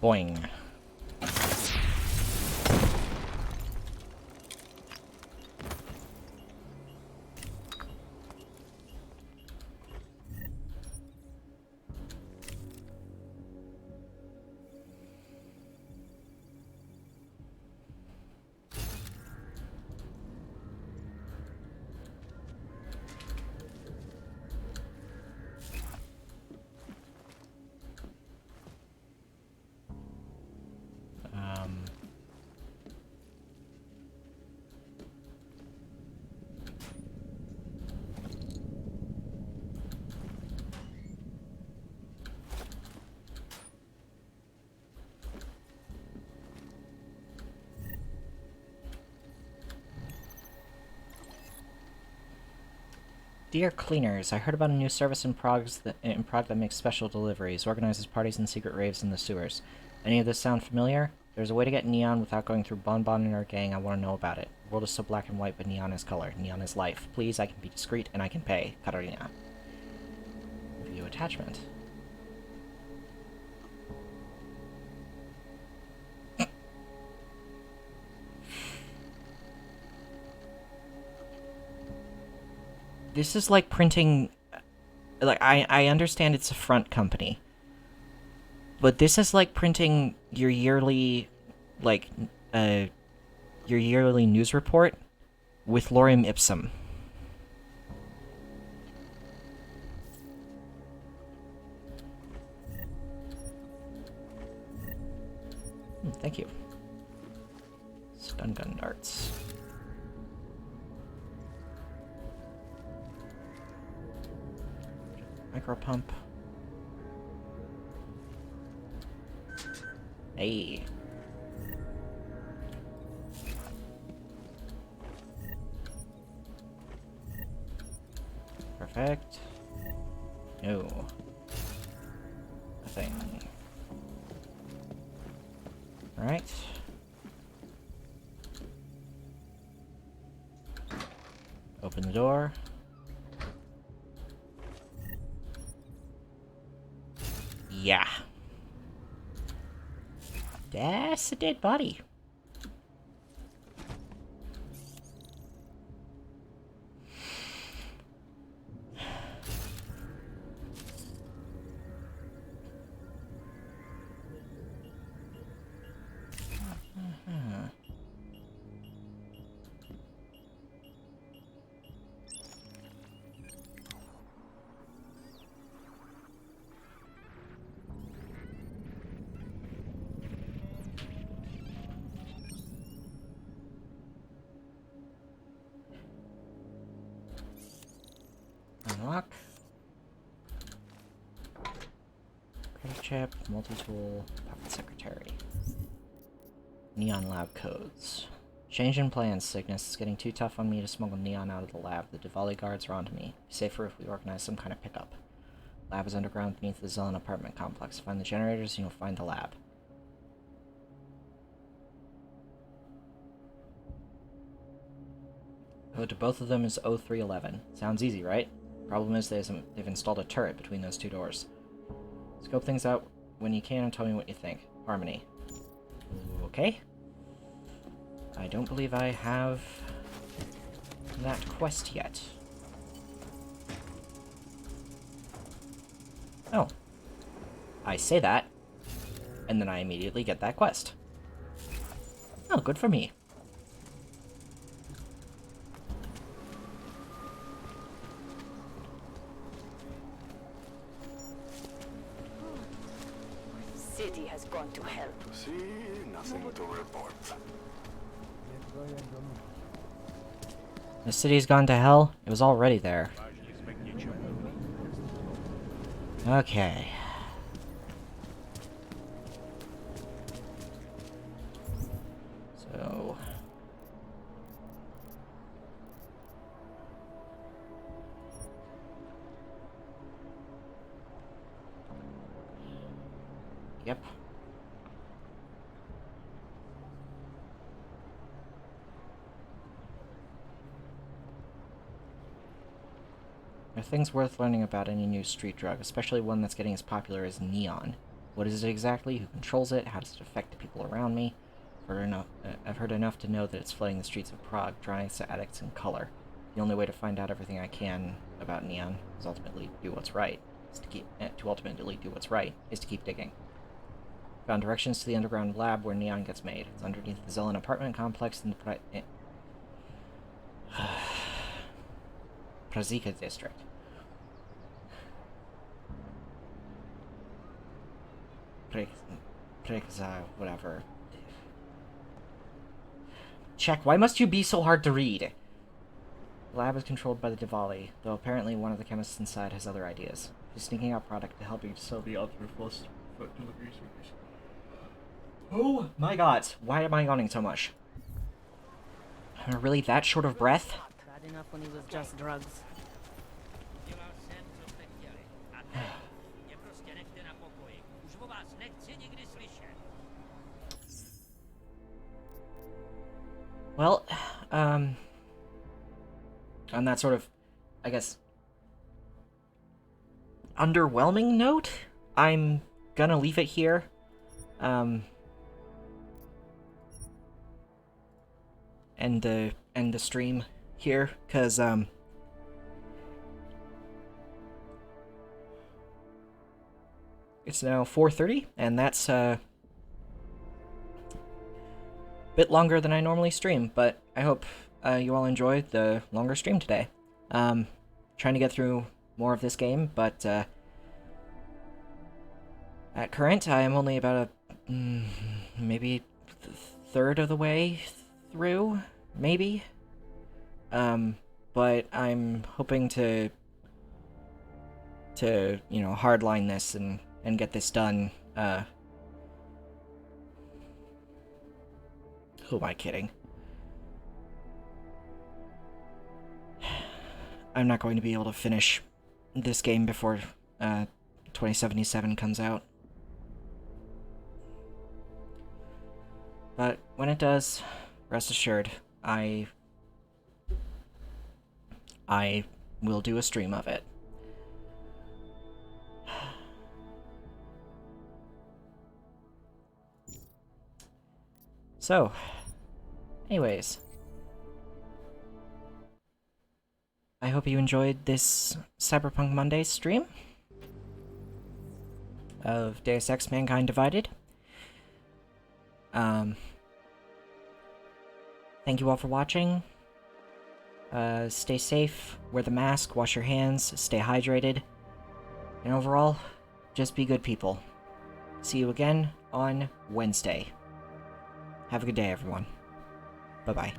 Boing. Dear cleaners, I heard about a new service in Prague that makes special deliveries, organizes parties and secret raves in the sewers. Any of this sound familiar? There's a way to get neon without going through Bonbon and our gang. I want to know about it. The world is so black and white, but neon is color. Neon is life. Please, I can be discreet and I can pay. Katarina. View attachment. This is like printing... Like, I understand it's a front company. But this is like printing your yearly... Like, your yearly news report with lorem ipsum. Thank you. Stun gun darts. Micro pump. Hey. Perfect. No. Nothing. Alright. Open the door. Yeah. That's a dead body. Unlock. Credit chip, multi-tool, pocket secretary. Neon lab codes. Change in plans, Cygnus. It's getting too tough on me to smuggle neon out of the lab. The Diwali guards are onto me. Be safer if we organize some kind of pickup. Lab is underground beneath the Zelen apartment complex. Find the generators and you'll find the lab. Code to both of them is 0311. Sounds easy, right? Problem is they've installed a turret between those two doors. Scope things out when you can and tell me what you think. Harmony. Okay. I don't believe I have that quest yet. Oh. I say that, and then I immediately get that quest. Oh, good for me. City has gone to hell. See, nothing to report. The city's gone to hell? It was already there. Okay. So... Yep. There are things worth learning about any new street drug, especially one that's getting as popular as neon. What is it exactly? Who controls it? How does it affect the people around me? I've heard enough to know that it's flooding the streets of Prague, drawing its addicts in color. The only way to find out everything I can about Neon is ultimately do what's right. Is to keep digging. Found directions to the underground lab where Neon gets made. It's underneath the Zelen apartment complex in the Prazika district. Whatever. Check, why must you be so hard to read? The lab is controlled by the Diwali, though apparently one of the chemists inside has other ideas. He's sneaking out product to help you sell the alternate foot delivery service. Oh my god, why am I yawning so much? I'm really that short of breath? Bad enough when he was just drugs. Well, on that sort of, I guess, underwhelming note, I'm gonna leave it here. End the stream here, cause it's now 4:30, and that's bit longer than I normally stream, but I hope you all enjoyed the longer stream today. Trying to get through more of this game, but at current I am only about a maybe third of the way through, maybe. But I'm hoping to you know, hardline this and get this done. Who am I kidding? I'm not going to be able to finish this game before 2077 comes out. But when it does, rest assured, I will do a stream of it. So, anyways, I hope you enjoyed this Cyberpunk Monday stream of Deus Ex Mankind Divided. Thank you all for watching. Stay safe, wear the mask, wash your hands, stay hydrated, and overall, just be good people. See you again on Wednesday. Have a good day, everyone. Bye-bye.